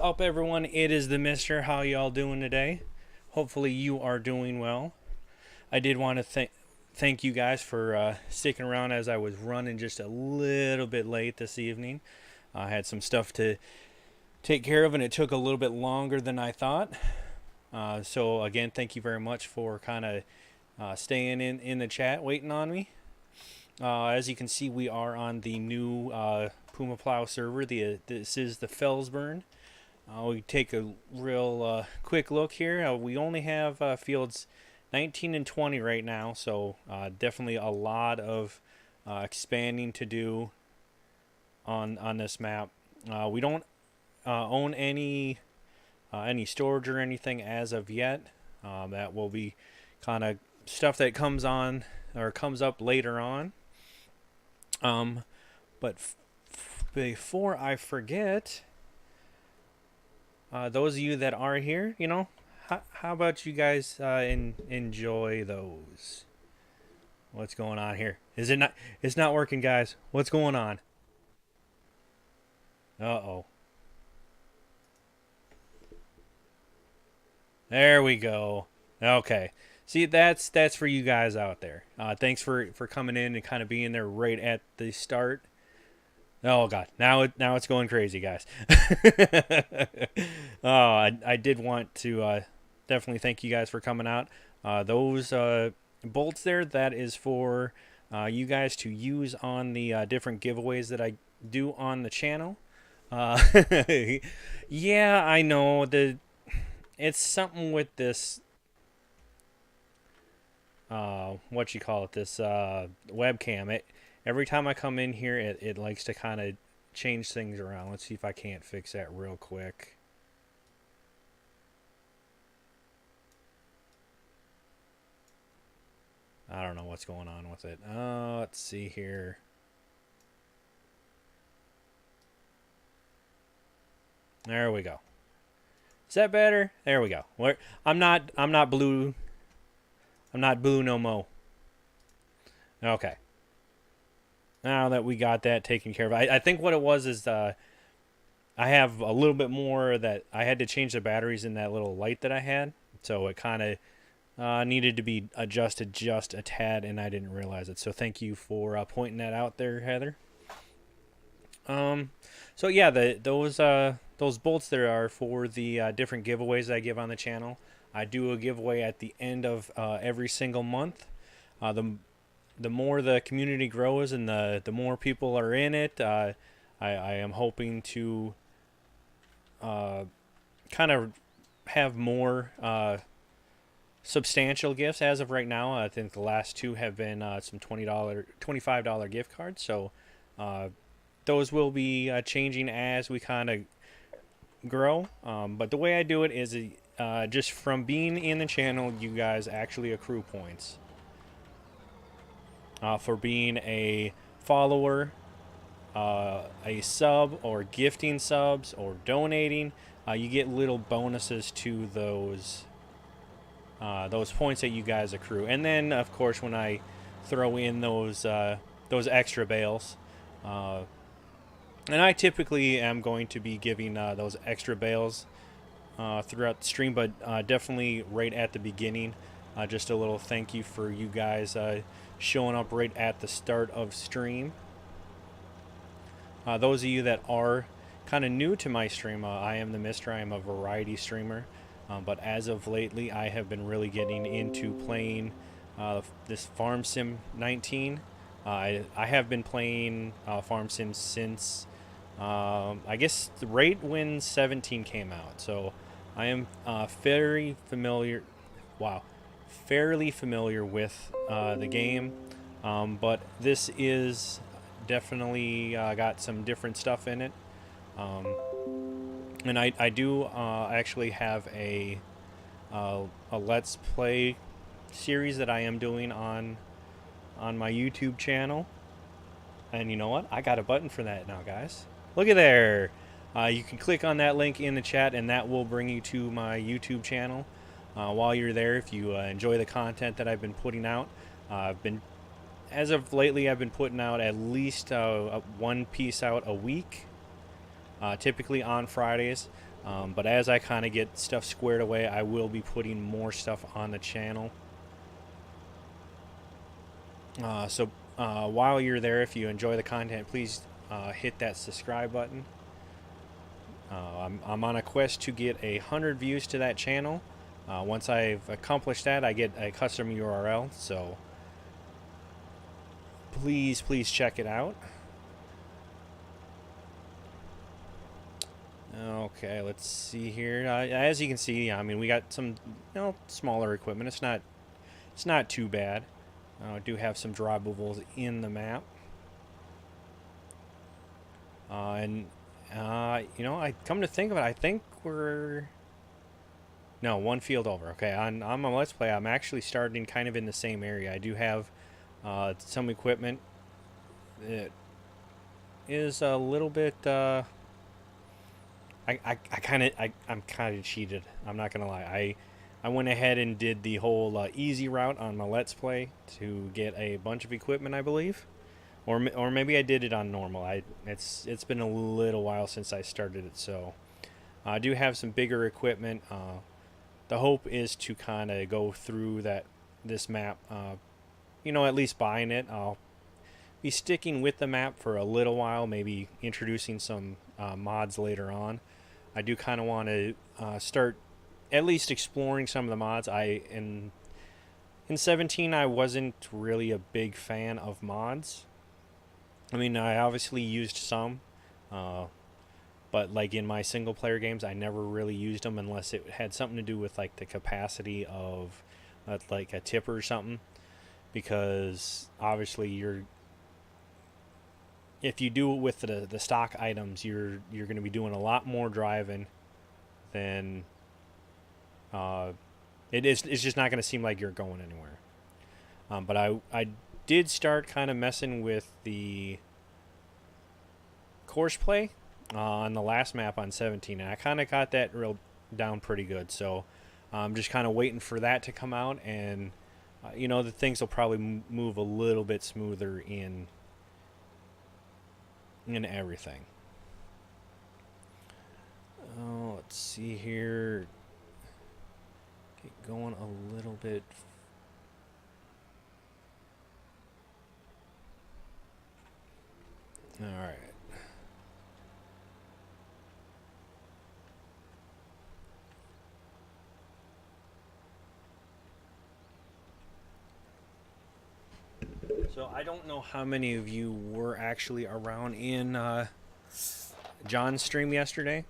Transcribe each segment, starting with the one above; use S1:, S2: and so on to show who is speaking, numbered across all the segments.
S1: up, everyone? It is the Mister. How y'all doing today? Hopefully you are doing well. I did want to thank you guys for sticking around as I was running just a little bit late this evening. I had some stuff to take care of, and it took a little bit longer than I thought. So again, thank you very much for kind of staying in the chat, waiting on me. As you can see, we are on the new Puma Plow server. This is the Felsburn. We take a real quick look here. We only have fields 19 and 20 right now, so definitely a lot of expanding to do on this map. We don't own any storage or anything as of yet. That will be kind of stuff that comes up later on. But before I forget, those of you that are here, how about you guys enjoy those? What's going on here? Is it not? It's not working, guys. What's going on? Uh-oh. There we go. Okay. See, that's for you guys out there. Thanks for coming in and kind of being there right at the start. Oh God! Now it's going crazy, guys. Oh, I did want to definitely thank you guys for coming out. Those bolts there, that is for you guys to use on the different giveaways that I do on the channel. Yeah, I know it's something with this. What you call it? This webcam. Every time I come in here, it likes to kind of change things around. Let's see if I can't fix that real quick. I don't know what's going on with it. Let's see here. There we go. Is that better? There we go. I'm not blue. I'm not blue no mo. Okay. Now that we got that taken care of, I think what it was is I have a little bit more that I had to change the batteries in that little light that I had, so it kind of needed to be adjusted just a tad, and I didn't realize it. So thank you for pointing that out there, Heather. So yeah, those bolts there are for the different giveaways I give on the channel. I do a giveaway at the end of every single month. The more the community grows and the more people are in it, I am hoping to kind of have more substantial gifts. As of right now, I think the last two have been some $25 gift cards. So those will be changing as we kind of grow. But the way I do it is just from being in the channel, you guys actually accrue points. For being a follower, a sub, or gifting subs, or donating, you get little bonuses to those points that you guys accrue. And then, of course, when I throw in those extra bales, and I typically am going to be giving those extra bales throughout the stream, but definitely right at the beginning. Just a little thank you for you guys showing up right at the start of stream. Those of you that are kind of new to my stream, I am the Mister. I am a variety streamer, but as of lately, I have been really getting into playing this Farm Sim 19. I have been playing Farm Sim since I guess right when 17 came out, so I am fairly familiar. Wow. Fairly familiar with the game, but this is definitely got some different stuff in it, and I do actually have a Let's Play series that I am doing on my YouTube channel. And you know what? I got a button for that now, guys. Look at there. You can click on that link in the chat, and that will bring you to my YouTube channel. While you're there, if you enjoy the content that I've been putting out, as of lately, I've been putting out at least one piece out a week, typically on Fridays. But as I kind of get stuff squared away, I will be putting more stuff on the channel. So while you're there, if you enjoy the content, please hit that subscribe button. I'm on a quest to get 100 views to that channel. Once I've accomplished that, I get a custom URL. So please check it out. Okay, let's see here. As you can see, I mean, we got some, smaller equipment. It's not too bad. I do have some droppables in the map. I come to think of it, I think we're one field over. Okay, on my Let's Play, I'm actually starting kind of in the same area. I do have some equipment that is a little bit. I'm kind of cheated. I'm not gonna lie. I went ahead and did the whole easy route on my Let's Play to get a bunch of equipment, I believe, or maybe I did it on normal. It's been a little while since I started it, so I do have some bigger equipment. The hope is to kind of go through this map. At least buying it. I'll be sticking with the map for a little while, maybe introducing some mods later on. I do kind of want to start at least exploring some of the mods. In 17 I wasn't really a big fan of mods. I mean, I obviously used some, but like in my single player games, I never really used them unless it had something to do with like the capacity of like a tipper or something, because obviously if you do it with the stock items, you're going to be doing a lot more driving than it's just not going to seem like you're going anywhere. But I did start kind of messing with the course play on the last map on 17, and I kind of got that real down pretty good. So I'm just kind of waiting for that to come out, and the things will probably move a little bit smoother in everything. Oh, let's see here. Get going a little bit. All right. So I don't know how many of you were actually around in John's stream yesterday.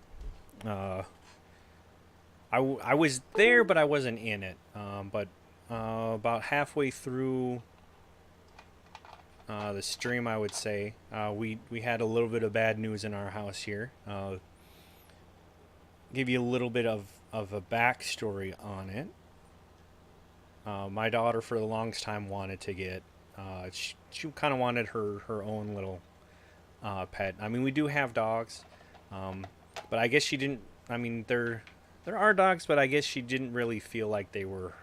S1: I was there, but I wasn't in it. But about halfway through the stream, I would say, we had a little bit of bad news in our house here. Give you a little bit of a backstory on it. My daughter, for the longest time, wanted to get. She kind of wanted her own little pet. I mean, we do have dogs, but I guess she didn't. I mean, there are dogs, but I guess she didn't really feel like they were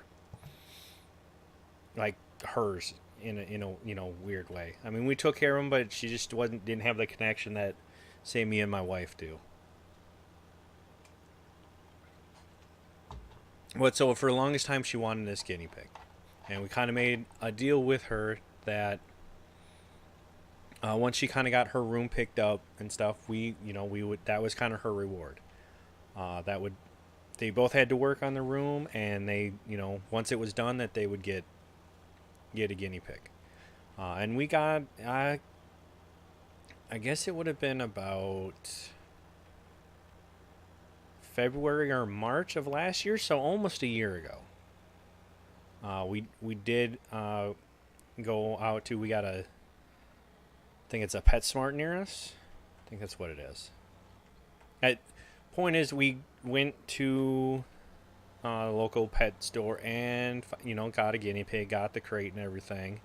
S1: like hers in a weird way. I mean, we took care of them, but she just didn't have the connection that, say, me and my wife do. But so for the longest time, she wanted this guinea pig, and we kind of made a deal with her that once she kind of got her room picked up and stuff, we would, that was kind of her reward. They both had to work on the room, and they, once it was done, that they would get a guinea pig. And we got, I guess it would have been about February or March of last year, so almost a year ago. We did go out to, we got I think it's a PetSmart near us. I think that's what it is. Point is, we went to a local pet store and got a guinea pig, got the crate and everything.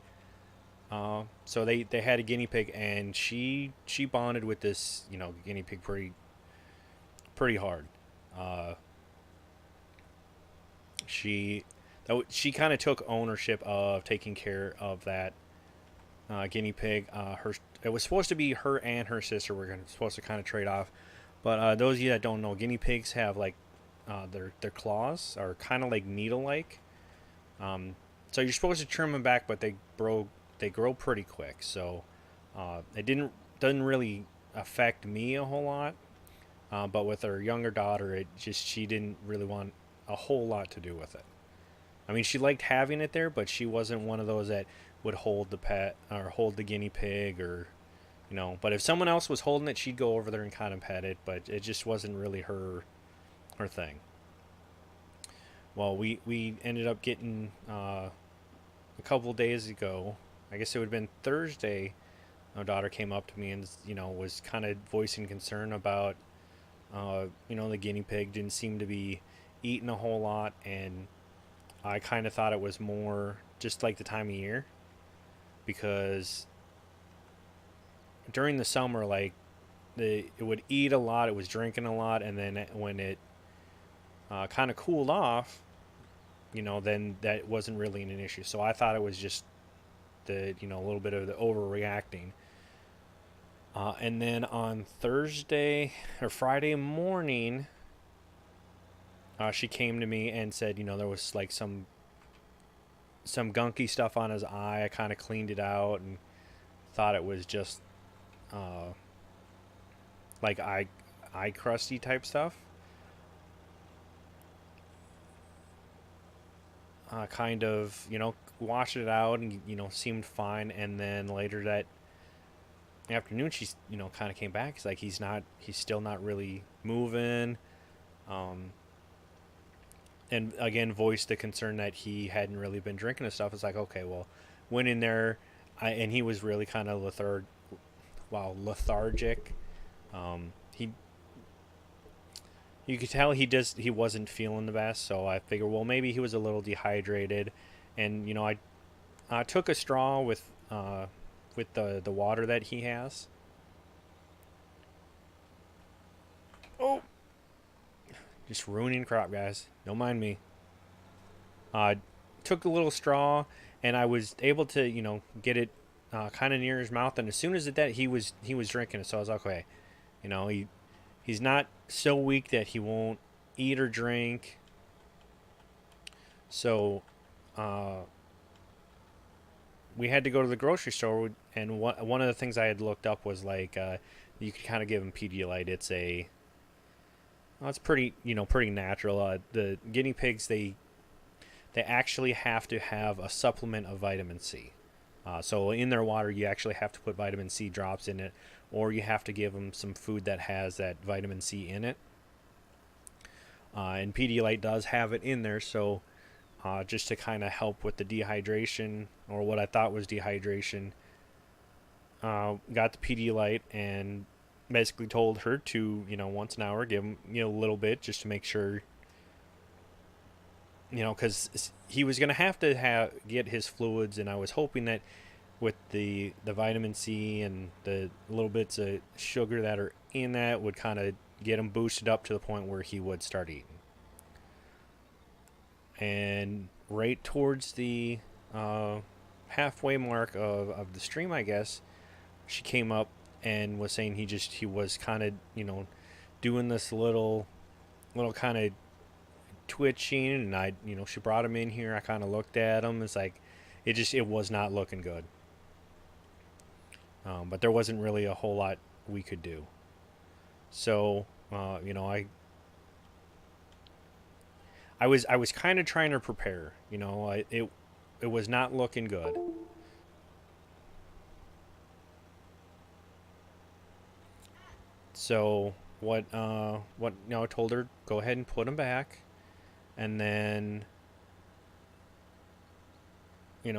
S1: So they had a guinea pig, and she bonded with this guinea pig pretty hard. She kind of took ownership of taking care of that guinea pig. It was supposed to be her and her sister were supposed to kind of trade off, But those of you that don't know, guinea pigs have like their claws are kind of like needle-like. Um, so you're supposed to trim them back, but they grow pretty quick. So it doesn't really affect me a whole lot. But with our younger daughter, she didn't really want a whole lot to do with it. I mean, she liked having it there, but she wasn't one of those that would hold the pet or hold the guinea pig or But if someone else was holding it, she'd go over there and kind of pet it. But it just wasn't really her thing. Well, we ended up getting a couple days ago. I guess it would have been Thursday. My daughter came up to me and was kind of voicing concern about the guinea pig didn't seem to be eating a whole lot, and I kind of thought it was more just like the time of year because during the summer, like it would eat a lot, it was drinking a lot, and then when it kind of cooled off, then that wasn't really an issue. So I thought it was just a little bit of the overreacting. And then on Thursday or Friday morning, she came to me and said, there was like some gunky stuff on his eye. I kind of cleaned it out and thought it was just like eye crusty type stuff. Kind of, washed it out and, seemed fine. And then later that afternoon, she's, kind of came back. It's like he's still not really moving. And again, voiced the concern that he hadn't really been drinking and stuff. It's like, okay, well, went in there, and he was really kind of lethargic. He You could tell he wasn't feeling the best, so I figured, well, maybe he was a little dehydrated, and I took a straw with the water that he has. Oh, just ruining crop, guys. Don't mind me. Uh, Took a little straw, and I was able to get it kind of near his mouth, and as soon as he was drinking it, so I was like, okay, he's not so weak that he won't eat or drink. So we had to go to the grocery store, and one of the things I had looked up was like you could kind of give him Pedialyte. It's pretty natural. The guinea pigs, they actually have to have a supplement of vitamin C. So in their water, you actually have to put vitamin C drops in it, or you have to give them some food that has that vitamin C in it. And Pedialyte does have it in there, so just to kind of help with the dehydration, or what I thought was dehydration, got the Pedialyte and basically told her to, once an hour, give him, a little bit just to make sure, because he was going to have to get his fluids, and I was hoping that with the vitamin C and the little bits of sugar that are in that would kind of get him boosted up to the point where he would start eating. And right towards the halfway mark of the stream, I guess, she came up and was saying he was kind of doing this little kind of twitching, and she brought him in here. I kind of looked at him. It's like it was not looking good. But there wasn't really a whole lot we could do. So I was kind of trying to prepare. It was not looking good. So I told her, go ahead and put him back, and then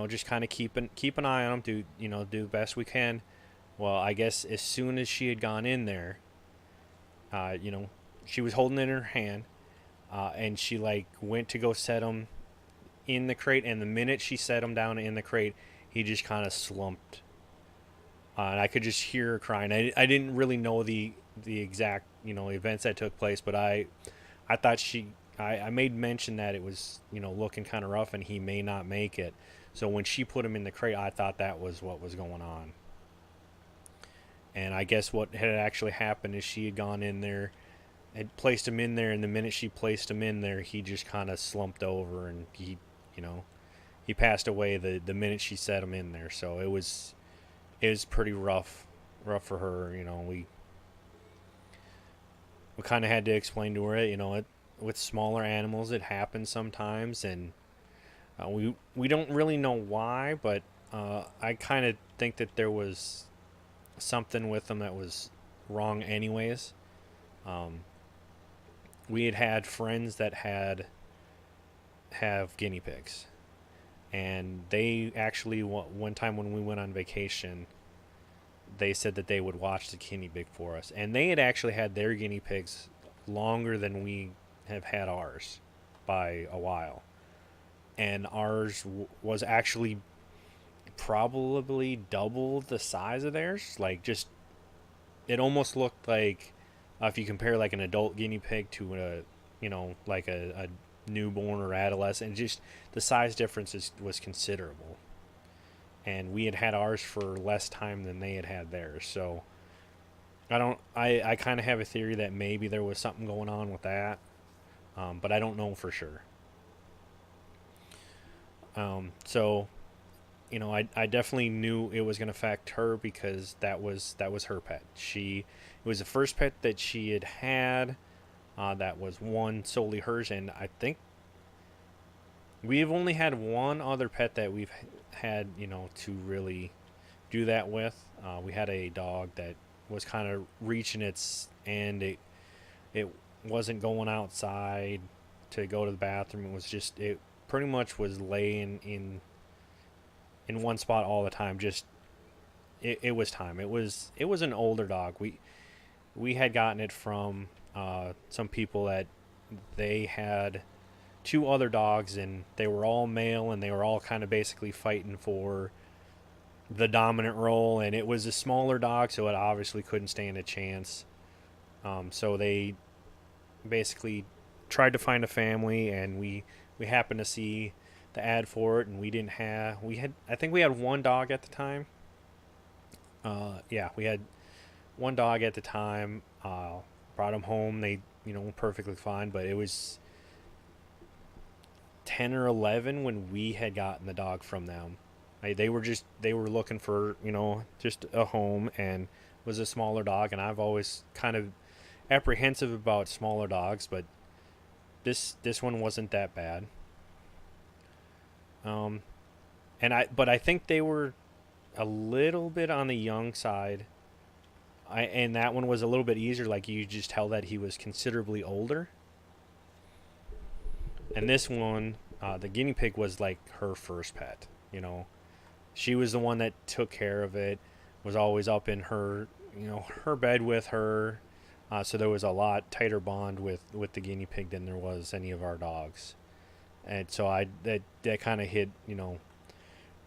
S1: just kind of keep an eye on him. Do the best we can. Well, I guess as soon as she had gone in there, she was holding it in her hand, and she went to go set him in the crate, and the minute she set him down in the crate, he just kind of slumped, and I could just hear her crying. I didn't really know the exact events that took place, but I thought I made mention that it was looking kind of rough and he may not make it. So when she put him in the crate, I thought that was what was going on. And I guess what had actually happened is she had gone in there, had placed him in there, and the minute she placed him in there, he just kind of slumped over, and you know, he passed away the minute she set him in there. So it was pretty rough for her. We kind of had to explain to her, with smaller animals, it happens sometimes, and we don't really know why, but I kind of think that there was something with them that was wrong, anyways. Um, we had friends that have guinea pigs, and they actually one time when we went on vacation, they said that they would watch the guinea pig for us, and they had actually had their guinea pigs longer than we have had ours by a while, and ours was actually probably double the size of theirs. Like, just it almost looked like, if you compare like an adult guinea pig to like a newborn or adolescent, just the size difference was considerable. And we had had ours for less time than they had had theirs. So I kind of have a theory that maybe there was something going on with that, but I don't know for sure. So I definitely knew it was going to affect her because that was her pet. It was the first pet that she had. That was one solely hers, and I think we've only had one other pet that we've had, to really do that with. We had a dog that was kind of reaching its end. It wasn't going outside to go to the bathroom. It pretty much was laying in one spot all the time. Just it was time. It was an older dog. We had gotten it from some people that they had two other dogs, and they were all male, and they were all kind of basically fighting for the dominant role, and it was a smaller dog, so it obviously couldn't stand a chance. So they basically tried to find a family, and we happened to see the ad for it, and I think we had one dog at the time. Yeah, we had one dog at the time. Brought them home. They perfectly fine, but it was 10 or 11 when we had gotten the dog from them. They were looking for just a home, and was a smaller dog, and I've always kind of apprehensive about smaller dogs, but this one wasn't that bad. Um, but I think they were a little bit on the young side. And that one was a little bit easier. Like, you just tell that he was considerably older. And this one, the guinea pig, was like her first pet. She was the one that took care of it. Was always up in her bed with her. So there was a lot tighter bond with the guinea pig than there was any of our dogs. And so that kind of hit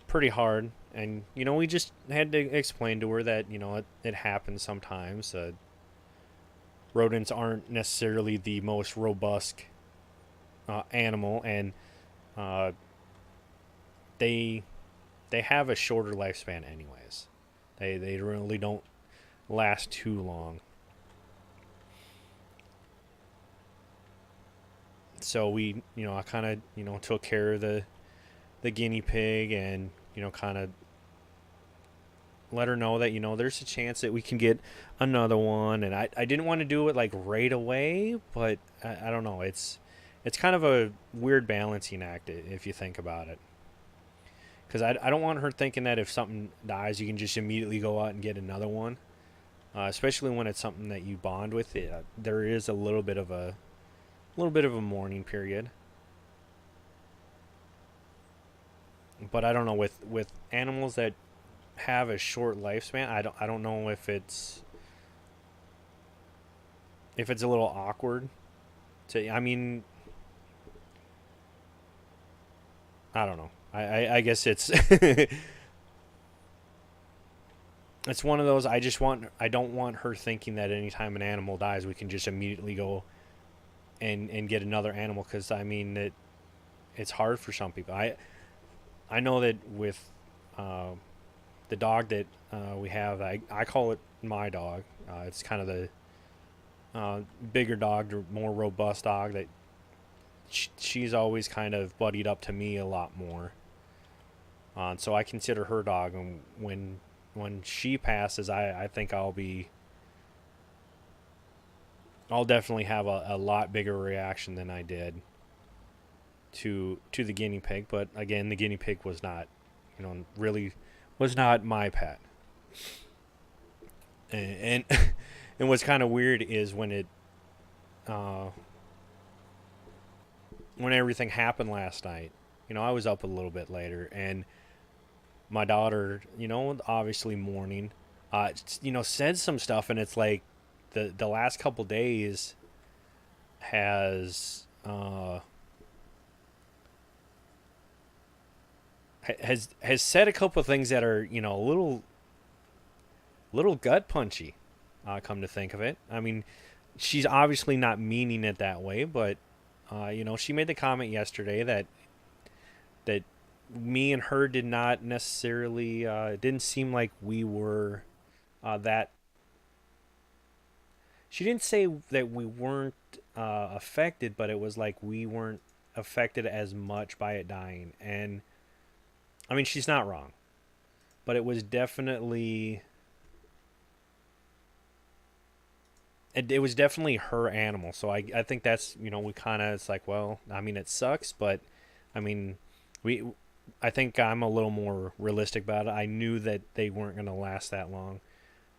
S1: pretty hard. And we just had to explain to her that it happens sometimes. Rodents aren't necessarily the most robust animal, and uh, they have a shorter lifespan anyways. They really don't last too long. So I kind of took care of the guinea pig, and kind of let her know that there's a chance that we can get another one. And I didn't want to do it like right away, but I don't know, it's kind of a weird balancing act if you think about it, because I don't want her thinking that if something dies you can just immediately go out and get another one, especially when it's something that you bond with. There is a little bit of a mourning period. But I don't know, with animals that have a short lifespan, I don't know if it's a little awkward to, I mean, I don't know. I guess it's it's one of those. I don't want her thinking that anytime an animal dies we can just immediately go and get another animal, because I mean it's hard for some people. I know that with the dog that we have, I call it my dog. It's kind of the bigger dog, more robust dog that she's always kind of buddied up to me a lot more. So I consider her dog, and when she passes, I think I'll definitely have a lot bigger reaction than I did to the guinea pig. But again, the guinea pig was not, really was not my pet. And and what's kind of weird is uh, when everything happened last night. I was up a little bit later, and my daughter, obviously mourning, said some stuff, and it's like the last couple days has has said a couple of things that are a little gut punchy. Come to think of it, I mean, she's obviously not meaning it that way, but she made the comment yesterday that me and her did not necessarily. It didn't seem like we were that. She didn't say that we weren't affected, but it was like we weren't affected as much by it dying. And I mean, she's not wrong, but it was definitely her animal. So I think that's, we kind of, it's like, well, I mean, it sucks, but I mean, we I think I'm a little more realistic about it. I knew that they weren't going to last that long.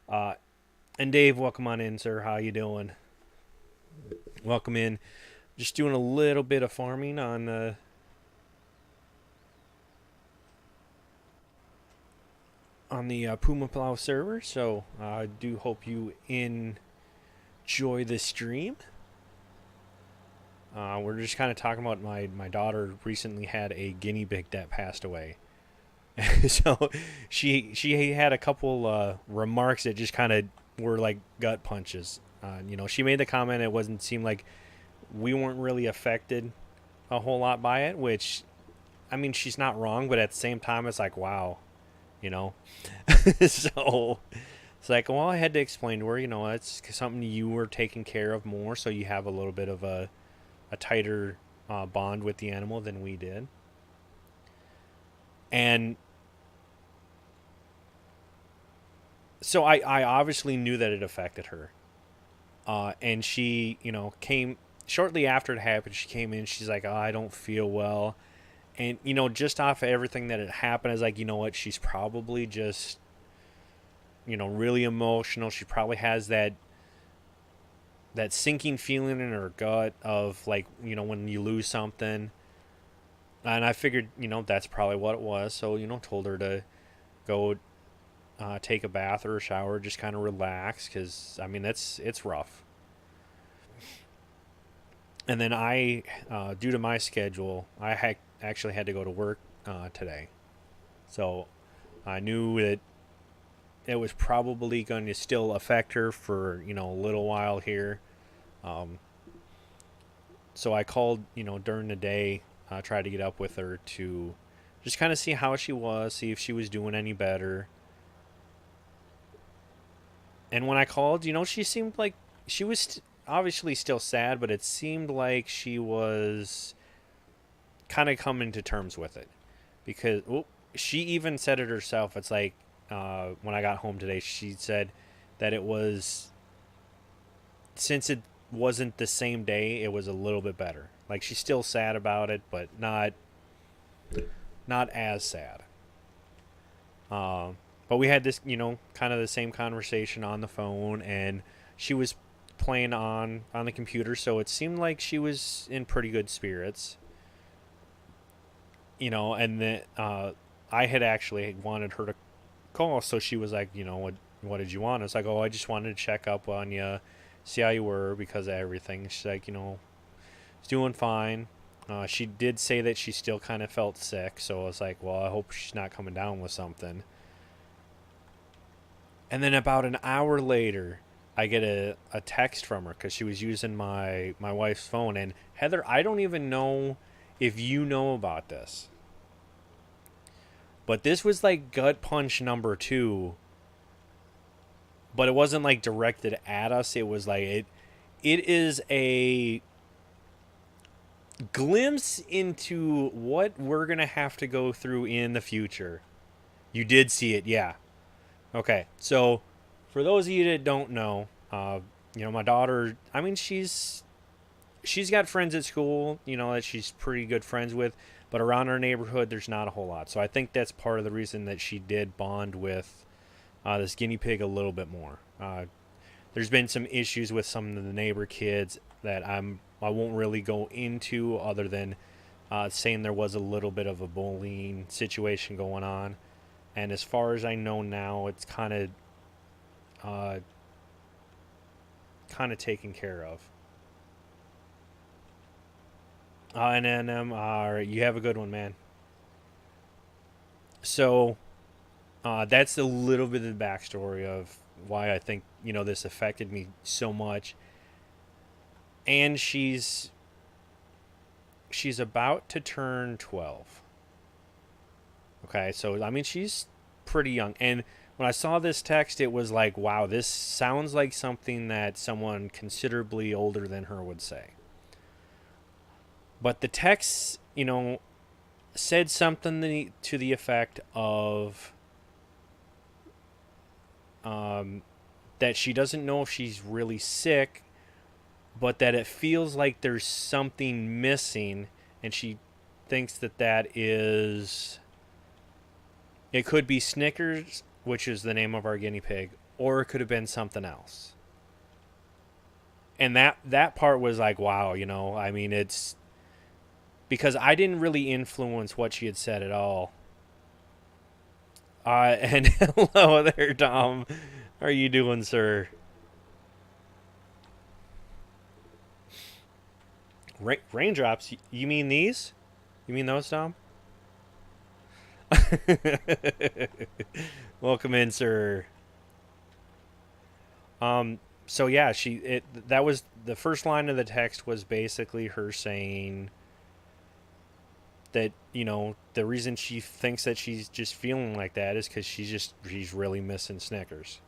S1: Uh, and Dave, welcome on in, sir. How you doing? Welcome in. Just doing a little bit of farming on the Puma Plow server. So I do hope you enjoy the stream. We're just kind of talking about my daughter recently had a guinea pig that passed away. So she had a couple remarks that just kind of were like gut punches. She made the comment it wasn't seem like we weren't really affected a whole lot by it, which I mean she's not wrong, but at the same time it's like wow, you know. So it's like well I had to explain to her, it's something you were taking care of more, so you have a little bit of a tighter bond with the animal than we did. And so I obviously knew that it affected her. And she, came shortly after it happened. She came in. She's like, "Oh, I don't feel well." And just off of everything that had happened, is like, you know what? She's probably just, really emotional. She probably has that sinking feeling in her gut of like, when you lose something. And I figured, that's probably what it was. So, told her to go take a bath or a shower, just kind of relax, because I mean it's rough. And then due to my schedule, actually had to go to work today, so I knew that it was probably going to still affect her for a little while here. Um, so I called during the day, tried to get up with her to just kind of see how she was, see if she was doing any better. And when I called, she seemed like she was obviously still sad, but it seemed like she was kind of coming to terms with it. Because she even said it herself. It's like when I got home today, she said that it was, since it wasn't the same day, it was a little bit better. Like she's still sad about it, but not as sad. But we had this, kind of the same conversation on the phone, and she was playing on the computer, so it seemed like she was in pretty good spirits. And then I had actually wanted her to call, so she was like, what did you want? It's like, oh, I just wanted to check up on you, see how you were because of everything. She's like, it's doing fine. She did say that she still kind of felt sick, so I was like, well, I hope she's not coming down with something. And then about an hour later, I get a text from her because she was using my wife's phone. And Heather, I don't even know if you know about this. But this was like gut punch number two, but it wasn't like directed at us. It was like it is a glimpse into what we're going to have to go through in the future. You did see it, yeah. Okay, so for those of you that don't know, my daughter, I mean, she's got friends at school, that she's pretty good friends with, but around our neighborhood, there's not a whole lot. So I think that's part of the reason that she did bond with this guinea pig a little bit more. There's been some issues with some of the neighbor kids that I won't really go into, other than saying there was a little bit of a bullying situation going on. And as far as I know now, it's kind of taken care of. And then, all right, you have a good one, man. So that's a little bit of the backstory of why I think this affected me so much. And she's about to turn 12. Okay, so I mean, she's pretty young. And when I saw this text, it was like, wow, this sounds like something that someone considerably older than her would say. But the text, said something to the effect of that she doesn't know if she's really sick, but that it feels like there's something missing, and she thinks that is... It could be Snickers, which is the name of our guinea pig, or it could have been something else. And that part was like, wow, I mean, it's... Because I didn't really influence what she had said at all. And hello there, Tom. How are you doing, sir? Raindrops? You mean these? You mean those, Tom? Welcome in, sir. So yeah, that was the first line of the text, was basically her saying that the reason she thinks that she's just feeling like that is because she's really missing Snickers.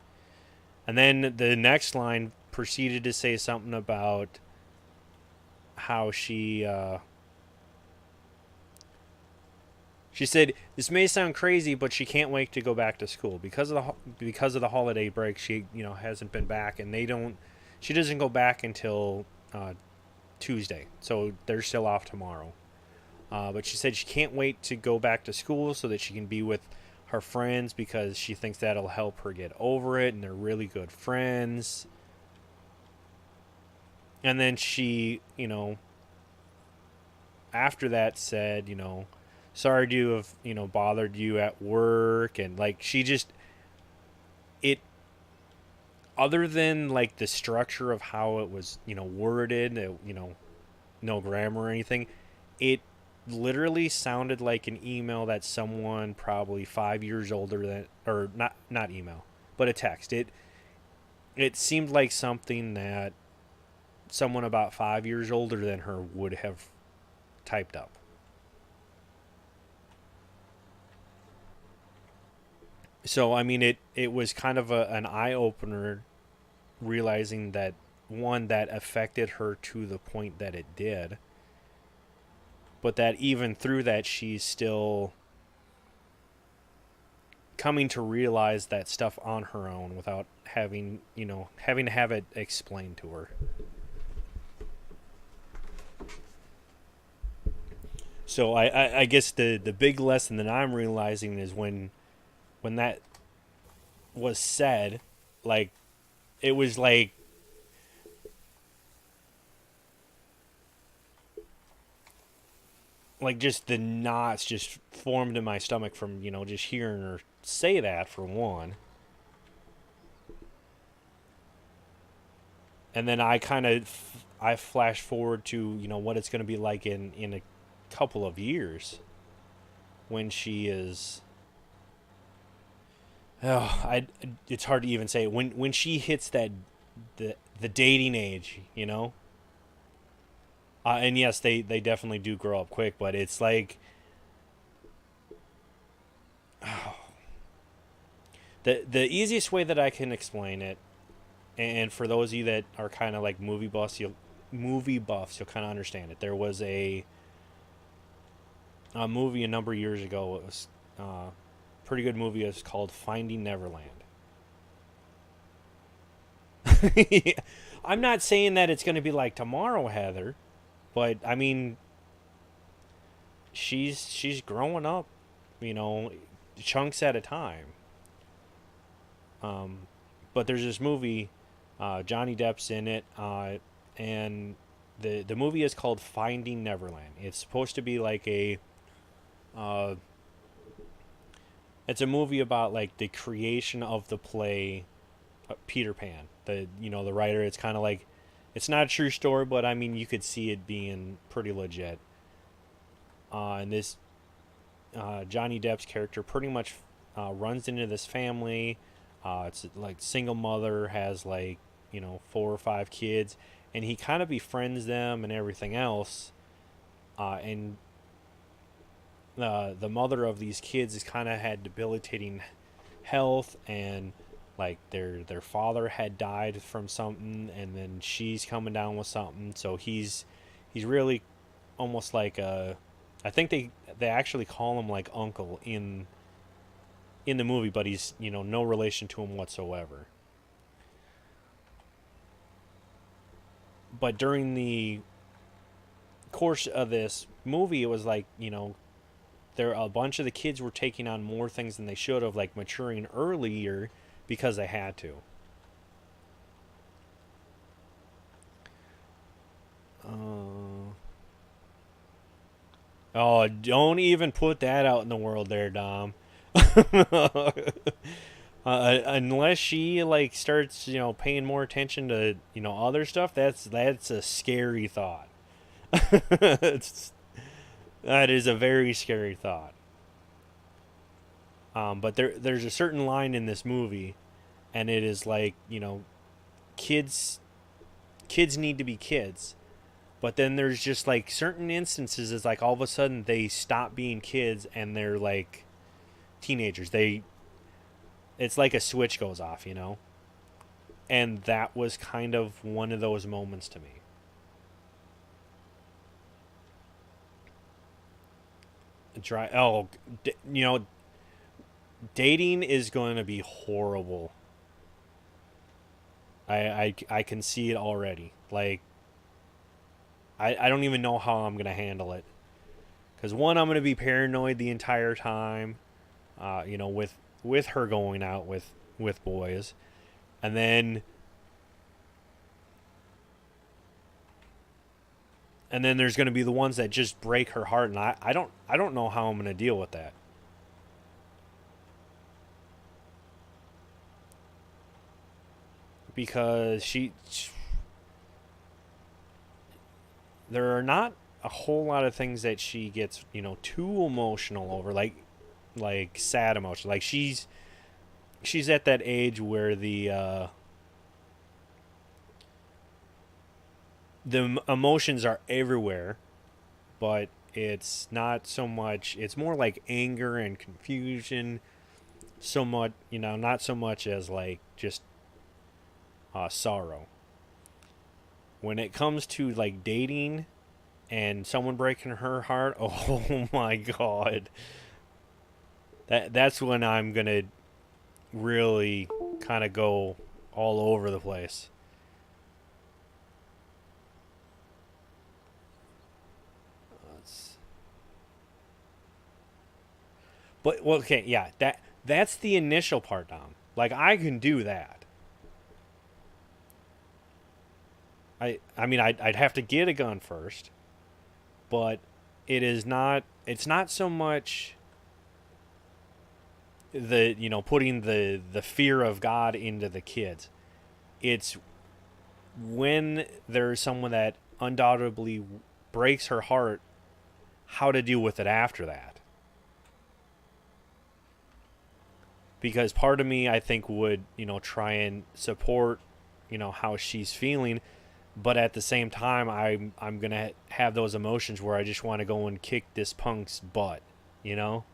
S1: And then the next line proceeded to say something about how she said, this may sound crazy, but she can't wait to go back to school because of the holiday break. She hasn't been back, and she doesn't go back until Tuesday, so they're still off tomorrow. But she said she can't wait to go back to school so that she can be with her friends, because she thinks that'll help her get over it, and they're really good friends. And then she, after that said, sorry to have, bothered you at work. And like, she just, other than like the structure of how it was, worded, no grammar or anything, it literally sounded like an email that someone probably 5 years older than, or not email, but a text. It seemed like something that someone about 5 years older than her would have typed up. So I mean, it was kind of an eye opener, realizing that, one, that affected her to the point that it did, but that even through that, she's still coming to realize that stuff on her own without having to have it explained to her. So I guess the big lesson that I'm realizing is when that was said, like, it was like just the knots just formed in my stomach from, just hearing her say that, for one. And then I flash forward to, what it's going to be like in a couple of years when she is... it's hard to even say it. When she hits the dating age, and yes, they definitely do grow up quick, but it's like The easiest way that I can explain it, and for those of you that are kind of like movie buffs, you'll kind of understand it. There was a movie a number of years ago. It was pretty good movie. It was called Finding Neverland. I'm not saying that it's going to be like tomorrow, Heather, but I mean, she's growing up, you know, chunks at a time. Um, but there's this movie, Johnny Depp's in it, and the movie is called Finding Neverland. It's supposed to be like uh, it's a movie about like the creation of the play Peter Pan. The writer. It's kind of like it's not a true story, but I mean you could see it being pretty legit. And this Johnny Depp's character pretty much runs into this family. It's like single mother has like 4 or 5 kids, and he kind of befriends them and everything else. And the mother of these kids has kind of had debilitating health, and like their father had died from something, and then she's coming down with something. So he's really almost like a I think they actually call him like uncle in the movie, but he's no relation to him whatsoever. But during the course of this movie, it was like there a bunch of the kids were taking on more things than they should have, like maturing earlier because they had to. Oh, don't even put that out in the world there, Dom. Unless she like starts paying more attention to other stuff, that's a scary thought. it's, that is a very scary thought. But there's a certain line in this movie, and it is like kids kids need to be kids. But then there's just like certain instances is like all of a sudden they stop being kids and they're like teenagers. It's like a switch goes off. And that was kind of one of those moments to me. Try dating is going to be horrible. I can see it already. Like I don't even know how I'm gonna handle it. Because one, I'm gonna be paranoid the entire time. With her going out with boys, and then there's gonna be the ones that just break her heart, and I don't know how I'm gonna deal with that. Because there are not a whole lot of things that she gets too emotional over, like sad emotion. Like she's at that age where the emotions are everywhere, but it's not so much. It's more like anger and confusion. So much, not so much as like just sorrow. When it comes to like dating and someone breaking her heart, oh my god, that's when I'm gonna really kind of go all over the place. But well, okay, yeah, that's the initial part, Dom. Like I can do that. I mean I'd have to get a gun first, but it's not so much the putting the fear of God into the kids. It's when there's someone that undoubtedly breaks her heart, how to deal with it after that. Because part of me I think would try and support how she's feeling, but at the same time I'm gonna have those emotions where I just want to go and kick this punk's butt, you know.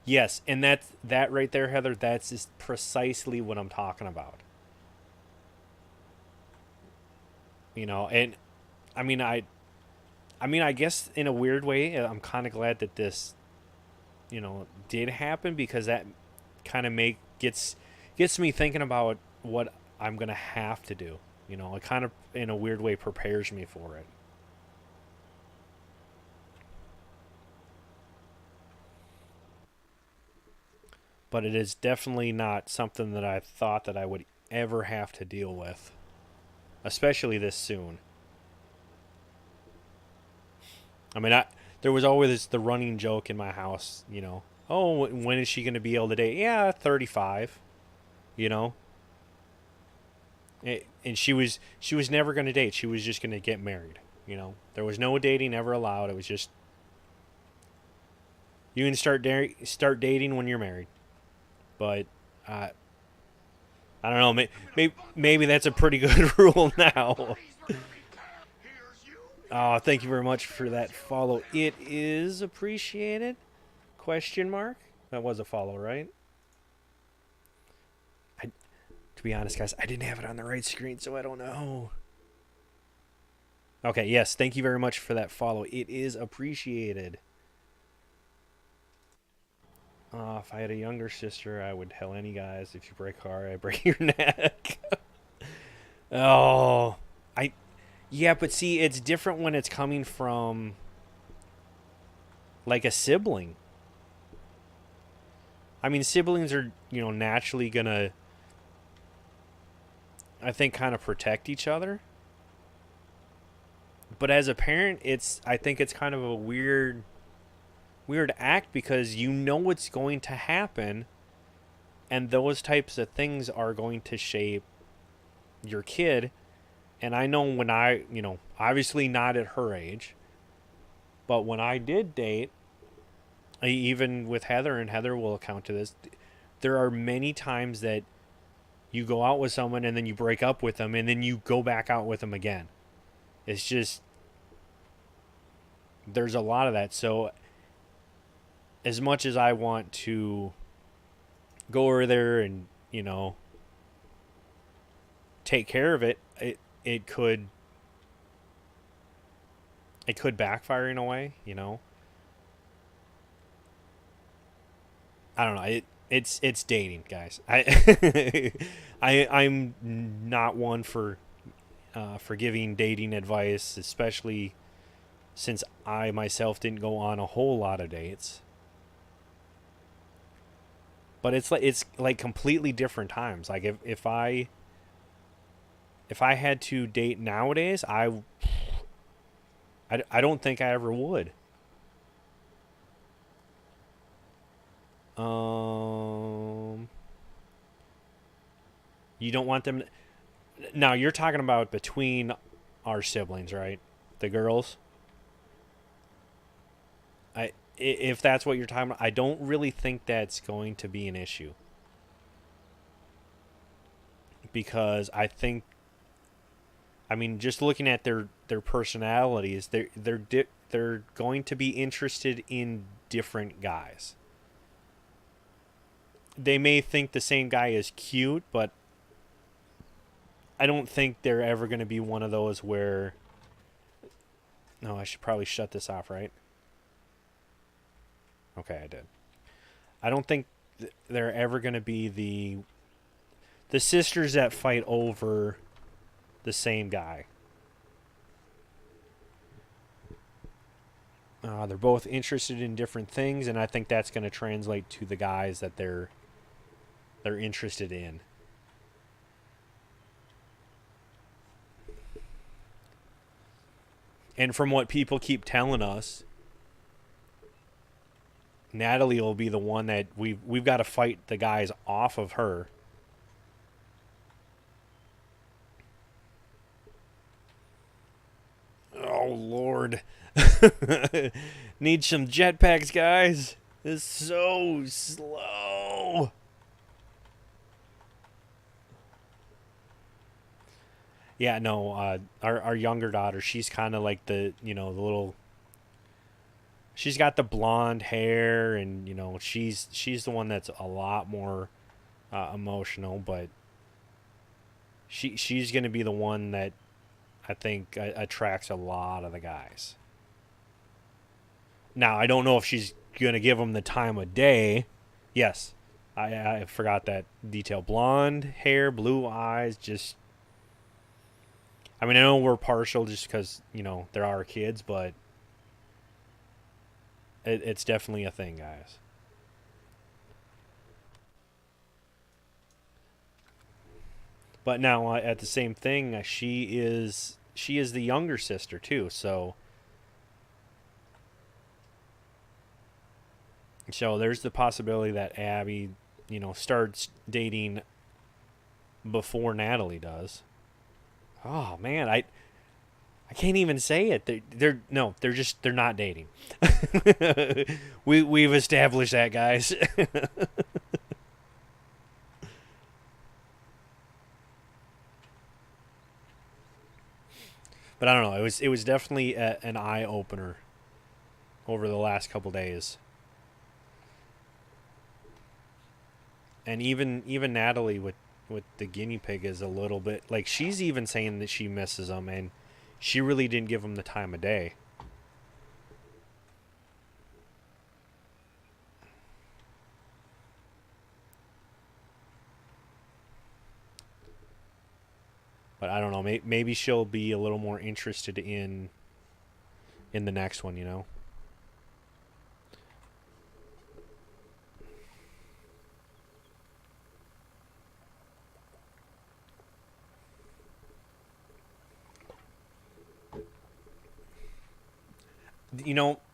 S1: Yes, and that's that right there, Heather. That's just precisely what I'm talking about. And I mean, I guess in a weird way, I'm kind of glad that this, did happen because that kind of make gets me thinking about what I'm gonna have to do. It kind of in a weird way prepares me for it. But it is definitely not something that I thought that I would ever have to deal with, especially this soon. I mean, there was always the running joke in my house, oh, when is she going to be able to date? Yeah, 35, you know. And she was never going to date. She was just going to get married. There was no dating ever allowed. It was just you can start dating when you're married. But uh, I don't know. Maybe that's a pretty good rule now. Oh, thank you very much for that follow. It is appreciated. Question mark. That was a follow, right? To be honest, guys, I didn't have it on the right screen, so I don't know. Okay, yes, thank you very much for that follow. It is appreciated. If I had a younger sister, I would tell any guys, if you break a car, I break your neck. Oh, I, yeah, but see, it's different when it's coming from like a sibling. I mean, siblings are, naturally gonna, I think, kind of protect each other. But as a parent, I think it's kind of a weird act because you know what's going to happen, and those types of things are going to shape your kid. And I know when obviously not at her age, but when I did date, even with Heather, and Heather will account to this, there are many times that you go out with someone and then you break up with them and then you go back out with them again. It's just, there's a lot of that. So as much as I want to go over there and, take care of it, it could backfire in a way. I don't know. It's dating, guys. I'm not one for giving dating advice, especially since I myself didn't go on a whole lot of dates. But it's like completely different times. Like if I had to date nowadays, I don't think I ever would. Um, you don't want them. Now you're talking about between our siblings, right? The girls. If that's what you're talking about, I don't really think that's going to be an issue because I mean, just looking at their personalities, they're going to be interested in different guys. They may think the same guy is cute, but I don't think they're ever going to be one of those where. No, I should probably shut this off, right? Okay, I did. I don't think they're ever going to be the sisters that fight over the same guy. They're both interested in different things, and I think that's going to translate to the guys that they're interested in. And from what people keep telling us, Natalie will be the one that we've got to fight the guys off of her. Oh Lord. Need some jetpacks, guys. It's so slow. Yeah, no, our younger daughter, she's kind of like the little she's got the blonde hair, and she's the one that's a lot more emotional, but she's going to be the one that I think attracts a lot of the guys. Now, I don't know if she's going to give them the time of day. Yes, I forgot that detail. Blonde hair, blue eyes, just. I mean, I know we're partial just because, there are kids, but it's definitely a thing, guys. But now, at the same thing, she is the younger sister too. So there's the possibility that Abby, starts dating before Natalie does. Oh man, I can't even say it. They're no, they're not dating. We've established that, guys. But I don't know. It was definitely an eye opener over the last couple days. And even Natalie with the guinea pig is a little bit like, she's even saying that she misses him, and she really didn't give him the time of day. But I don't know. Maybe she'll be a little more interested in the next one.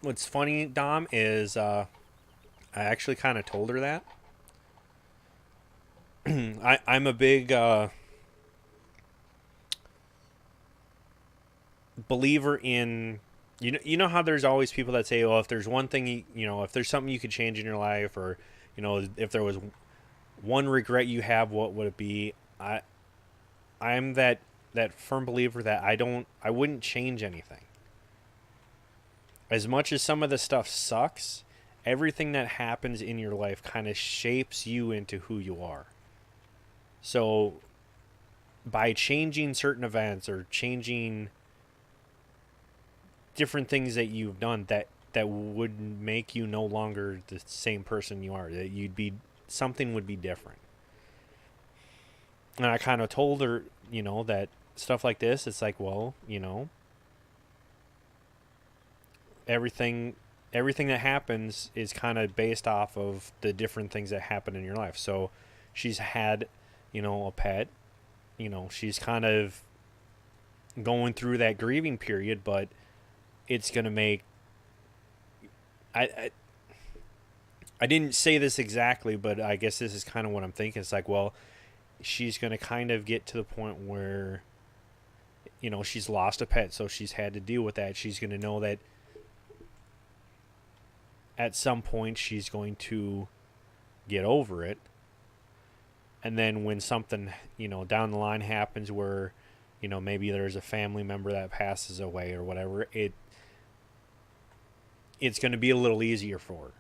S1: What's funny, Dom, is I actually kind of told her that. I'm a big believer in, you know how there's always people that say, oh, if there's one thing if there's something you could change in your life, or if there was one regret you have, what would it be? I'm that firm believer that I wouldn't change anything. As much as some of the stuff sucks, everything that happens in your life kind of shapes you into who you are. So by changing certain events or changing different things that you've done, that would make you no longer the same person you are, that something would be different. And I kind of told her, that stuff like this, it's like, well, everything that happens is kind of based off of the different things that happen in your life. So she's had, a pet, she's kind of going through that grieving period, but it's going to make, I I didn't say this exactly, but I guess this is kind of what I'm thinking. It's like, well, she's going to kind of get to the point where, she's lost a pet, so she's had to deal with that. She's going to know that at some point she's going to get over it. And then when something, down the line happens where, maybe there's a family member that passes away or whatever, it's going to be a little easier for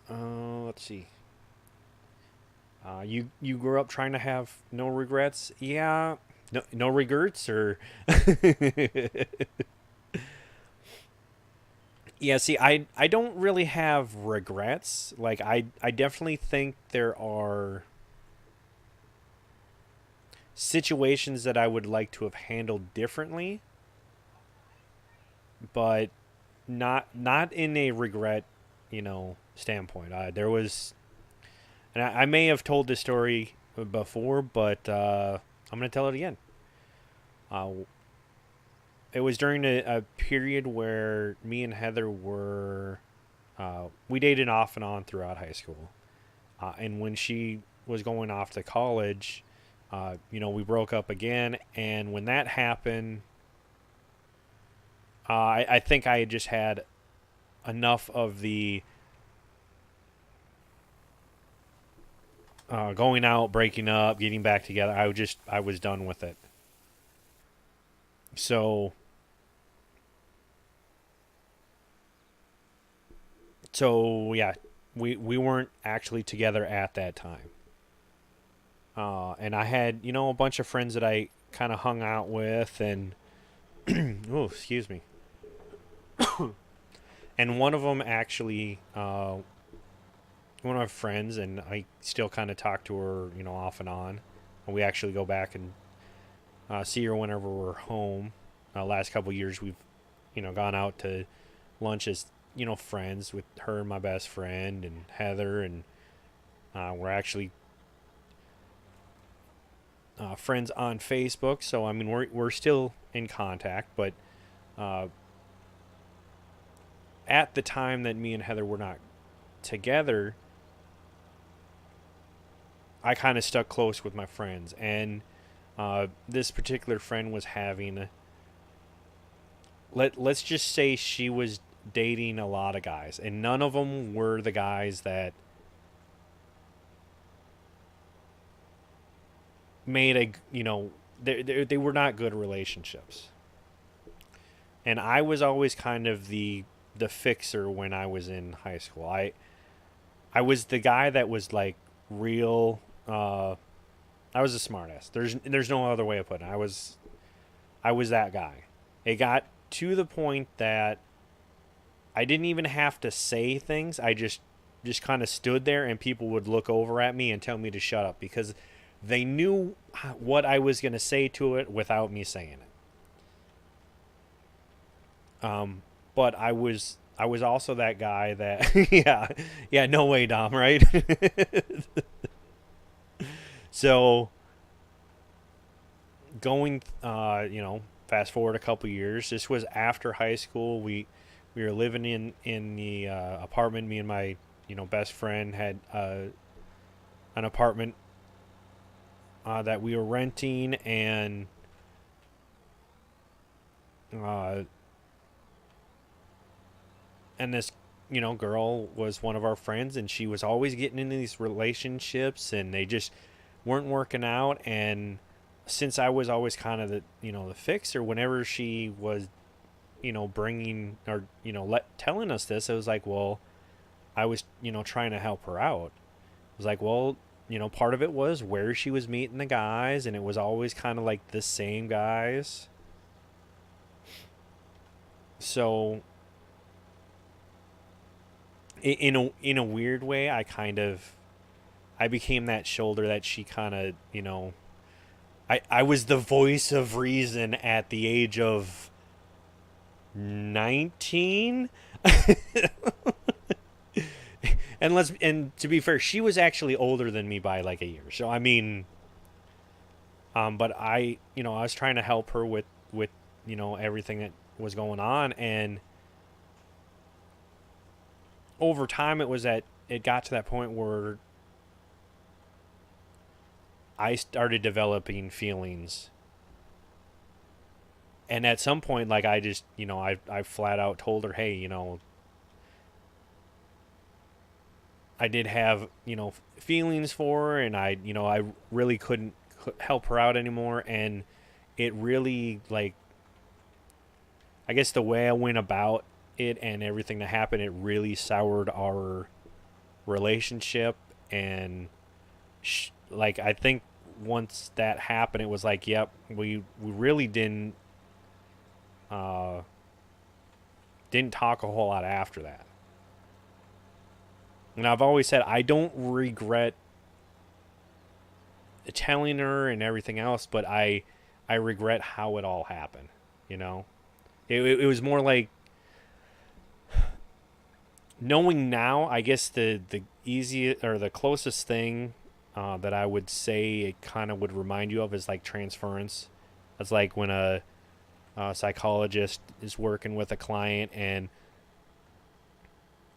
S1: her. Let's see. You grew up trying to have no regrets? Yeah. No regrets, or yeah, see, I don't really have regrets. Like, I definitely think there are situations that I would like to have handled differently, but not in a regret, standpoint. There was, and I may have told this story before, but I'm going to tell it again. Uh, it was during a period where me and Heather we dated off and on throughout high school. And when she was going off to college, we broke up again. And when that happened, I think I had just had enough of the going out, breaking up, getting back together. I was done with it. So yeah, we weren't actually together at that time. And I had, a bunch of friends that I kind of hung out with, and oh, excuse me. And one of them actually, one of my friends, and I still kind of talk to her, off and on. And we actually go back and see her whenever we're home. Last couple of years, we've, gone out to lunch as, friends with her and my best friend and Heather, and we're actually friends on Facebook. So I mean, we're still in contact, but uh, at the time that me and Heather were not together, I kind of stuck close with my friends, and this particular friend was having. Let's just say she was dating a lot of guys, and none of them were the guys that made a they were not good relationships. And I was always kind of the fixer when I was in high school. I was the guy that was like real. I was a smartass. There's no other way of putting it. I was that guy. It got to the point that I didn't even have to say things. I just kind of stood there, and people would look over at me and tell me to shut up because they knew what I was going to say to it without me saying it. But I was also that guy that yeah, no way, Dom, right? So going, fast forward a couple years. This was after high school. We were living in the apartment. Me and my best friend had an apartment that we were renting, and uh, this girl was one of our friends, and she was always getting into these relationships, and they just weren't working out. And since I was always kind of the fixer, whenever she was bringing or telling us this, it was like, well, I was trying to help her out. It was like, well, part of it was where she was meeting the guys, and it was always kind of like the same guys. So in a weird way, I became that shoulder that she kind of I was the voice of reason at the age of 19. And to be fair, she was actually older than me by like a year. So I mean, but I was trying to help her with everything that was going on, and over time it got to that point where I started developing feelings. And at some point, like, I just, I flat out told her, hey, I did have, feelings for her, and I really couldn't help her out anymore. And it really, like, I guess the way I went about it and everything that happened, it really soured our relationship. And, like, I think once that happened, it was like, yep, we really didn't talk a whole lot after that. And I've always said I don't regret telling her and everything else, but I regret how it all happened. It was more like knowing now. I guess the easiest or the closest thing that I would say it kind of would remind you of is like transference. That's like when a psychologist is working with a client, and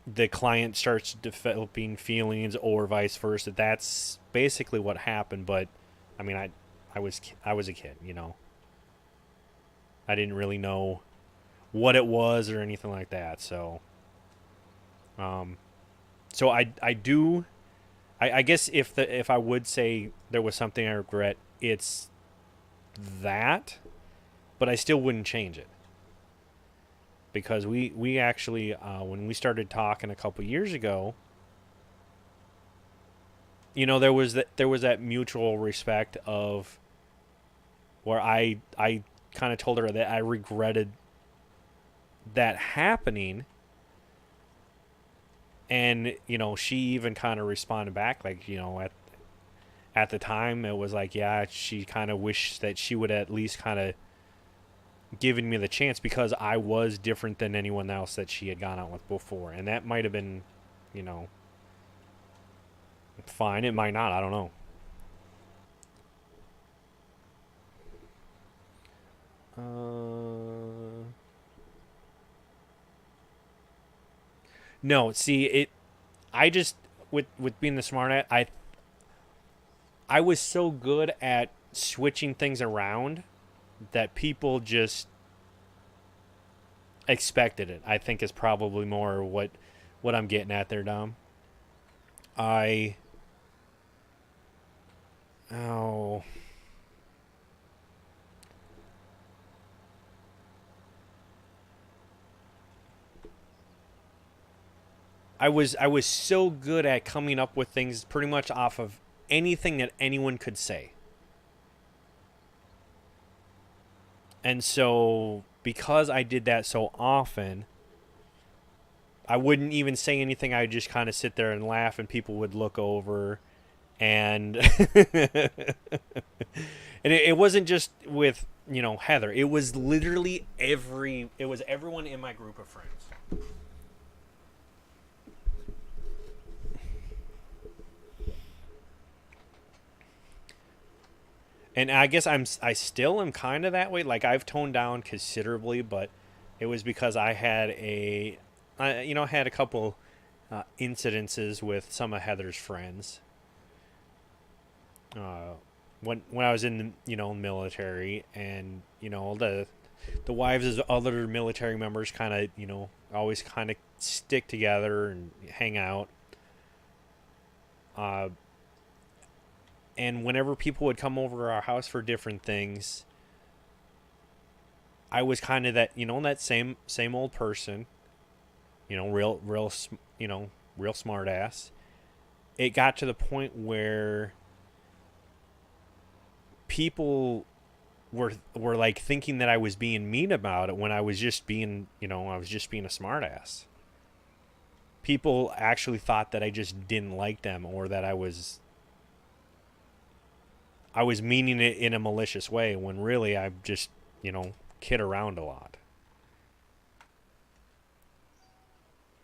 S1: the client starts developing feelings, or vice versa. That's basically what happened. But I mean, I was a kid. I didn't really know what it was or anything like that. So so I do. I guess if I would say there was something I regret, it's that. but I still wouldn't change it because we actually when we started talking a couple years ago, there was that mutual respect of where I kind of told her that I regretted that happening, and she even kind of responded back like at the time it was like, yeah, she kind of wished that she would at least kind of given me the chance because I was different than anyone else that she had gone out with before, and that might have been you know fine. It might not, I don't know. uh no, see it. I just with being the smart at I was so good at switching things around that people just expected it. I think is probably more what I'm getting at there, Dom. I oh I was so good at coming up with things pretty much off of anything that anyone could say. And so because I did that so often, I wouldn't even say anything. I would just kind of sit there and laugh and people would look over and and it wasn't just with Heather. It was literally it was everyone in my group of friends. And I guess I still am kind of that way. Like I've toned down considerably, but it was because I had had a couple incidences with some of Heather's friends. Uh, when I was in the military, and the wives of other military members kind of always kind of stick together and hang out. Uh, and whenever people would come over to our house for different things, I was kind of that same old person, real real smart ass. It got to the point where people were like thinking that I was being mean about it when I was just being I was just being a smart ass. People actually thought that I just didn't like them, or that I was meaning it in a malicious way when really I just, kid around a lot.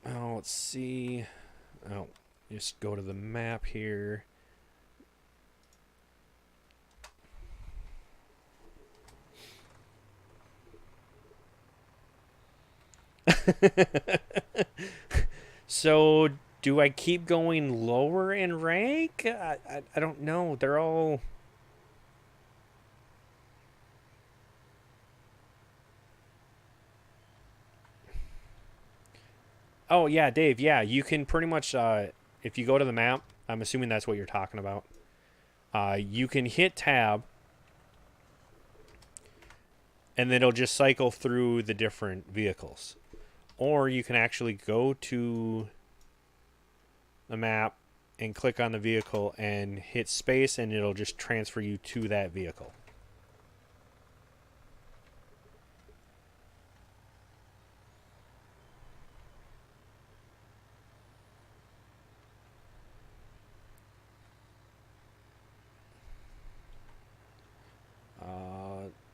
S1: Oh, let's see. Oh, just go to the map here. So, do I keep going lower in rank? I don't know. They're all. Oh yeah, Dave. Yeah, you can pretty much. If you go to the map, I'm assuming that's what you're talking about. You can hit tab, and then it'll just cycle through the different vehicles. Or you can actually go to the map and click on the vehicle and hit space, and it'll just transfer you to that vehicle.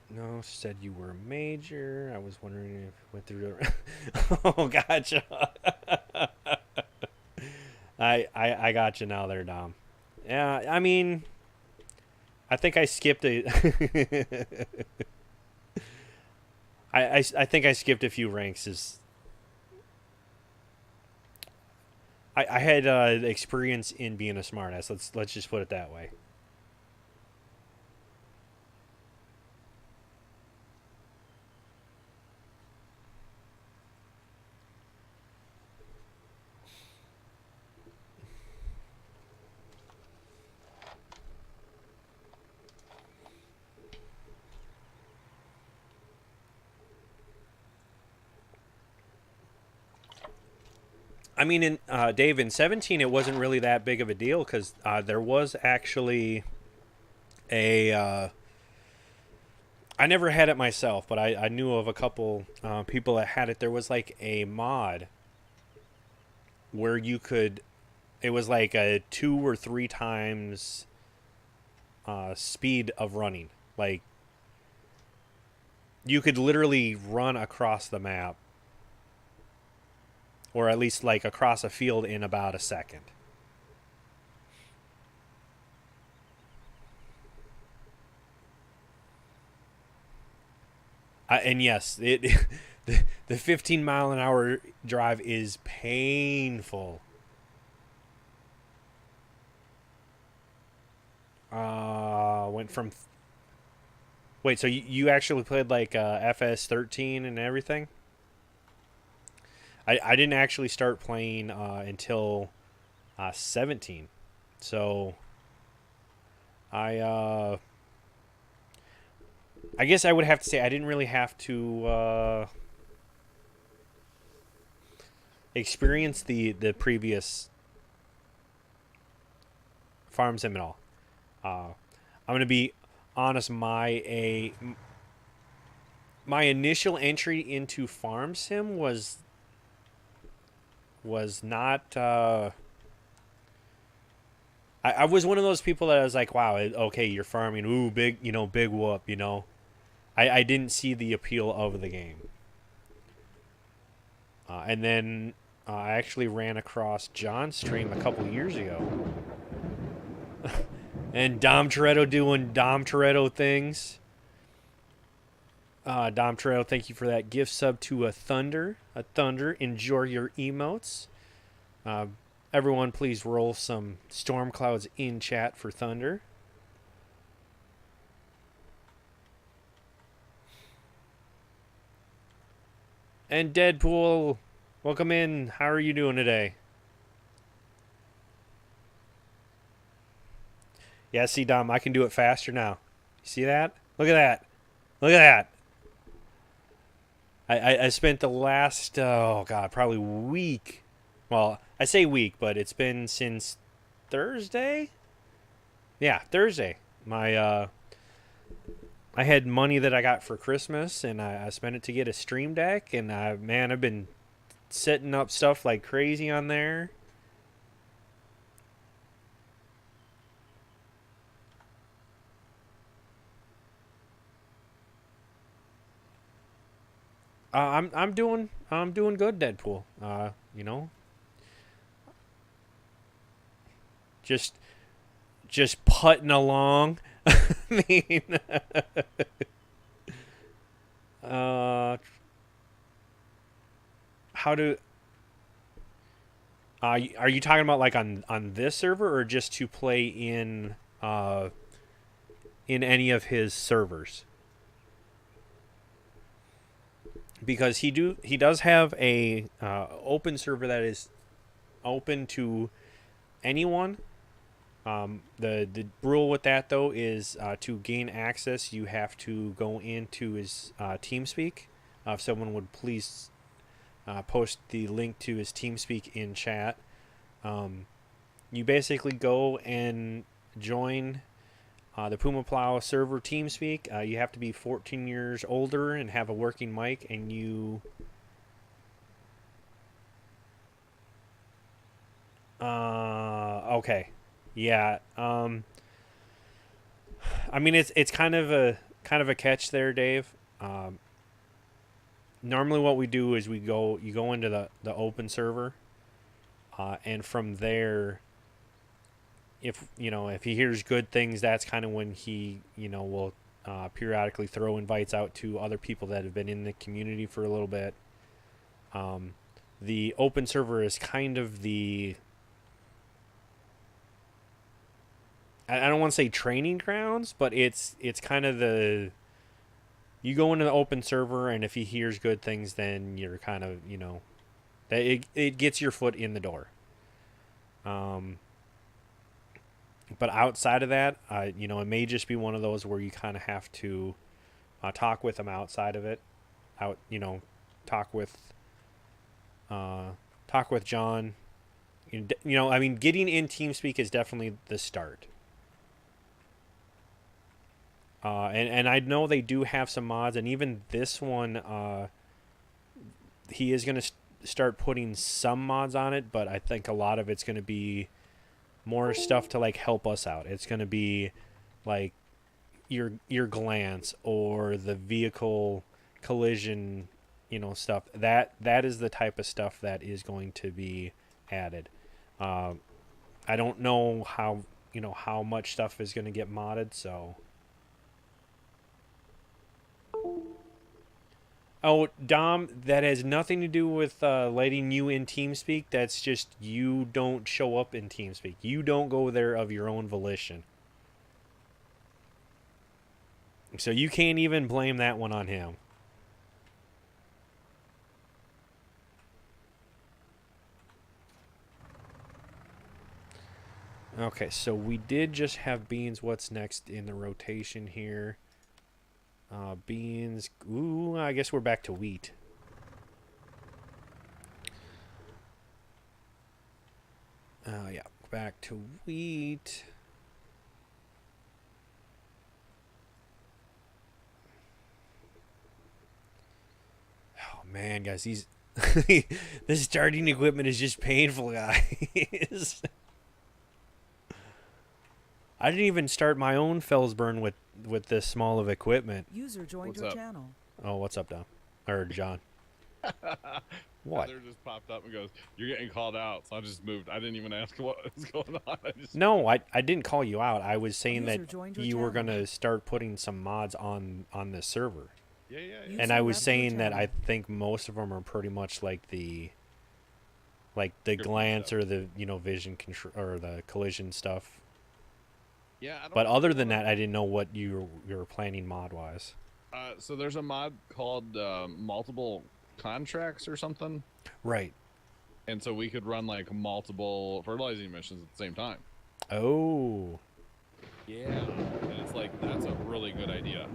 S1: No, said you were a major. I was wondering if it went through the. Oh, gotcha. I got you now there, Dom. Yeah, I mean, I think I skipped a. I think I skipped a few ranks. I had experience in being a smartass. Let's just put it that way. I mean, in Dave, in 17, it wasn't really that big of a deal because there was actually a. I never had it myself, but I knew of a couple people that had it. There was like a mod where you could. It was like a 2 or 3 times speed of running. Like you could literally run across the map, or at least like across a field in about a second. And yes, it the 15-mile-an-hour drive is painful. Went from wait, so you actually played like FS13 and everything? I didn't actually start playing until 17, so I I guess I would have to say I didn't really have to experience the previous farm sim at all. I'm gonna be honest. My initial entry into farm sim was not. I was one of those people that I was like, wow, okay, you're farming, ooh, big, big whoop, I didn't see the appeal of the game. And then I actually ran across John's stream a couple years ago. And Dom Toretto doing Dom Toretto things. Dom Toretto, thank you for that gift sub to a Thunder. A Thunder, enjoy your emotes. Everyone, please roll some storm clouds in chat for Thunder. And Deadpool, welcome in. How are you doing today? Yeah, see, Dom, I can do it faster now. You see that? Look at that. Look at that. I spent the last, oh, God, probably week. Well, I say week, but it's been since Thursday? Yeah, Thursday. I had money that I got for Christmas, and I spent it to get a Stream Deck, and man, I've been setting up stuff like crazy on there. I'm doing good, Deadpool. Just just putting along. I mean, uh, how do are you talking about like on this server or just to play in any of his servers? Because he does have a open server that is open to anyone. The rule with that though is to gain access, you have to go into his TeamSpeak. If someone would please post the link to his TeamSpeak in chat. You basically go and join the Puma Plow server TeamSpeak. You have to be 14 years older and have a working mic, and you okay. Yeah. I mean it's kind of a catch there, Dave. Normally what we do is you go into the open server, and from there, if he hears good things, that's kind of when he will periodically throw invites out to other people that have been in the community for a little bit. The open server is kind of I don't want to say training grounds, but it's kind of you go into the open server, and if he hears good things, then you're kind of that it gets your foot in the door. But outside of that, it may just be one of those where you kind of have to talk with him outside of it. Talk with talk with John. I mean, getting in TeamSpeak is definitely the start. And I know they do have some mods, and even this one, he is going to start putting some mods on it, but I think a lot of it's going to be more stuff to like help us out. It's going to be like your glance or the vehicle collision, stuff. That is the type of stuff that is going to be added. I don't know how much stuff is going to get modded, so. Oh, Dom, that has nothing to do with letting you in TeamSpeak. That's just you don't show up in TeamSpeak. You don't go there of your own volition. So you can't even blame that one on him. Okay, so we did just have Beans. What's next in the rotation here? Beans. Ooh, I guess we're back to wheat. Yeah, back to wheat. Oh man, guys, this starting equipment is just painful, guys. I didn't even start my own Felsburn with this small of equipment.
S2: User joined
S3: What's
S2: your
S3: up?
S2: channel.
S1: Oh, what's up, Dom? Or John? What?
S3: Heather just popped up and goes, "You're getting called out." So I just moved. I didn't even ask what was going on.
S1: No, I didn't call you out. I was saying
S2: User
S1: that
S2: joined your
S1: you were
S2: channel.
S1: going to start putting some mods on this server.
S3: Yeah.
S2: User
S1: And I was
S2: left your
S1: saying that I
S2: channel.
S1: think most of them are pretty much like the
S3: Scripted
S1: glance
S3: stuff.
S1: or the vision control or the collision stuff.
S3: Yeah. I don't
S1: But
S3: know
S1: other
S3: what
S1: than
S3: I-
S1: that, I didn't know what you were planning mod wise.
S3: So there's a mod called multiple contracts or something,
S1: Right.
S3: and so we could run like multiple fertilizing missions at the same time.
S1: Oh.
S3: Yeah. And it's like that's a really good idea.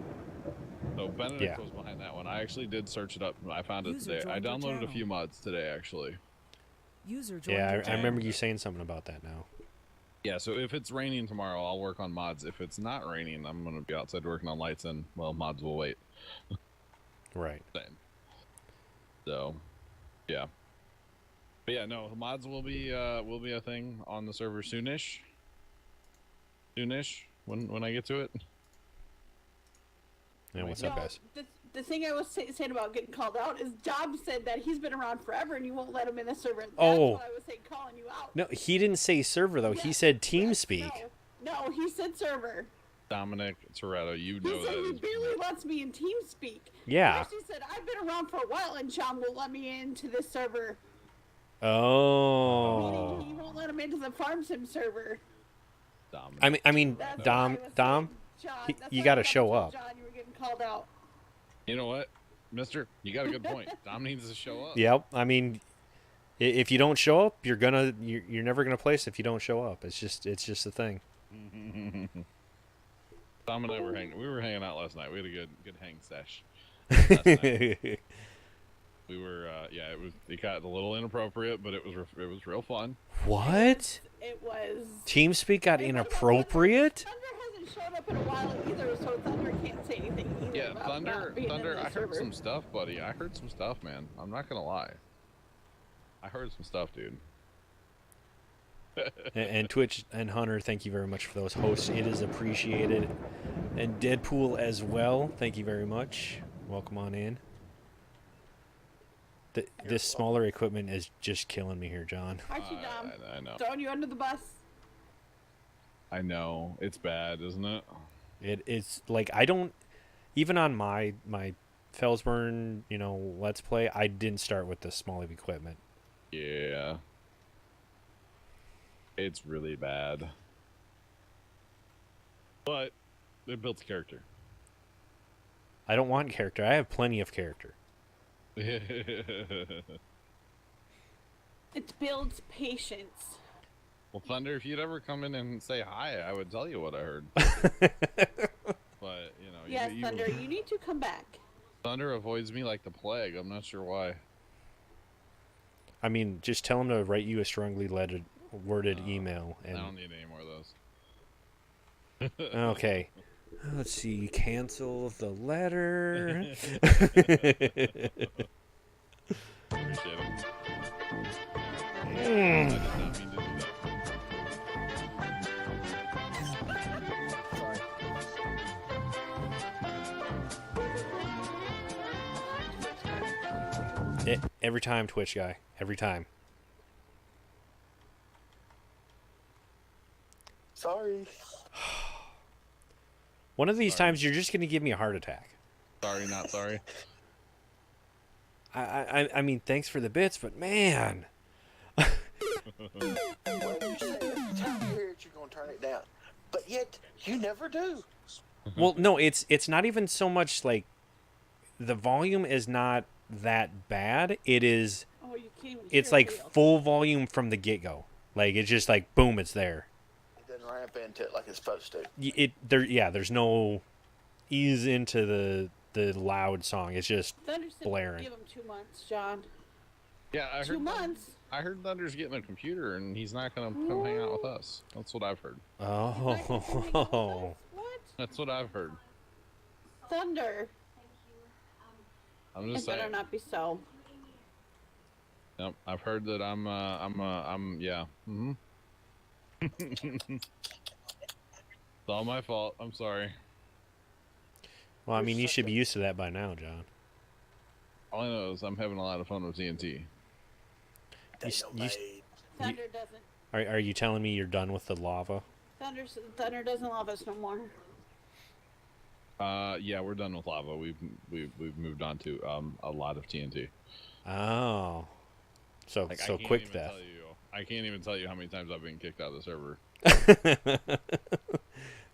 S3: So Benedict
S1: Yeah.
S3: was behind that one. I actually did search it up. I found it
S2: User
S3: today. I
S2: joined your
S3: downloaded a
S2: channel.
S3: few mods today actually.
S2: User joined
S1: Yeah,
S2: your
S1: I
S2: channel.
S1: remember you saying something about that now.
S3: Yeah, so if it's raining tomorrow, I'll work on mods. If it's not raining, I'm going to be outside working on lights, and, well, mods will wait.
S1: Right.
S3: Same. So, yeah. But yeah, no, mods will be a thing on the server soonish. Soonish, when I get to it.
S1: Yeah, what's up, guys?
S4: The thing I was saying about getting called out is Job said that he's been around forever and you won't let him in the server. That's
S1: Oh.
S4: what I was saying, calling you out.
S1: No, he didn't say server though. He said TeamSpeak.
S4: No, he said server.
S3: Dominic Toretto, you
S4: He
S3: know
S4: said
S3: that
S4: he
S3: is...
S4: barely lets me in TeamSpeak.
S1: Yeah.
S4: He actually said, I've been around for a while and John won't let me into this server.
S1: Oh.
S4: Meaning he won't let him into the farm sim server.
S3: Dominic.
S1: I mean,
S4: That's what
S1: Dom,
S4: I was
S1: Dom,
S4: saying, John.
S1: he-
S4: That's
S1: you
S4: why
S1: gotta
S4: I
S1: show
S4: told
S1: up.
S4: John, you were getting called out.
S3: You know what, mister? You got a good point. Dom needs to show up.
S1: Yep. I mean, if you don't show up, you're never gonna place if you don't show up. It's just a thing.
S3: Dom and I were hanging out last night. We had a good hang sesh. Last night. We were it got a little inappropriate, but it was real fun.
S1: What?
S4: It was...
S1: TeamSpeak got
S4: Hey, what about
S1: inappropriate?
S4: Thunder hasn't showed up in a while either, so Thunder can't say anything either.
S3: Yeah,
S4: about
S3: Thunder,
S4: not being in
S3: Thunder.
S4: the
S3: I heard
S4: server.
S3: some stuff, buddy. I heard some stuff, man. I'm not gonna lie. I heard some stuff, dude.
S1: And Twitch and Hunter, thank you very much for those hosts. It is appreciated. And Deadpool as well. Thank you very much. Welcome on in. This smaller equipment is just killing me here, John.
S4: Aren't you dumb?
S3: I know.
S4: Throwing you under the bus.
S3: I know. It's bad, isn't it?
S1: It's like I don't even on my Felsburn, Let's Play, I didn't start with this small of equipment.
S3: Yeah. It's really bad. But it builds character.
S1: I don't want character. I have plenty of character.
S4: It builds patience.
S3: Well, Thunder, if you'd ever come in and say hi, I would tell you what I heard. But,
S4: Yes, Thunder, you need to come back.
S3: Thunder avoids me like the plague. I'm not sure why.
S1: I mean, just tell him to write you a strongly worded email.
S3: I
S1: And
S3: don't need any more of those.
S1: okay, let's see. Cancel the letter.
S3: Appreciate it. I
S1: Mm.
S3: did not mean to do that.
S2: Sorry.
S1: Every time, Twitch guy. Every time.
S2: Sorry.
S1: One of these
S3: Sorry.
S1: times, you're just gonna give me a heart attack.
S3: Sorry, not sorry.
S1: I mean, thanks for the bits, but man.
S2: Well, you say every time you hear it, you're going to turn it down. But yet, you never do.
S1: Well, no, it's not even so much like the volume is not that bad. It is.
S4: Oh, you can't even
S1: It's
S4: hear
S1: like
S4: wheels.
S1: full volume from the get go. Like it's just like boom, it's there.
S2: It doesn't ramp into it like it's supposed to.
S1: There's no ease into the loud song. It's just
S4: Thunder said
S1: blaring.
S4: give him 2 months, John.
S3: Yeah, I
S4: 2
S3: heard.
S4: months?
S3: I heard Thunder's getting a computer and he's not gonna come hang out with us. That's what I've heard.
S1: Oh.
S4: What?
S3: That's what I've heard.
S4: Thunder.
S3: I'm
S4: It
S3: just
S4: better
S3: saying.
S4: not be so.
S3: Yep, I've heard that I'm yeah. Mm-hmm. It's all my fault. I'm sorry.
S1: Well, I mean, you should be used to that by now, John.
S3: All I know is I'm having a lot of fun with TNT.
S1: You-
S4: Thunder doesn't.
S1: Are you telling me you're done with the lava?
S4: Thunder doesn't love us no more.
S3: Yeah, we're done with lava. We've moved on to a lot of TNT.
S1: Oh. So
S3: Like,
S1: so
S3: I can't
S1: quick
S3: even
S1: death.
S3: tell you- I can't even tell you how many times I've been kicked out of the server.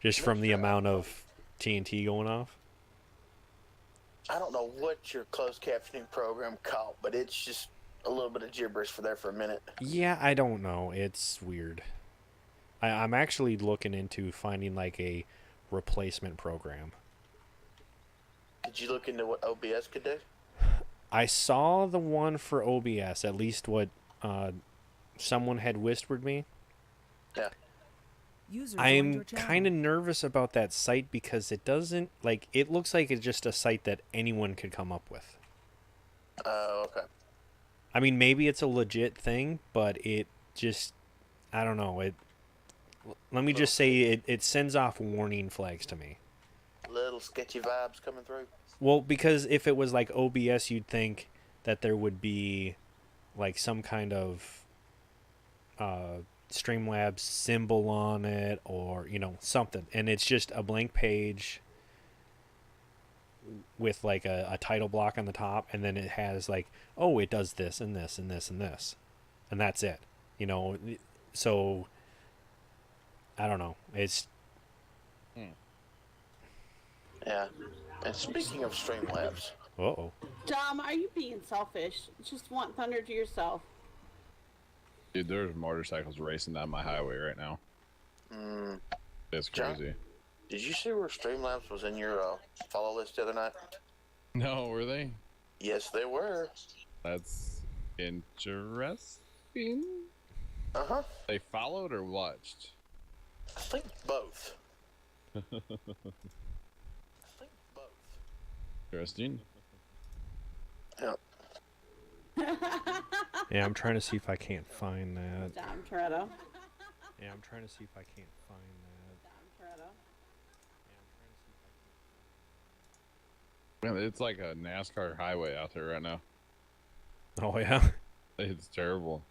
S1: Just from the amount of TNT going off?
S2: I don't know what your closed captioning program caught, but it's just a little bit of gibberish for there for a minute.
S1: Yeah, I don't know. It's weird. I'm actually looking into finding like a replacement program.
S2: Did you look into what OBS could do?
S1: I saw the one for OBS, at least what someone had whispered me.
S2: Yeah.
S1: I'm kind of nervous about that site because it doesn't, like, it looks like it's just a site that anyone could come up with.
S2: Oh, okay.
S1: I mean, maybe it's a legit thing, but it just, I don't know. Let me just say it sends off warning flags to me.
S2: Little sketchy vibes coming through.
S1: Well, because if it was like OBS, you'd think that there would be like some kind of Streamlabs symbol on it or, you know, something. And it's just a blank page with like a title block on the top. And then it has like, oh, it does this and this and this and this. And that's it. You know, so I don't know. It's...
S2: Yeah. And speaking of Streamlabs,
S1: Uh-oh.
S4: Dom, are you being selfish? Just want Thunder to yourself.
S3: Dude, there's motorcycles racing down my highway right now. It's
S2: John?
S3: crazy.
S2: did you see where Streamlabs was in your follow list the other night?
S3: No, were they?
S2: Yes, they were.
S3: That's interesting.
S2: Uh-huh.
S3: They followed or watched?
S2: I think both. I think both.
S3: Interesting.
S2: Yeah.
S1: Yeah, I'm trying to see if I can't find that.
S4: Dom Toretto.
S1: Yeah, I'm trying to see if I can't find that.
S4: Dom Toretto.
S3: Man, it's like a NASCAR highway out there right now.
S1: Oh, yeah?
S3: It's terrible.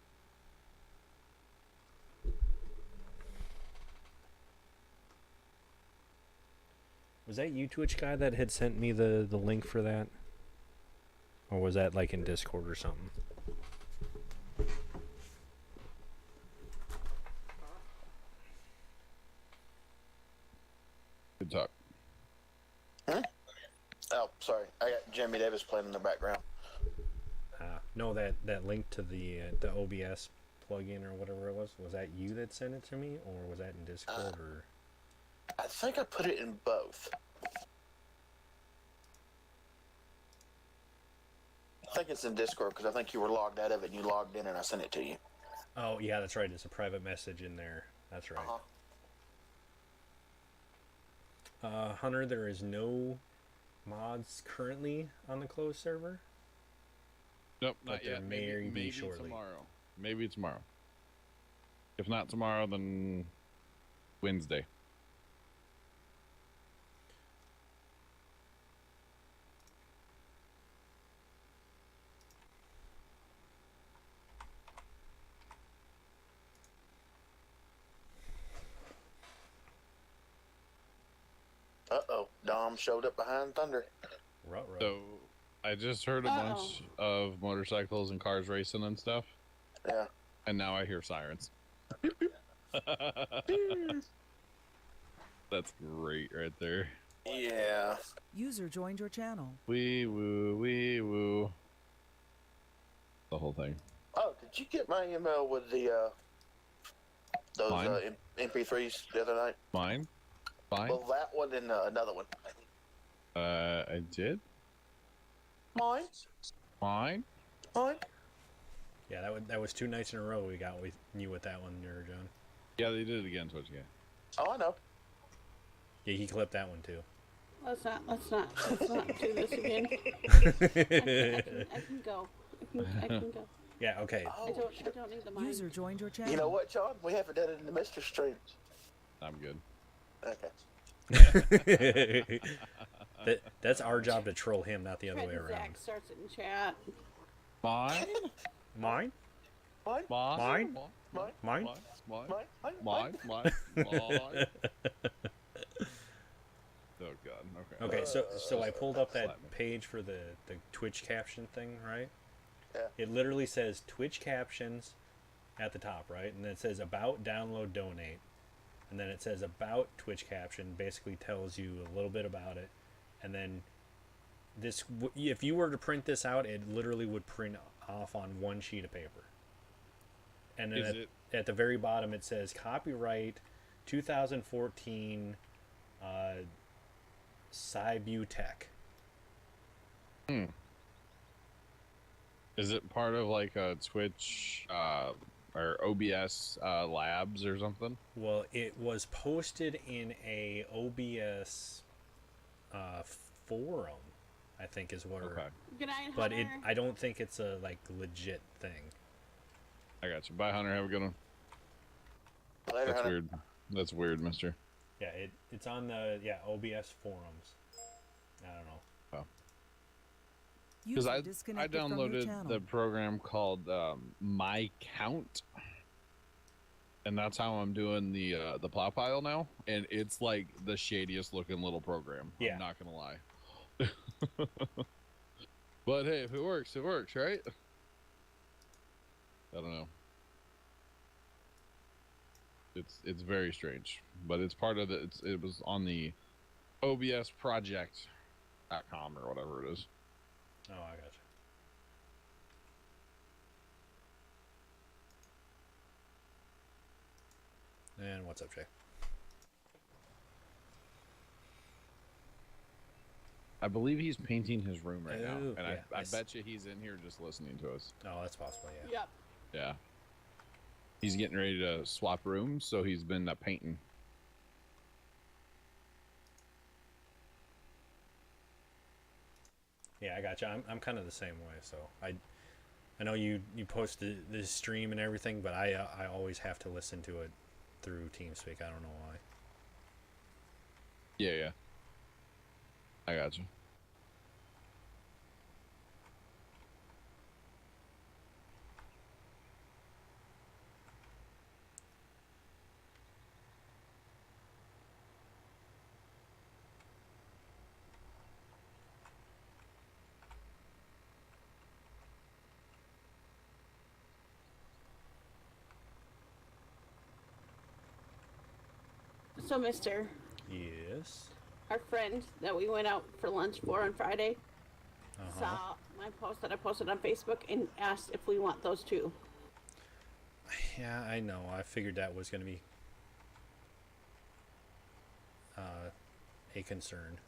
S1: Was that you, Twitch guy, that had sent me the link for that? Or was that like in Discord or something?
S3: Good talk.
S2: Oh, sorry. I got Jimmy Davis playing in the background.
S1: No, that link to the OBS plugin or whatever it was that you that sent it to me? Or was that in Discord or...
S2: I think I put it in both. think it's in Discord because I think you were logged out of it and you logged in and I sent it to you.
S1: Oh, yeah, that's right. It's a private message in there. That's right. Hunter, there is no mods currently on the closed server.
S3: Nope,
S1: But
S3: not
S1: there
S3: yet.
S1: may be
S3: Maybe
S1: shortly.
S3: tomorrow. Maybe tomorrow. If not tomorrow, then Wednesday.
S2: Uh-oh. Dom showed up behind Thunder.
S1: Ruh-roh.
S3: So I just heard a bunch of motorcycles and cars racing and stuff,
S2: Yeah.
S3: and now I hear sirens. That's great right there.
S2: Yeah.
S5: User joined your channel.
S3: Wee woo, wee woo. The whole thing.
S2: Oh, did you get my email with the those
S3: Mine?
S2: MP3s the other night?
S3: Mine? Fine.
S2: Well, that one and another one.
S3: I did.
S2: Mine?
S3: Fine.
S2: Mine?
S1: Yeah, that was 2 nights in a row we got with you with that one, there, John.
S3: Yeah, they did it again, Twitch again.
S2: Oh, I know.
S1: Yeah, he clipped that one too.
S4: Let's not do this again. I can go. I can go.
S1: Yeah, okay.
S4: I don't need the mic.
S5: User joined your channel.
S2: You know what, John? We haven't done it in the Mr. Stream.
S3: I'm good.
S2: Okay.
S1: That's our job to troll him, not the other way around.
S4: Zach starts it in chat.
S3: Mine?
S1: Mine?
S2: Mine?
S3: Mine?
S2: Mine?
S1: Mine?
S3: Mine? Mine? Oh god. Okay.
S1: Okay, so I pulled up that
S3: Slap me.
S1: page for the Twitch caption thing, right?
S2: Yeah.
S1: It literally says Twitch captions at the top, right? And then it says about, download, donate. And then it says about Twitch caption, basically tells you a little bit about it. And then this, if you were to print this out, it literally would print off on one sheet of paper. And then at the very bottom it says copyright 2014 Cybutech.
S3: Is it part of like a Twitch or OBS labs or something?
S1: Well, it was posted in a OBS forum, I think is what.
S3: Okay.
S4: Good night,
S1: But
S4: Hunter.
S1: I don't think it's a like legit thing.
S3: I got you. Bye, Hunter. Have a good one.
S2: Later,
S3: That's
S2: Hunter.
S3: weird. That's weird, mister.
S1: Yeah, it's on the OBS forums. I don't know.
S3: Because
S5: User
S3: I
S5: disconnected from your
S3: downloaded
S5: channel.
S3: the program called My Count, and that's how I'm doing the plow pile now. And it's like the shadiest looking little program.
S1: Yeah.
S3: I'm not gonna lie. But hey, if it works, right? I don't know. It's very strange, but it's part of the. It was on the OBS project.com or whatever it is.
S1: Oh, I got you. And what's up, Jay?
S3: I believe he's painting his room right now,
S1: Oh,
S3: and
S1: yeah,
S3: I
S1: I s-
S3: bet you he's in here just listening to us.
S1: Oh, that's possible. Yeah.
S4: Yep.
S3: Yeah. He's getting ready to swap rooms, so he's been painting.
S1: Yeah, I got you. I'm kind of the same way. So I know you post the stream and everything, but I always have to listen to it through TeamSpeak. I don't know why.
S3: Yeah. I got you.
S4: So, Mister,
S1: Yes.
S4: our friend that we went out for lunch for on Friday
S1: Uh-huh.
S4: saw my post that I posted on Facebook and asked if we want those too.
S1: Yeah, I know. I figured that was going to be a concern.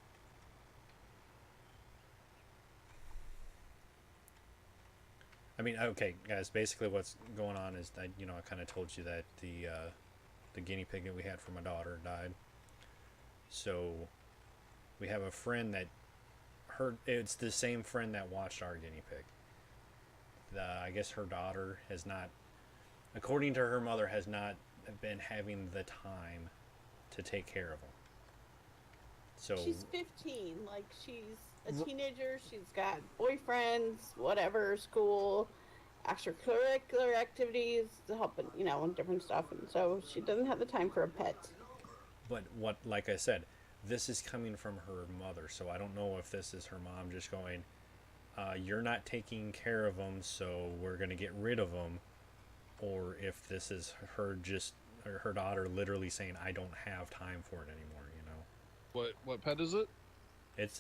S1: I mean, okay, guys. Basically, what's going on is that I kind of told you that the guinea pig that we had for my daughter died. So we have a friend that it's the same friend that watched our guinea pig. I guess her daughter has not, according to her mother, has not been having the time to take care of him. So
S4: She's 15. Like, she's a teenager. She's got boyfriends, whatever, school, extracurricular activities, helping, and different stuff. And so she doesn't have the time for a pet.
S1: But like I said, this is coming from her mother, so I don't know if this is her mom just going, you're not taking care of them, so we're going to get rid of them, or if this is her daughter literally saying, I don't have time for it anymore,
S3: What pet is it?
S1: It's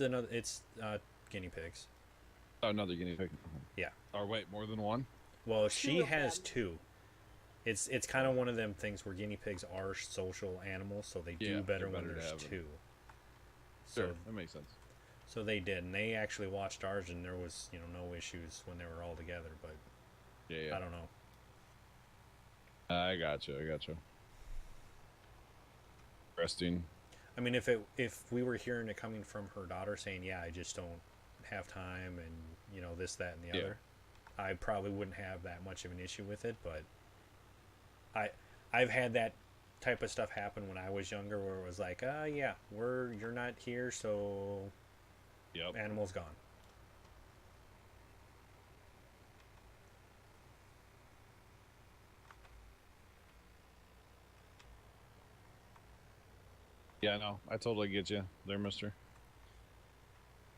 S1: guinea pigs.
S3: Oh, another guinea pig.
S1: Yeah.
S3: Or wait, more than one?
S1: Well,
S4: Two
S1: she
S4: of
S1: has
S4: them.
S1: two. It's kind of one of them things where guinea pigs are social animals, so they do better when
S3: better to
S1: there's
S3: have 'em.
S1: two.
S3: Sure,
S1: So
S3: that makes sense.
S1: So they did, and they actually watched ours, and there was, no issues when they were all together. But
S3: Yeah.
S1: I don't know.
S3: I gotcha. Interesting.
S1: I mean, if we were hearing it coming from her daughter saying, "Yeah, I just don't have time," and this, that, and the
S3: Yeah.
S1: other, I probably wouldn't have that much of an issue with it. But I've had that type of stuff happen when I was younger, where it was like, yeah, you're not here, so
S3: Yep.
S1: animal's gone.
S3: Yeah, no, I totally get you there, mister.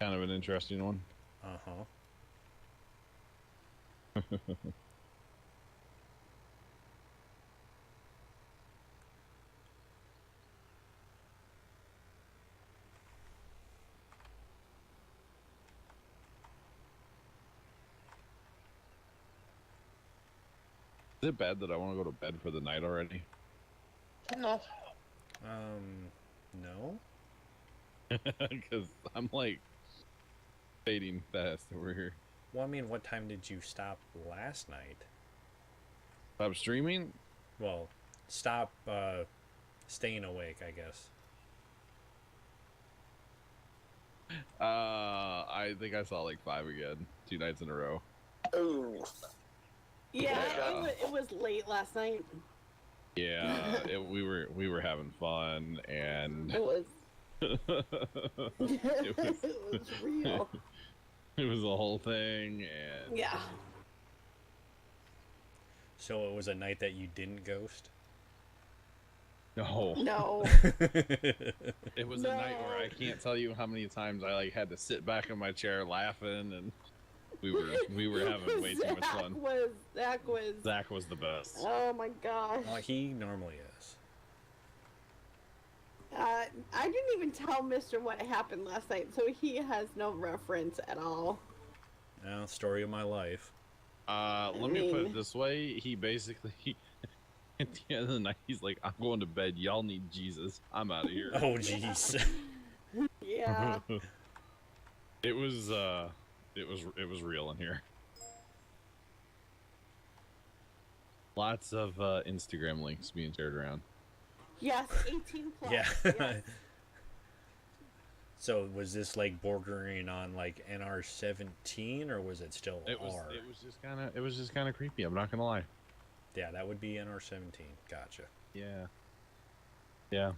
S3: Kind of an interesting one.
S1: Uh-huh.
S3: Is it bad that I want to go to bed for the night already?
S2: No.
S1: No.
S3: Because I'm like fading fast over here.
S1: Well, I mean, what time did you stop last night?
S3: Stop streaming?
S1: Well, stop staying awake, I guess.
S3: I think I saw like 5 again, 2 nights in a row.
S2: Ooh.
S4: Yeah,
S3: Yeah.
S4: it was late last night.
S3: Yeah, we were having fun, and
S4: It was.
S3: it
S4: It
S3: was
S4: was real.
S3: it was a whole thing, and
S4: Yeah.
S1: So it was a night that you didn't ghost?
S3: no,
S4: No.
S3: it was a night where I can't tell you how many times I like had to sit back in my chair laughing, and we were having way too much fun.
S4: Zach was.
S3: Zach was the best.
S4: Oh my gosh.
S1: Well, he normally is.
S4: I didn't even tell Mister what happened last night, so he has no reference at all.
S1: Well, story of my life.
S3: Let me put it
S4: mean-
S3: this way: he basically, at the end of the night, he's like, "I'm going to bed. Y'all need Jesus. I'm out of here."
S1: Oh, jeez.
S4: Yeah.
S3: It was real in here. Lots of Instagram links being shared around.
S4: Yes, 18 plus.
S1: Yeah.
S4: Yes.
S1: So was this like bordering on like NR-17, or was it still
S3: It was
S1: R?
S3: it was just kind of creepy. I'm not gonna lie.
S1: Yeah, that would be NR-17. Gotcha.
S3: Yeah. Yeah.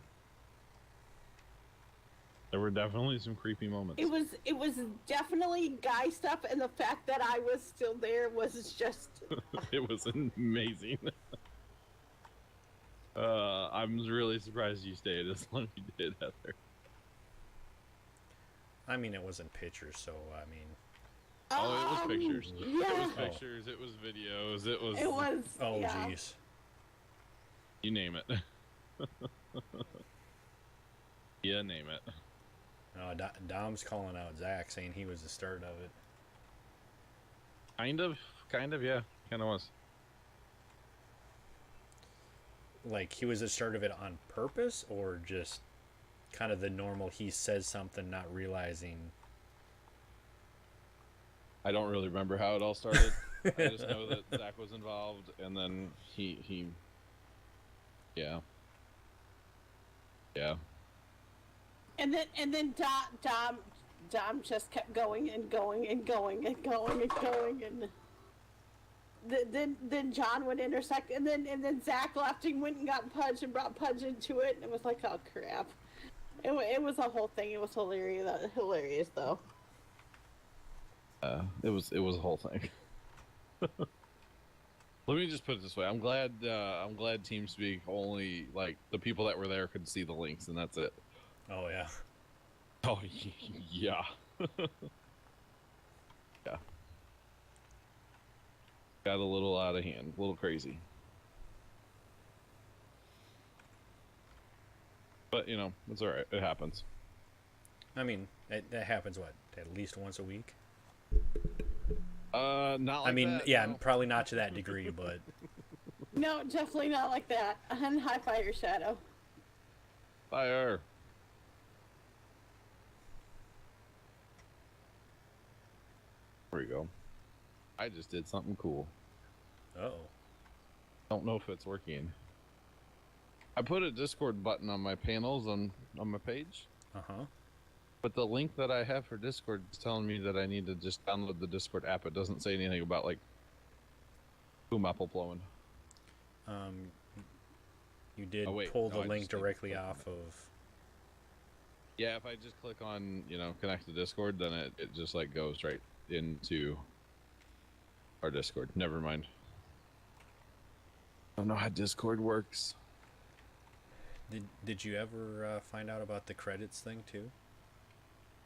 S3: There were definitely some creepy moments.
S4: It was definitely guy stuff, and the fact that I was still there was just.
S3: It was amazing. I'm really surprised you stayed as long as you did, Heather.
S1: I mean, it wasn't pictures, so I mean.
S3: Oh, it was pictures. It
S4: Yeah.
S3: was pictures. It was videos. It was.
S4: It was.
S1: Oh,
S4: yeah.
S1: jeez.
S3: You name it. Yeah, name it.
S1: Dom's calling out Zach, saying he was the start of it.
S3: Kind of, yeah. Kind of was.
S1: Like, he was the start of it on purpose, or just kind of the normal he says something not realizing?
S3: I don't really remember how it all started. I just know that Zach was involved, and then he yeah.
S4: And then Dom just kept going and going and going and going and going, and then John would intersect, and then Zach left and went and got Pudge and brought Pudge into it, and it was like, oh crap. It was a whole thing. It was hilarious though.
S3: It was a whole thing. Let me just put it this way: I'm glad TeamSpeak only, like, the people that were there could see the links, and that's it.
S1: Oh yeah.
S3: Oh yeah. Yeah. Got a little out of hand, a little crazy. But you know, it's all right. It happens.
S1: I mean, that happens at least once a week.
S3: Not like
S1: I mean,
S3: that,
S1: yeah,
S3: no.
S1: probably not to that degree, but
S4: No, definitely not like that. And high fire Shadow.
S3: Fire. There we go. I just did something cool.
S1: oh,
S3: Don't know if it's working. I put a Discord button on my panels on my page, but the link that I have for Discord is telling me that I need to just download the Discord app. It doesn't say anything about, like, boom apple blowing.
S1: You did
S3: Oh, wait.
S1: pull
S3: No,
S1: the
S3: I
S1: link
S3: just did
S1: directly
S3: click
S1: off of.
S3: Yeah, if I just click on, connect to Discord, then it just, like, goes right into our Discord. Never mind. I don't know how Discord works.
S1: Did you ever find out about the credits thing too?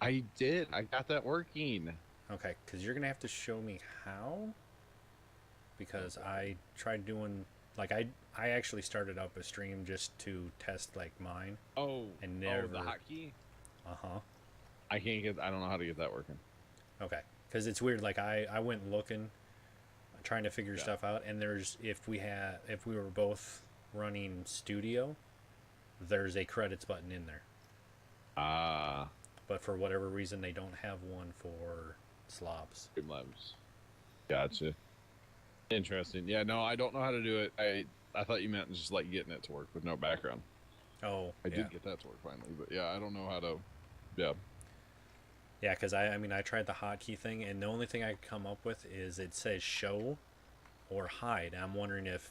S3: I did. I got that working.
S1: Okay, because you're gonna have to show me how. Because I tried doing, like, I actually started up a stream just to test, like, mine.
S3: Oh,
S1: And never.
S3: the hotkey? I don't know how to get that working.
S1: Okay, because it's weird. Like, I went looking, trying to figure stuff out, and if we were both running studio, there's a credits button in there. But for whatever reason, they don't have one for Slobs.
S3: Streamlabs. Gotcha. Interesting. Yeah, no, I don't know how to do it. I thought you meant just, like, getting it to work with no background.
S1: Oh,
S3: I did get that to work finally, but yeah, I don't know how to. Yeah.
S1: Yeah, because I tried the hotkey thing, and the only thing I could come up with is it says show or hide. I'm wondering if,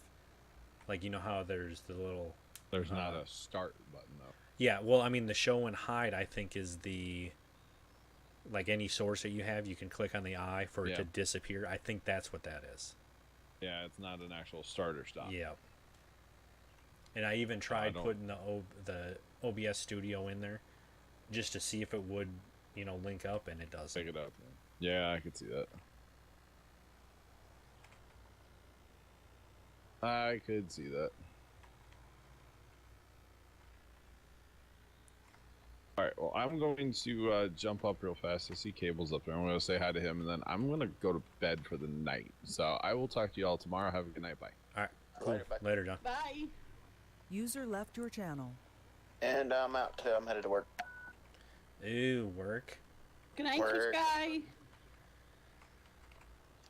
S1: like, you know how there's the little.
S3: There's not a start button though.
S1: Yeah, well, I mean, the show and hide, I think, is the, like, any source that you have, you can click on the eye for it to disappear. I think that's what that is.
S3: Yeah, it's not an actual start or stop.
S1: Yeah. And I even tried putting the OBS Studio in there just to see if it would, link up, and it doesn't.
S3: Pick it up. Yeah, I could see that. I could see that. All right, well, I'm going to jump up real fast. I see Cable's up there. I'm going to say hi to him, and then I'm going to go to bed for the night. So I will talk to you all tomorrow. Have a good night. Bye.
S1: All right, cool. Later, John.
S4: Bye.
S5: User left your channel.
S2: And I'm out too. I'm headed to work.
S1: Ooh, work.
S4: Good night,
S2: Work.
S4: Sky.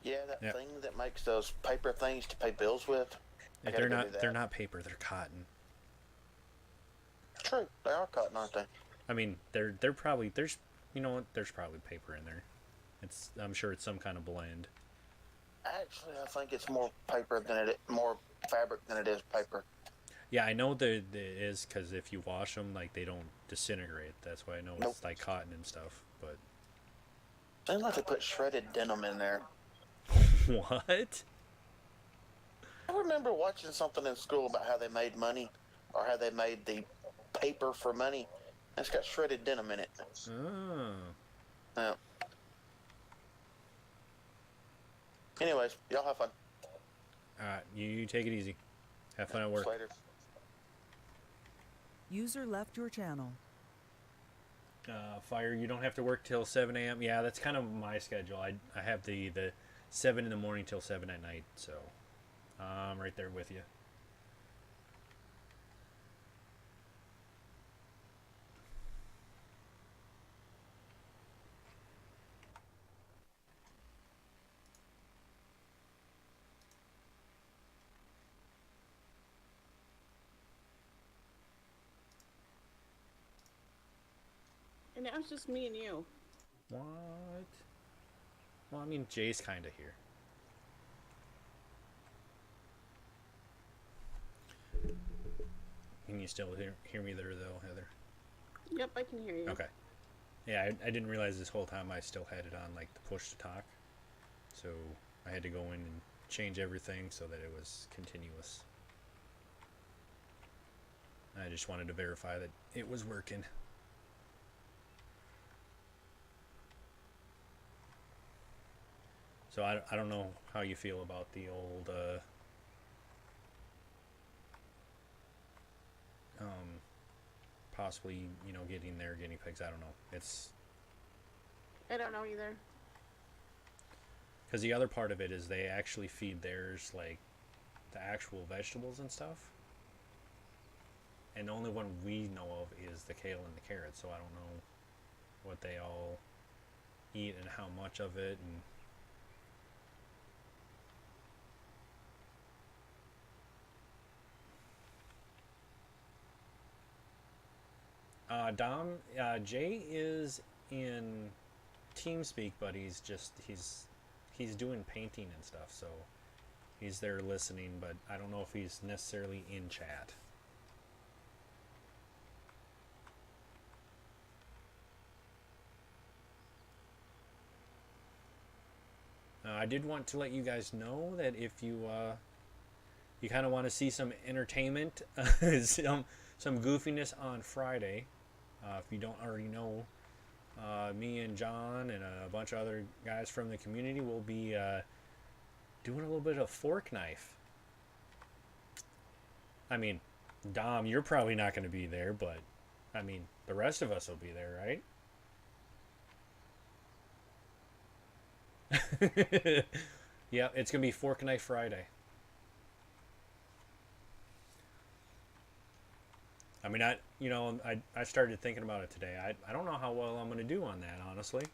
S2: Yeah, that thing that makes those paper things to pay bills with. I gotta go do that.
S1: They're not paper. They're cotton.
S2: True, they are cotton, aren't they?
S1: I mean, they're probably there's probably paper in there. I'm sure it's some kind of blend.
S2: Actually, I think it's more more fabric than it is paper.
S1: Yeah, I know that it is, because if you wash them, like, they don't disintegrate. That's why I know it's like cotton and stuff. But
S2: Seems like they put shredded denim in there.
S1: what?
S2: I remember watching something in school about how they made money, or how they made the paper for money. And it's got shredded denim in it.
S1: Oh.
S2: Yeah. Anyways, y'all have fun.
S1: All right, you take it easy. Have fun at work.
S2: Later.
S5: User left your channel.
S1: Fire, you don't have to work till 7 a.m. Yeah, that's kind of my schedule. I have the 7 in the morning till 7 at night, so I'm right there with you.
S4: Now it's just me and you.
S1: What? Well, I mean, Jay's kind of here. Can you still hear me there, though, Heather?
S4: Yep, I can hear you.
S1: Okay. Yeah, I didn't realize this whole time I still had it on, like, the push to talk. So I had to go in and change everything so that it was continuous. I just wanted to verify that it was working. So I don't know how you feel about the old possibly, you know, getting their guinea pigs. I don't know. It's
S4: I don't know either.
S1: because the other part of it is they actually feed theirs like the actual vegetables and stuff. And the only one we know of is the kale and the carrots, so I don't know what they all eat and how much of it. And Jay is in TeamSpeak, but he's doing painting and stuff, so he's there listening, but I don't know if he's necessarily in chat. I did want to let you guys know that if you kind of want to see some entertainment, some goofiness on Friday, if you don't already know, me and John and a bunch of other guys from the community will be doing a little bit of fork knife. I mean, Dom, you're probably not going to be there, but I mean, the rest of us will be there, right? Yeah, it's gonna be Fork Knife Friday. I mean, I started thinking about it today. I don't know how well I'm gonna do on that, honestly,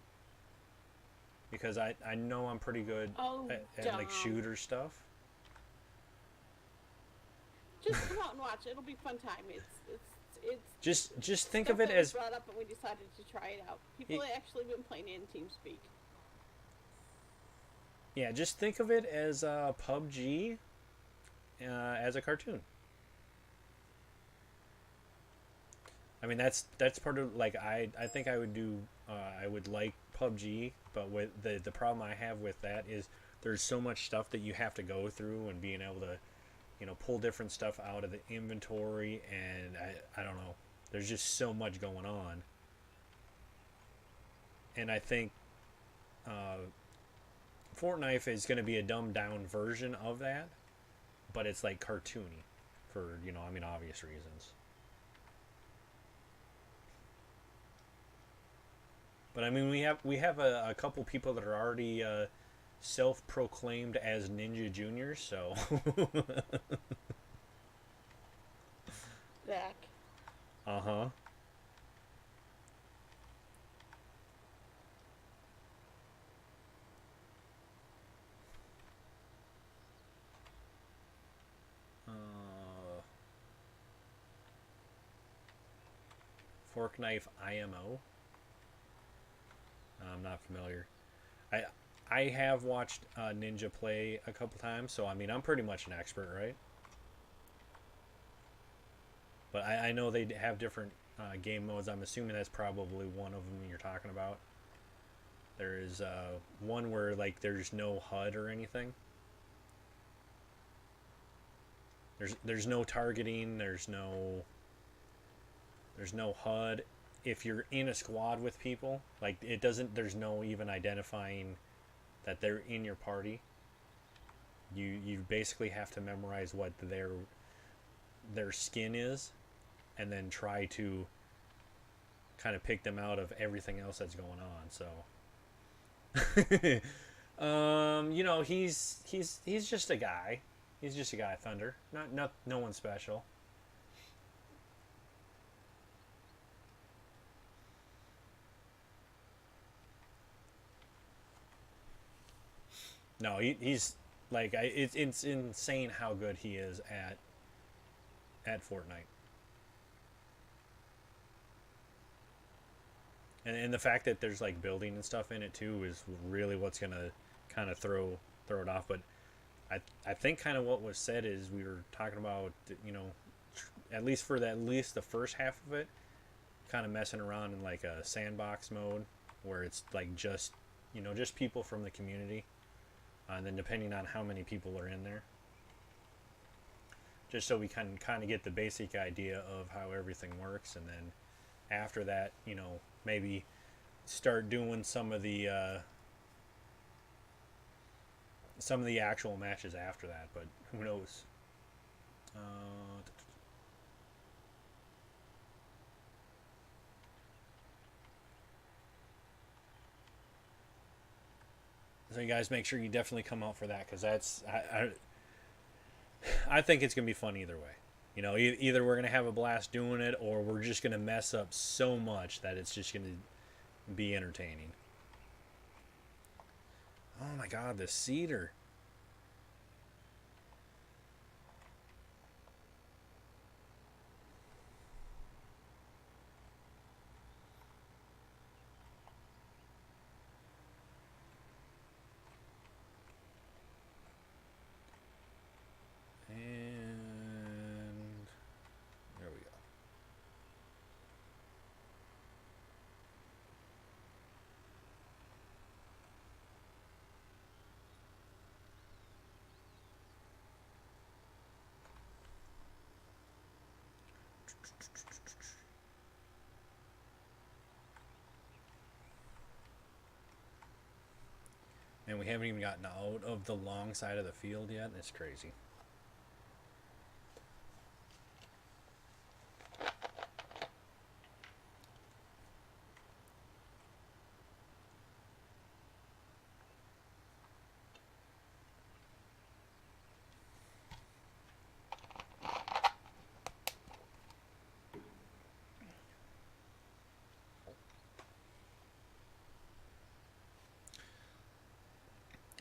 S1: because I know I'm pretty good at like shooter stuff.
S4: Just come out and watch. It'll be a fun time. It's
S1: just think of it as
S4: brought up and we decided to try it out. People have actually been playing it in TeamSpeak.
S1: Yeah, just think of it as PUBG as a cartoon. I mean, that's part of, like, I think I would do I would like PUBG, but with the problem I have with that is there's so much stuff that you have to go through, and being able to, you know, pull different stuff out of the inventory, and I don't know, there's just so much going on. And I think Fortnite is going to be a dumbed down version of that, but it's like cartoony for, you know, I mean, obvious reasons. But I mean, we have a couple people that are already self-proclaimed as Ninja Juniors, so
S4: Zach.
S1: uh-huh. Fork Knife IMO. I'm not familiar. I have watched Ninja play a couple times, so I mean, I'm pretty much an expert, right? But I know they have different game modes. I'm assuming that's probably one of them you're talking about. There is one where, like, there's no HUD or anything. There's no targeting. There's no HUD. If you're in a squad with people, like, it doesn't, there's no even identifying that they're in your party. You basically have to memorize what their skin is, and then try to kind of pick them out of everything else that's going on. So you know, he's just a guy. He's just a guy, Thunder. No one special. No, he's like, it's insane how good he is at Fortnite. And the fact that there's like building and stuff in it too is really what's gonna kind of throw it off. But I think kind of what was said is we were talking about, you know, at least for at least the first half of it, kind of messing around in like a sandbox mode where it's like just, you know, just people from the community, and then depending on how many people are in there, just so we can kind of get the basic idea of how everything works. And then after that, you know, maybe start doing some of the actual matches after that. But who knows? So you guys make sure you definitely come out for that, because that's I think it's gonna be fun either way. You know, either we're gonna have a blast doing it, or we're just gonna mess up so much that it's just gonna be entertaining. Oh my God, the cedar. And there we go. And we haven't even gotten out of the long side of the field yet. It's crazy.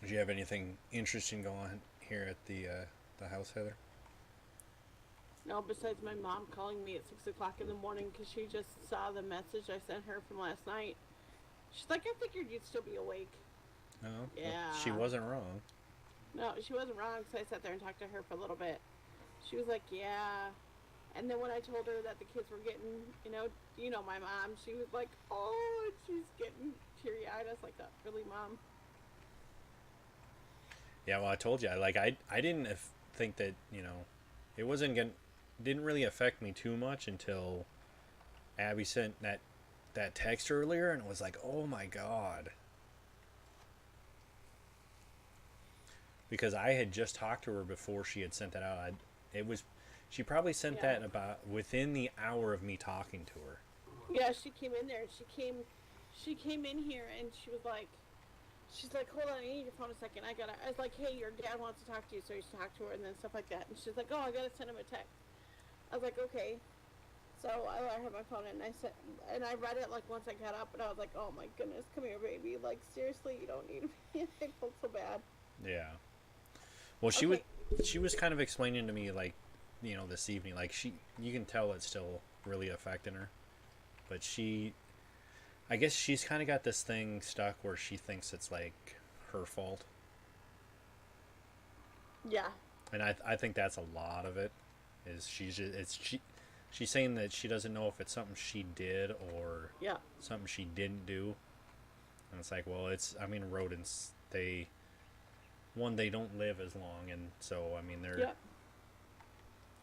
S1: Do you have anything interesting going on here at the house, Heather?
S4: No, besides my mom calling me at 6 o'clock in the morning because she just saw the message I sent her from last night. She's like, I figured you'd still be awake.
S1: No.
S4: Yeah.
S1: She wasn't wrong.
S4: No, she wasn't wrong, because I sat there and talked to her for a little bit. She was like, yeah. And then when I told her that the kids were getting, you know my mom, she was like, oh, and she's getting teary-eyed. I was like, really, Mom?
S1: Yeah, well, I told you, I didn't think that, it didn't really affect me too much until Abby sent that text earlier, and it was like, oh my God. Because I had just talked to her before she had sent that out. She probably sent that about within the hour of me talking to her.
S4: Yeah, she came in there. She came in here, and she's like, hold on, I need your phone a second. I was like, hey, your dad wants to talk to you, so you should talk to her, and then stuff like that. And she's like, oh, I gotta send him a text. I was like, okay. So I let her my phone, and I read it like once I got up, and I was like, oh my goodness, come here, baby. Like, seriously, you don't need me. I felt so bad.
S1: Yeah. Well, she was kind of explaining to me, like, this evening, like, you can tell it's still really affecting her, but I guess she's kind of got this thing stuck where she thinks it's like her fault.
S4: Yeah.
S1: And I think that's a lot of it. Is she's saying that she doesn't know if it's something she did or something she didn't do. And it's like, well, rodents, they don't live as long, and so they're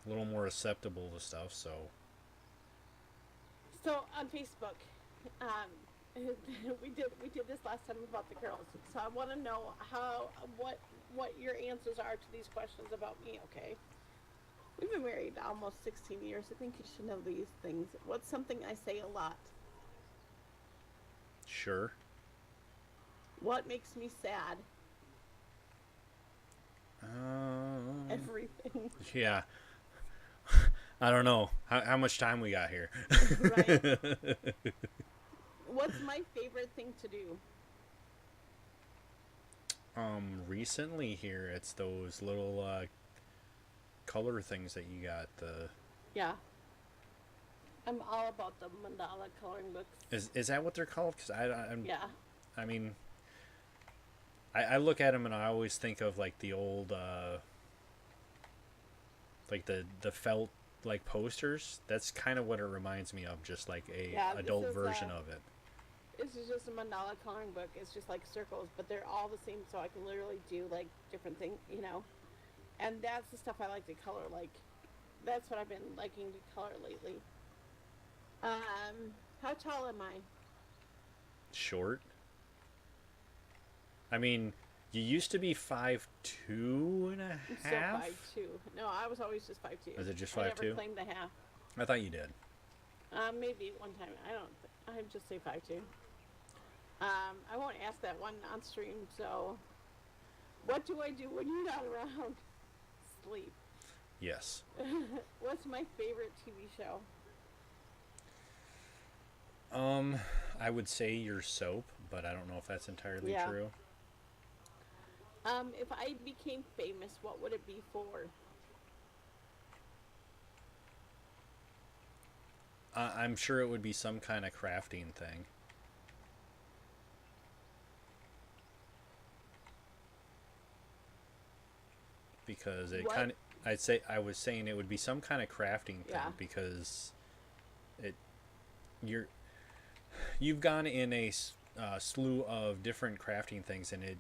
S1: a little more susceptible to stuff. So
S4: on Facebook, we did this last time about the girls. So I want to know what your answers are to these questions about me. Okay, we've been married almost 16 years. I think you should know these things. What's something I say a lot?
S1: Sure.
S4: What makes me sad? Everything.
S1: Yeah. I don't know. How much time we got here?
S4: Right. What's my favorite thing to do?
S1: Recently here, it's those little color things that you got.
S4: Yeah. I'm all about the mandala coloring books.
S1: Is that what they're called? Because
S4: Yeah.
S1: I mean, I look at them and I always think of like the old, like the felt like posters. That's kind of what it reminds me of, just like a
S4: Yeah,
S1: adult version of it.
S4: This is just a mandala coloring book. It's just like circles, but they're all the same, so I can literally do like different things, you know. And that's the stuff I like to color. Like, that's what I've been liking to color lately. How tall am I?
S1: Short. I mean, you used to be 5'2" and a
S4: I'm
S1: half.
S4: still 5'2". No, I was always just 5'2".
S1: Is it just
S4: I
S1: 5'2"?
S4: never claimed a half.
S1: I thought you did.
S4: Maybe one time. I just say 5'2". I won't ask that one on stream. So, what do I do when you're not around? Sleep.
S1: Yes.
S4: What's my favorite TV show?
S1: I would say your soap, but I don't know if that's entirely
S4: Yeah.
S1: true.
S4: If I became famous, what would it be for?
S1: I'm sure it would be some kind of crafting thing. Because it
S4: What?
S1: kind of, I was saying it would be some kind of crafting thing.
S4: Yeah.
S1: Because you've gone in a slew of different crafting things, and it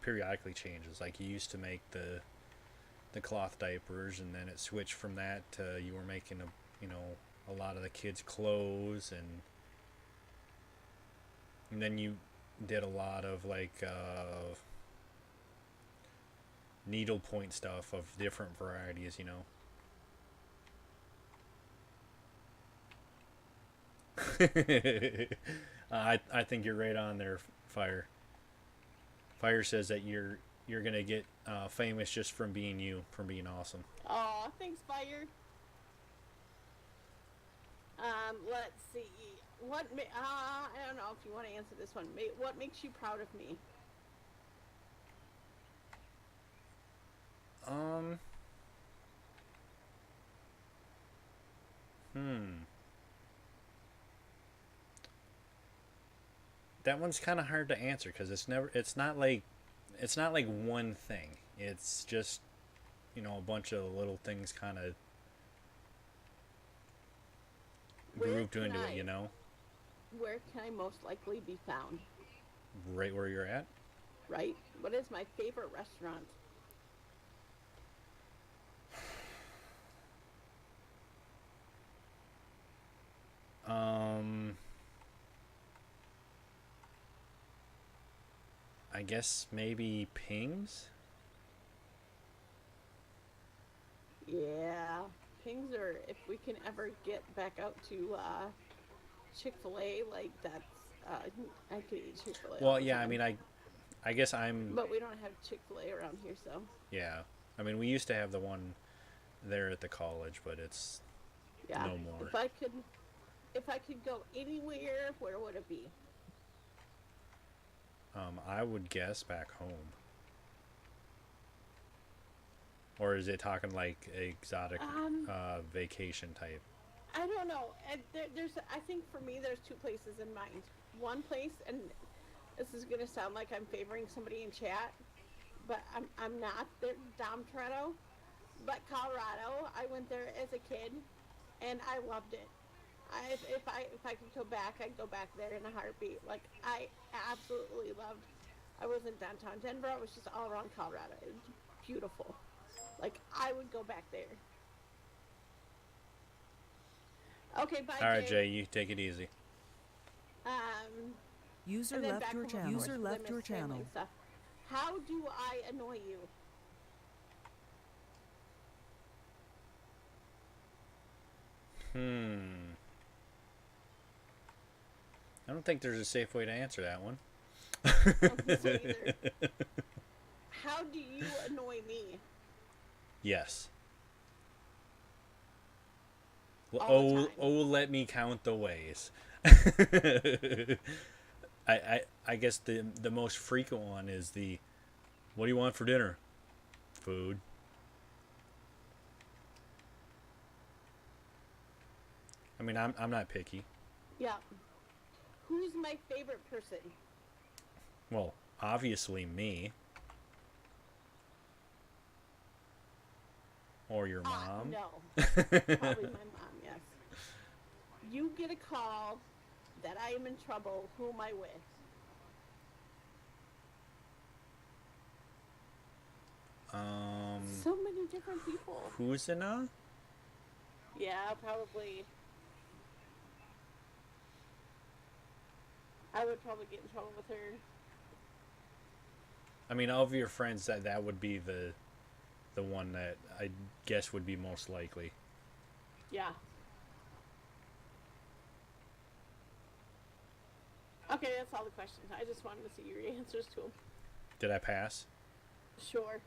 S1: periodically changes. Like you used to make the cloth diapers, and then it switched from that to you were making a lot of the kids' clothes, and then you did a lot of like needlepoint stuff of different varieties, I think you're right on there, Fire. Fire says that you're gonna get famous just from being awesome.
S4: Oh, thanks, Fire. Let's see. I don't know if you want to answer this one. What makes you proud of me?
S1: That one's kind of hard to answer because it's not like one thing. It's just a bunch of little things kind of grouped into it.
S4: Where can I most likely be found?
S1: Right where you're at.
S4: Right. What is my favorite restaurant?
S1: I guess maybe Ping's.
S4: Yeah, Pings are. If we can ever get back out to Chick-fil-A, like that's. I could eat Chick-fil-A.
S1: Well, yeah. I mean, I guess I'm.
S4: But we don't have Chick-fil-A around here, so.
S1: Yeah, I mean, we used to have the one there at the college, but it's
S4: Yeah.
S1: no more.
S4: If I could go anywhere, where would it be?
S1: I would guess back home. Or is it talking like exotic vacation type?
S4: I don't know. There's. I think for me, there's two places in mind. One place, and this is gonna sound like I'm favoring somebody in chat, but I'm not. They're Dom Toretto, but Colorado. I went there as a kid, and I loved it. If I could go back, I'd go back there in a heartbeat. Like I absolutely loved. I was in downtown Denver. I was just all around Colorado. It was beautiful. Like I would go back there. Okay, bye.
S1: All right, Jay, you take it easy.
S5: User
S4: and then
S5: left
S4: back
S5: your
S4: home, of
S5: channel.
S4: course,
S5: User
S4: 'cause I
S5: left
S4: miss
S5: your
S4: family
S5: channel.
S4: and stuff. How do I annoy you?
S1: I don't think there's a safe way to answer that one.
S4: I don't think so either. How do you annoy me?
S1: Yes.
S4: All the time.
S1: Let me count the ways. I guess the most frequent one is what do you want for dinner? Food. I mean, I'm not picky.
S4: Yeah. Who's my favorite person?
S1: Well, obviously me. Or your mom.
S4: No. Probably my mom, yes. You get a call that I am in trouble. Who am I with? So many different people.
S1: Husina?
S4: Yeah, probably. I would probably get in trouble with her.
S1: I mean, of your friends, that would be the one that I guess would be most likely.
S4: Yeah. Okay, that's all the questions. I just wanted to see your answers to them.
S1: Did I pass?
S4: Sure.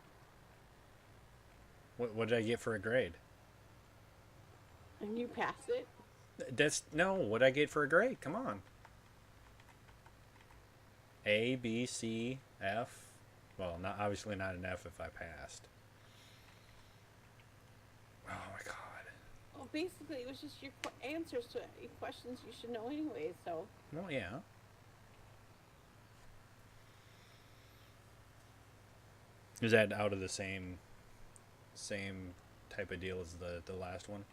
S1: What did I get for a grade?
S4: And you passed it?
S1: No, what did I get for a grade? Come on. A, B, C, F. Well, obviously not an F if I passed. Oh my god.
S4: Well, basically, it was just your answers to any questions you should know anyway, so.
S1: Well, yeah. Is that out of the same type of deal as the last one?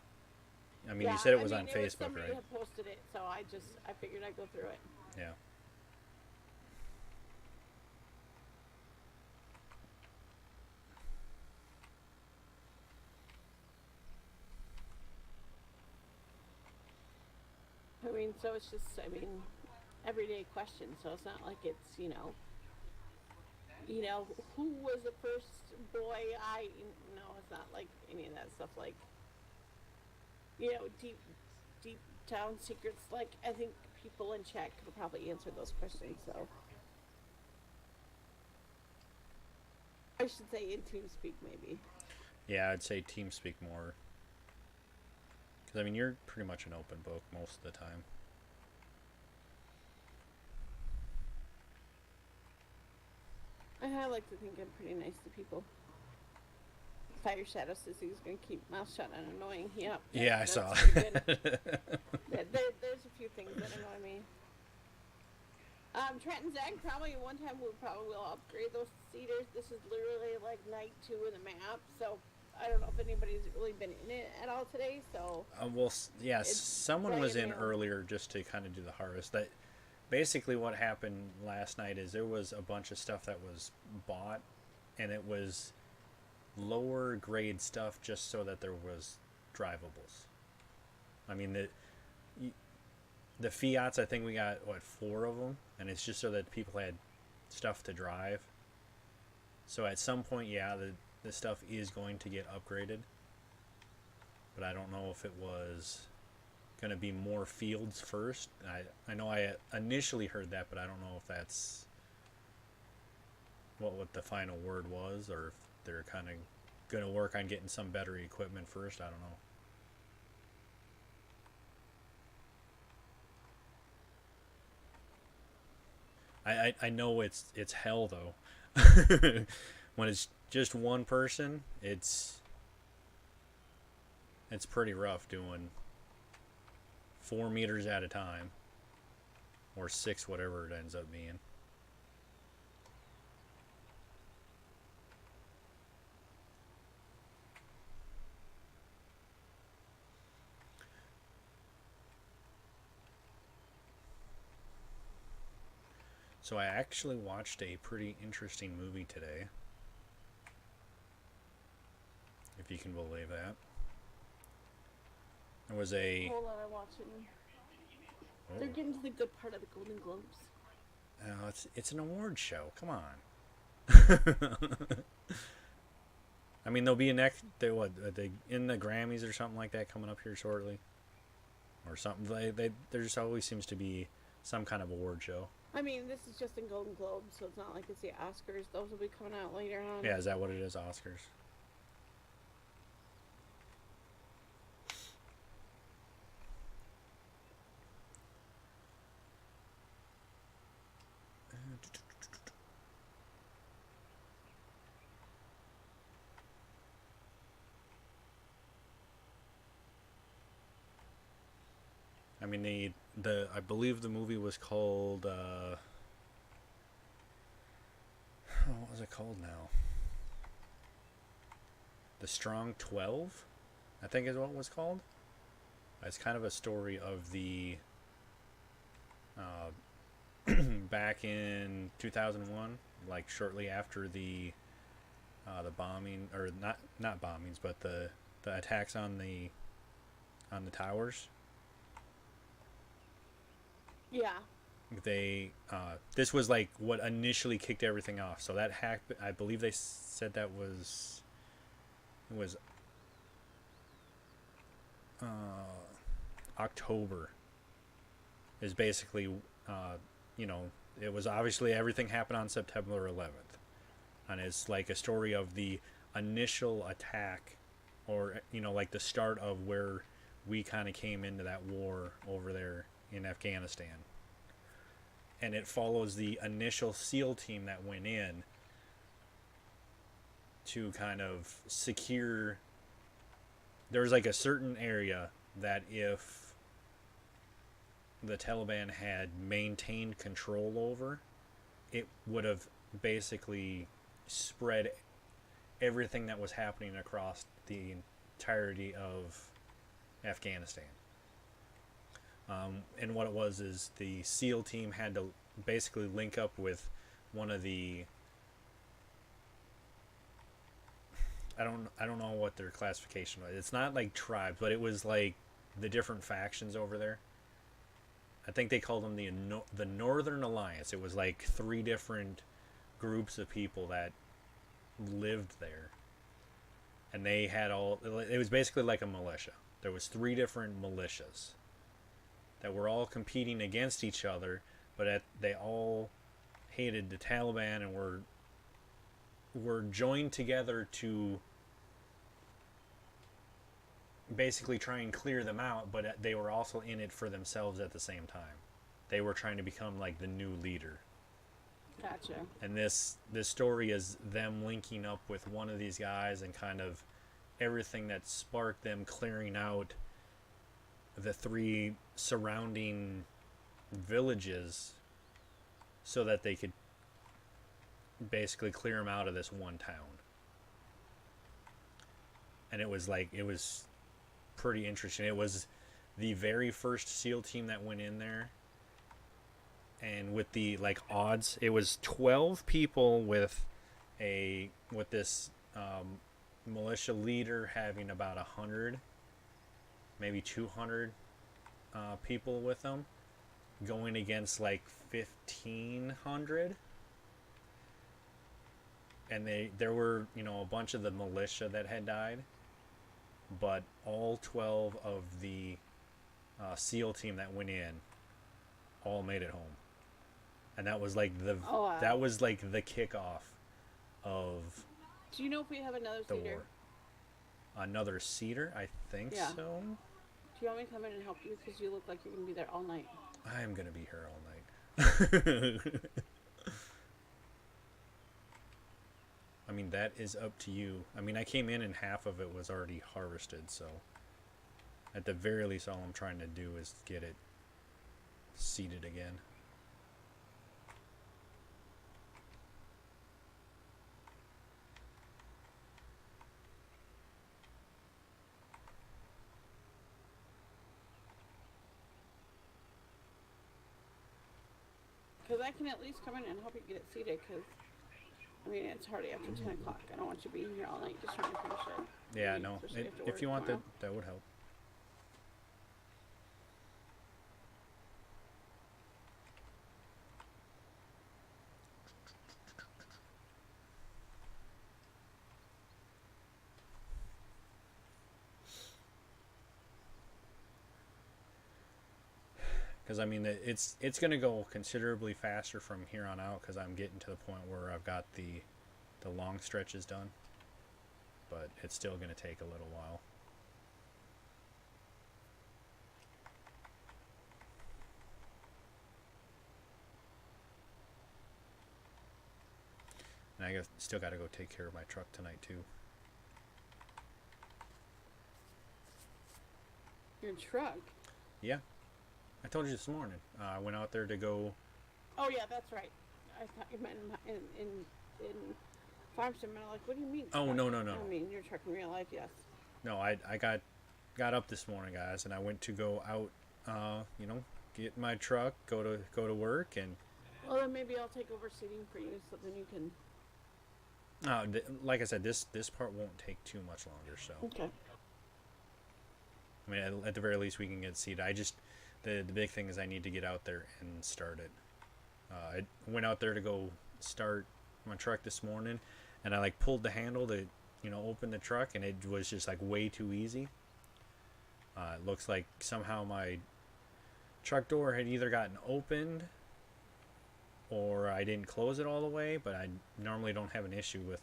S1: I mean,
S4: yeah,
S1: you said it was on
S4: it
S1: Facebook,
S4: somebody
S1: right?
S4: had posted it, so I figured I'd go through it.
S1: Yeah.
S4: I mean, so it's just, everyday questions, so it's not like it's, who was the first boy it's not like any of that stuff, like, deep down secrets, like, I think people in chat could probably answer those questions, so. I should say in TeamSpeak, maybe.
S1: Yeah, I'd say TeamSpeak more. Because, I mean, you're pretty much an open book most of the time.
S4: I like to think I'm pretty nice to people. Fire Shadow says he's going to keep mouth shut and annoying. Yep.
S1: Yeah, I saw.
S4: There's a few things that annoy me. Trent and Zach, probably one time we'll upgrade those cedars. This is literally like night 2 of the map, so I don't know if anybody's really been in it at all today, so.
S1: Well, yeah, someone was in earlier just to kind of do the harvest. That basically what happened last night is there was a bunch of stuff that was bought, and it was lower grade stuff just so that there was drivables. I mean, the Fiats, I think we got 4 of them, and it's just so that people had stuff to drive. So at some point, yeah, the stuff is going to get upgraded, but I don't know if it was going to be more fields first. I know I initially heard that, but I don't know if that's what the final word was, or if they're kind of going to work on getting some better equipment first. I don't know. I know it's hell though. When it's just one person, it's pretty rough doing 4 meters at a time, or 6, whatever it ends up being. So I actually watched a pretty interesting movie today, if you can believe that. There was a...
S4: Hold on, I'm watching. Oh. They're getting to the good part of the Golden Globes.
S1: Oh, it's an award show. Come on. I mean, there'll be a next... They in the Grammys or something like that coming up here shortly, or something. There just always seems to be some kind of award show.
S4: I mean, this is just in Golden Globes, so it's not like it's the Oscars. Those will be coming out later on.
S1: Yeah, is that what it is, Oscars? mean, I believe the movie was called, what was it called now? The Strong 12, I think is what it was called. It's kind of a story of the, back in 2001, like shortly after the bombing, or not bombings, but the attacks on the towers.
S4: Yeah.
S1: They this was like what initially kicked everything off. So that hack, I believe they said that was October is basically you know, it was obviously everything happened on September 11th, and it's like a story of the initial attack, or you know, like the start of where we kind of came into that war over there in Afghanistan. And it follows the initial SEAL team that went in to kind of secure. There's like a certain area that if the Taliban had maintained control over, it would have basically spread everything that was happening across the entirety of Afghanistan. And what it was is the SEAL team had to basically link up with one of the, I don't know what their classification was. It's not like tribes, but it was like the different factions over there. I think they called them the Northern Alliance. It was like 3 different groups of people that lived there, and they had all. It was basically like a militia. There was 3 different militias that were all competing against each other, but they all hated the Taliban and were joined together to basically try and clear them out, but they were also in it for themselves at the same time. They were trying to become like the new leader.
S4: Gotcha.
S1: And this story is them linking up with one of these guys and kind of everything that sparked them clearing out the 3 surrounding villages so that they could basically clear them out of this one town. And it was pretty interesting. It was the very first SEAL team that went in there, and with the like odds, it was 12 people with this militia leader having about 100, maybe 200 people with them, going against like 1,500. And there were, you know, a bunch of the militia that had died, but all 12 of the SEAL team that went in all made it home. And that was like the kickoff of.
S4: Do you know if we have another
S1: the
S4: cedar?
S1: war. Another cedar? I think
S4: Yeah.
S1: so.
S4: Do you want me to come in and help you? Because you look like you're going to be there all night.
S1: I am going to be here all night. I mean, that is up to you. I mean, I came in and half of it was already harvested, so at the very least, all I'm trying to do is get it seeded again.
S4: Because I can at least come in and help you get it seated. Because, I mean, it's hardly after 10 o'clock. I don't want you being here all night just trying to finish it.
S1: Yeah,
S4: I mean,
S1: no.
S4: especially after
S1: If
S4: work
S1: you want
S4: tomorrow.
S1: that would help. Because I mean, it's going to go considerably faster from here on out because I'm getting to the point where I've got the long stretches done. But it's still going to take a little while. And I still got to go take care of my truck tonight too.
S4: Your truck?
S1: Yeah. I told you this morning. I went out there to go.
S4: Oh yeah, that's right. I thought you meant in Farmstead. I'm like, what do you mean?
S1: Oh,
S4: truck?
S1: no.
S4: I mean, your truck in real life, yes.
S1: No, I got up this morning, guys, and I went to go out. You know, get my truck, go to work, and
S4: Well, then maybe I'll take over seating for you, so then you can.
S1: like I said, this part won't take too much longer. So
S4: Okay.
S1: I mean, at the very least, we can get seated. I just the big thing is I need to get out there and start it. I went out there to go start my truck this morning, and I like pulled the handle to open the truck, and it was just like way too easy. It looks like somehow my truck door had either gotten opened or I didn't close it all the way, but I normally don't have an issue with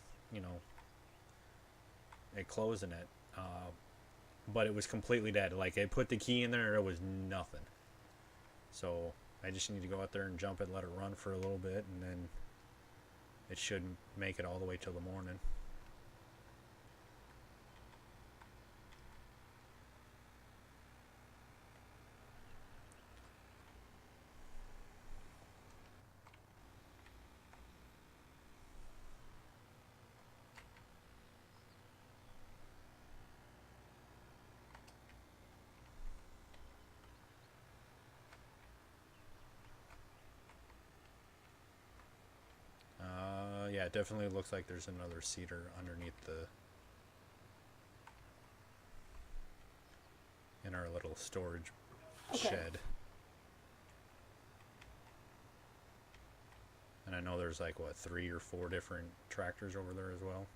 S1: it closing it. But it was completely dead. Like I put the key in there, it was nothing. So I just need to go out there and jump it, let it run for a little bit, and then it should make it all the way till the morning. Yeah, it definitely looks like there's another cedar underneath in our little storage shed. And I know there's like 3 or 4 different tractors over there as well.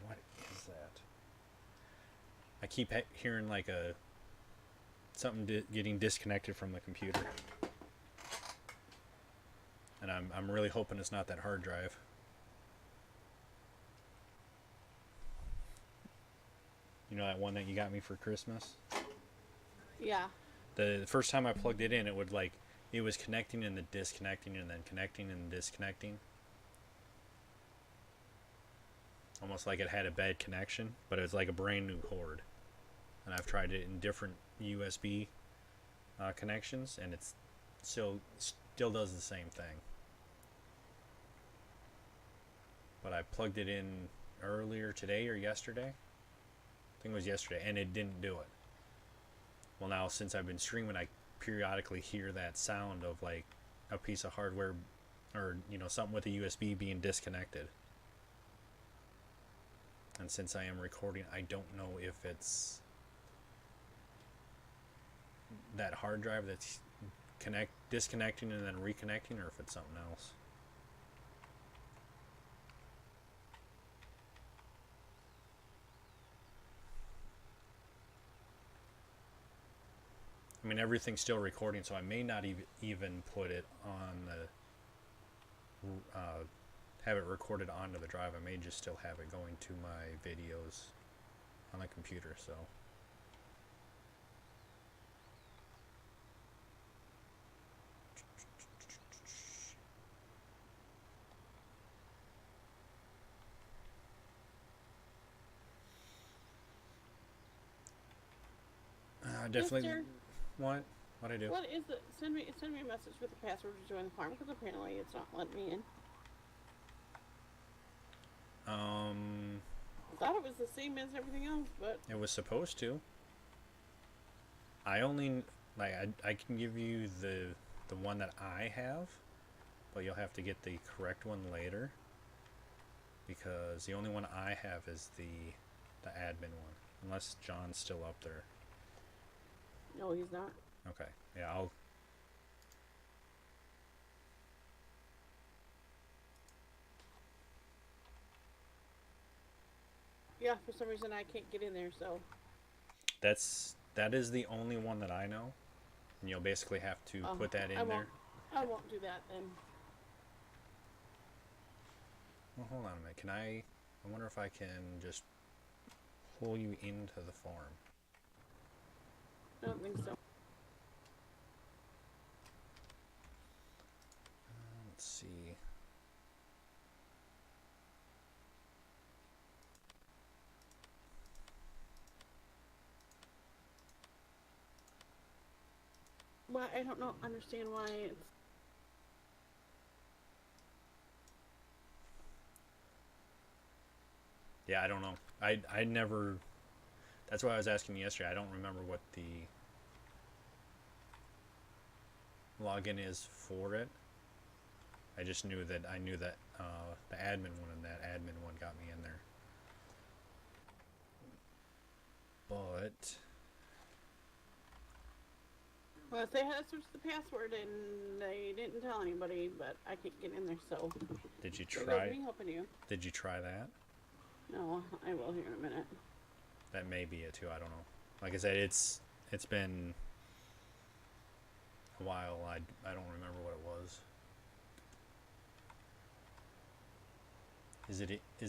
S1: What is that? I keep hearing like something getting disconnected from the computer, and I'm really hoping it's not that hard drive. You know that one that you got me for Christmas?
S4: Yeah.
S1: The first time I plugged it in, it was connecting and then disconnecting and then connecting and disconnecting. Almost like it had a bad connection, but it was like a brand new cord. And I've tried it in different USB connections, and it's still does the same thing. But I plugged it in earlier today or yesterday. I think it was yesterday, and it didn't do it. Well, now since I've been streaming, I periodically hear that sound of like a piece of hardware or something with a USB being disconnected. And since I am recording, I don't know if it's that hard drive that's disconnecting and then reconnecting, or if it's something else. I mean, everything's still recording, so I may not even put it on the have it recorded onto the drive. I may just still have it going to my videos on the computer. So definitely.
S4: Mister,
S1: What I do?
S4: what is it? Send me a message with the password to join the farm, because apparently it's not letting me in. I thought it was the same as everything else, but
S1: It was supposed to. I only I can give you the one that I have, but you'll have to get the correct one later, because the only one I have is the admin one, unless John's still up there.
S4: no, he's not.
S1: Okay. Yeah, I'll
S4: Yeah, for some reason I can't get in there, so
S1: that is the only one that I know. And you'll basically have to put that in there.
S4: I won't do that then.
S1: Well, hold on a minute. I wonder if I can just pull you into the farm.
S4: I don't think so.
S1: Let's see.
S4: why I don't know understand why it's.
S1: Yeah, I don't know. I never. That's why I was asking you yesterday. I don't remember what the login is for it. I just knew that the admin one and that admin one got me in there. But
S4: Well, if they had to switch the password and they didn't tell anybody, but I can't get in there, so.
S1: did you
S4: There goes
S1: try?
S4: me helping you.
S1: Did you try that?
S4: No, I will here in a minute.
S1: That may be it too. I don't know. Like I said, it's been a while. I don't remember what it was. Is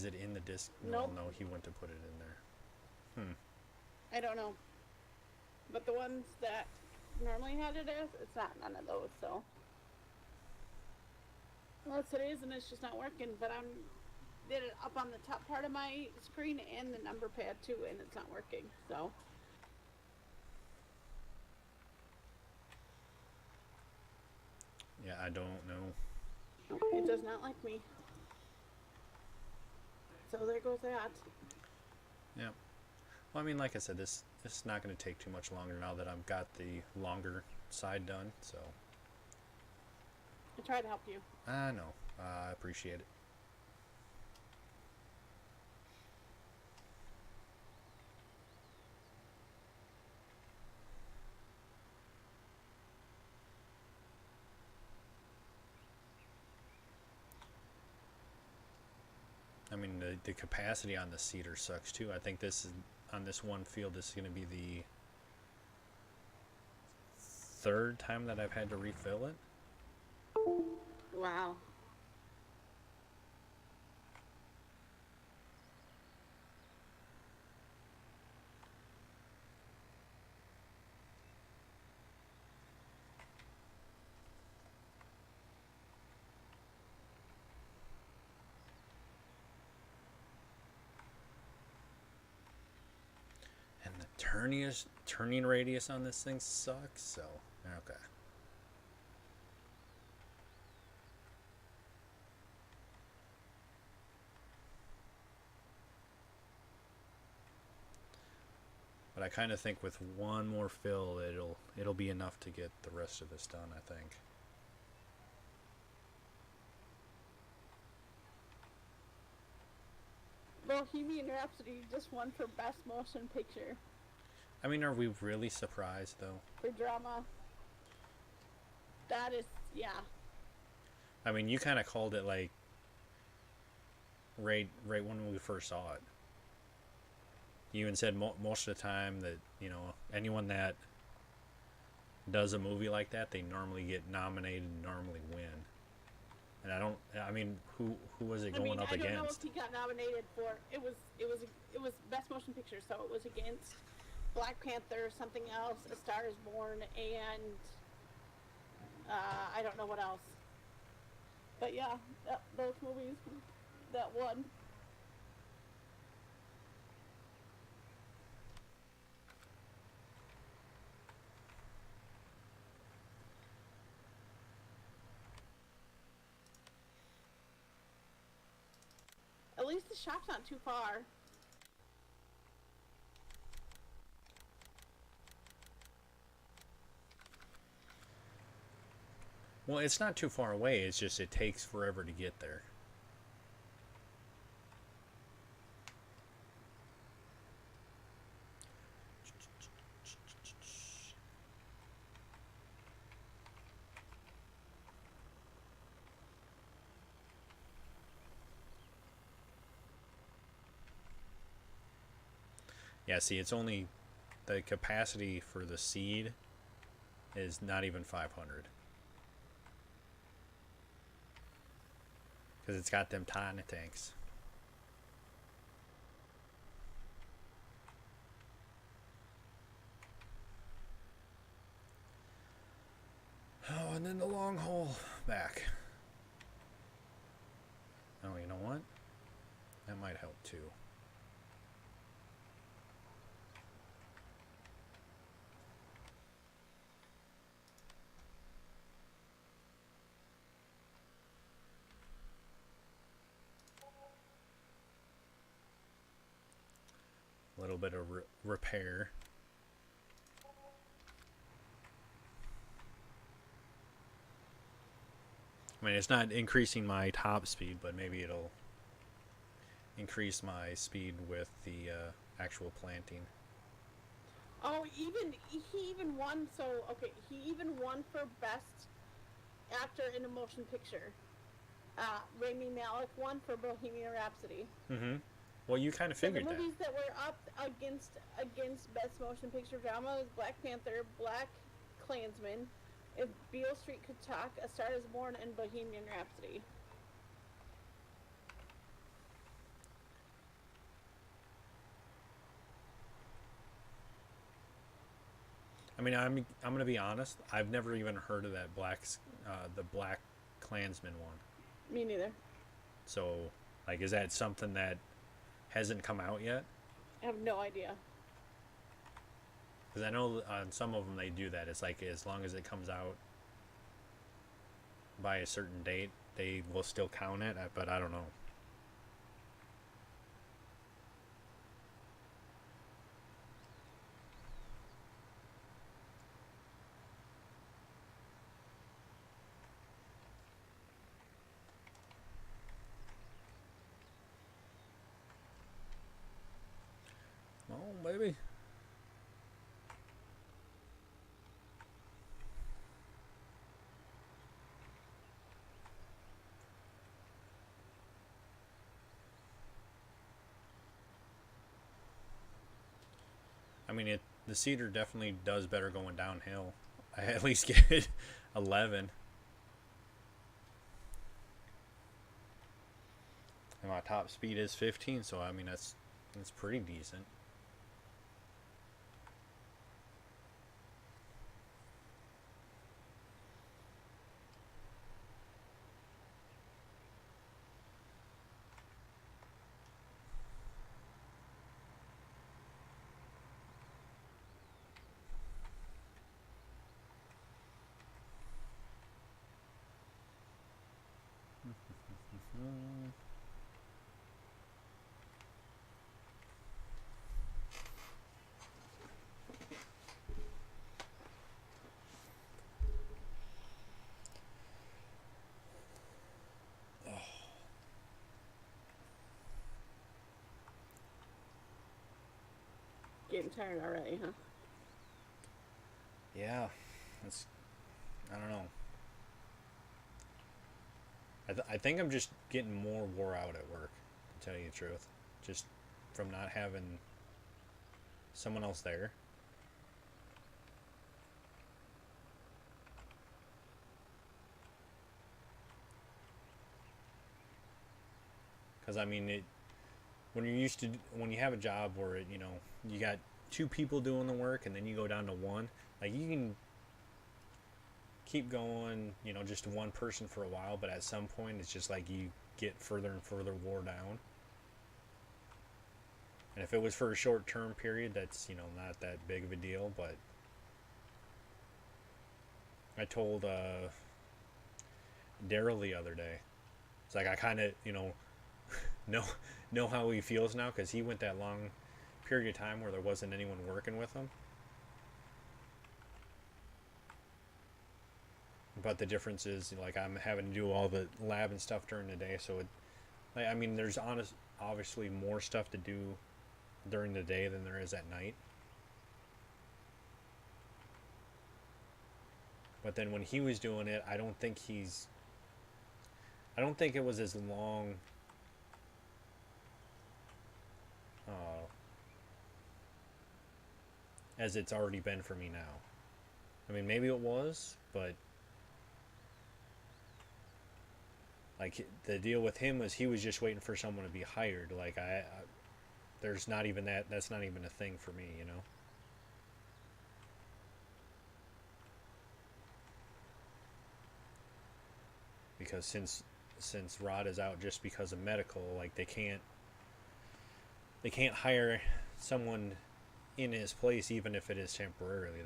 S1: it in the disc?
S4: Nope.
S1: No, he went to put it in there.
S4: I don't know. But the ones that normally had it as, it's not none of those, so. Well, it is, and it's just not working, but did it up on the top part of my screen and the number pad too, and it's not working, so.
S1: Yeah, I don't know.
S4: Nope, it does not like me. So there goes that.
S1: Yeah. Well, I mean, like I said, this is not going to take too much longer now that I've got the longer side done. So.
S4: I try to help you.
S1: I know. I appreciate it. I mean, the capacity on the seeder sucks too. I think this is on this one field. This is going to be the third time that I've had to refill it.
S4: Wow.
S1: And the turning radius on this thing sucks. So okay. But I kind of think with one more fill, it'll be enough to get the rest of this done. I think.
S4: Bohemian Rhapsody just won for Best Motion Picture.
S1: I mean, are we really surprised though?
S4: For drama. That is, yeah.
S1: I mean, you kind of called it like right when we first saw it. You even said most of the time that, you know, anyone that does a movie like that, they normally get nominated and normally win. And I mean, who was it going up
S4: I don't know if
S1: against?
S4: he got nominated for, it was Best Motion Picture, so it was against Black Panther, something else, A Star is Born, and I don't know what else. But yeah, those movies that won. At least the shop's not too far.
S1: Well, it's not too far away. It's just it takes forever to get there. Yeah, see, it's only the capacity for the seed is not even 500. Because it's got them tiny tanks. Oh, and then the long haul back. Oh, you know what? That might help too. little bit of repair. I mean, it's not increasing my top speed, but maybe it'll increase my speed with the actual planting.
S4: Oh, he even won. So okay, he even won for best actor in a motion picture. Rami Malek won for Bohemian Rhapsody.
S1: Mm-hmm. Well, you kind of
S4: So the
S1: figured that.
S4: movies that were up against best motion picture drama was Black Panther, Black Klansman, If Beale Street Could Talk, A Star Is Born, and Bohemian Rhapsody.
S1: I mean, I'm gonna be honest. I've never even heard of that the Black Klansman one.
S4: Me neither.
S1: So, like, is that something that hasn't come out yet?
S4: I have no idea.
S1: Because I know on some of them they do that. It's like as long as it comes out by a certain date, they will still count it. But I don't know. Oh, baby. I mean, the cedar definitely does better going downhill. I at least get 11. And my top speed is 15, so I mean that's pretty decent.
S4: Getting tired already, huh?
S1: Yeah, I don't know. I think I'm just getting more wore out at work, to tell you the truth. Just from not having someone else there. Because I mean, when you have a job where you got two people doing the work and then you go down to one, like you can keep going, just one person for a while, but at some point it's just like you get further and further wore down. And if it was for a short-term period, that's not that big of a deal. But I told Daryl the other day, it's like I kind of know how he feels now, because he went that long period of time where there wasn't anyone working with him. But the difference is, like, I'm having to do all the lab and stuff during the day, so I mean, there's obviously more stuff to do during the day than there is at night. But then when he was doing it, I don't think it was as long as it's already been for me now. I mean, maybe it was, but like the deal with him was he was just waiting for someone to be hired. Like there's not even that's not even a thing for me, Because since Rod is out just because of medical, like they can't hire someone in his place, even if it is temporarily.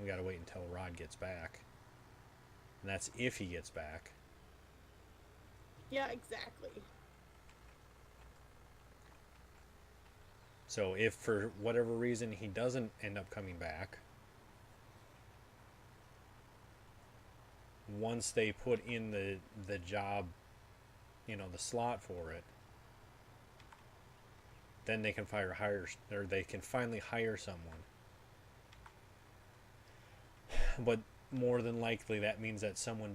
S1: We gotta wait until Rod gets back, and that's if he gets back.
S4: Yeah, exactly.
S1: So if for whatever reason he doesn't end up coming back, once they put in the job, the slot for it, then they can they can finally hire someone. But more than likely that means that someone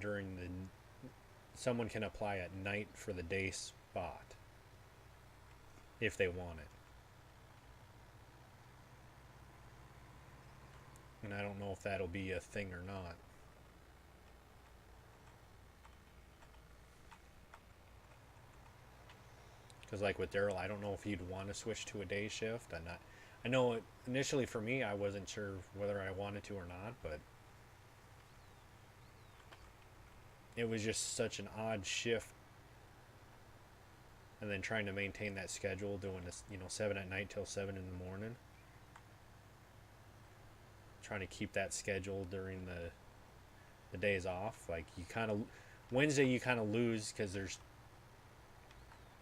S1: can apply at night for the day spot if they want it. And I don't know if that'll be a thing or not. Because like with Daryl, I don't know if he'd want to switch to a day shift. I know initially for me, I wasn't sure whether I wanted to or not, but it was just such an odd shift. And then trying to maintain that schedule, doing this, 7 at night till 7 in the morning. Trying to keep that schedule during the days off. Like Wednesday you kind of lose because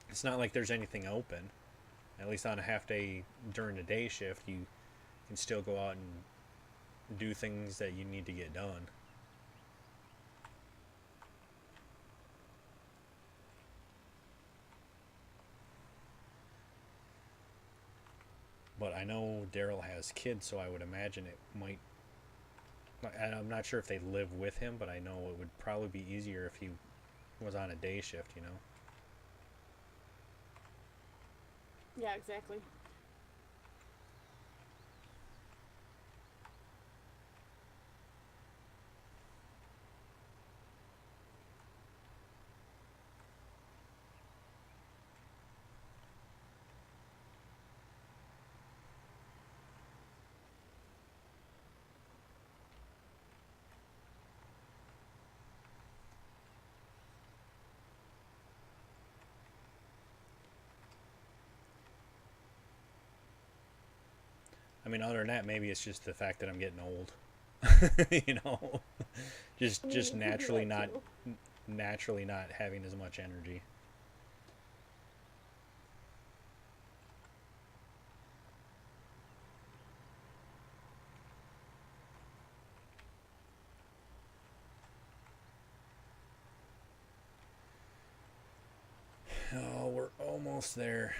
S1: it's not like there's anything open. At least on a half day during the day shift, you can still go out and do things that you need to get done. But I know Daryl has kids, so I would imagine it might. And I'm not sure if they live with him, but I know it would probably be easier if he was on a day shift,
S4: Yeah, exactly.
S1: I mean, other than that, maybe it's just the fact that I'm getting old. Just naturally not having as much energy. Oh, we're almost there.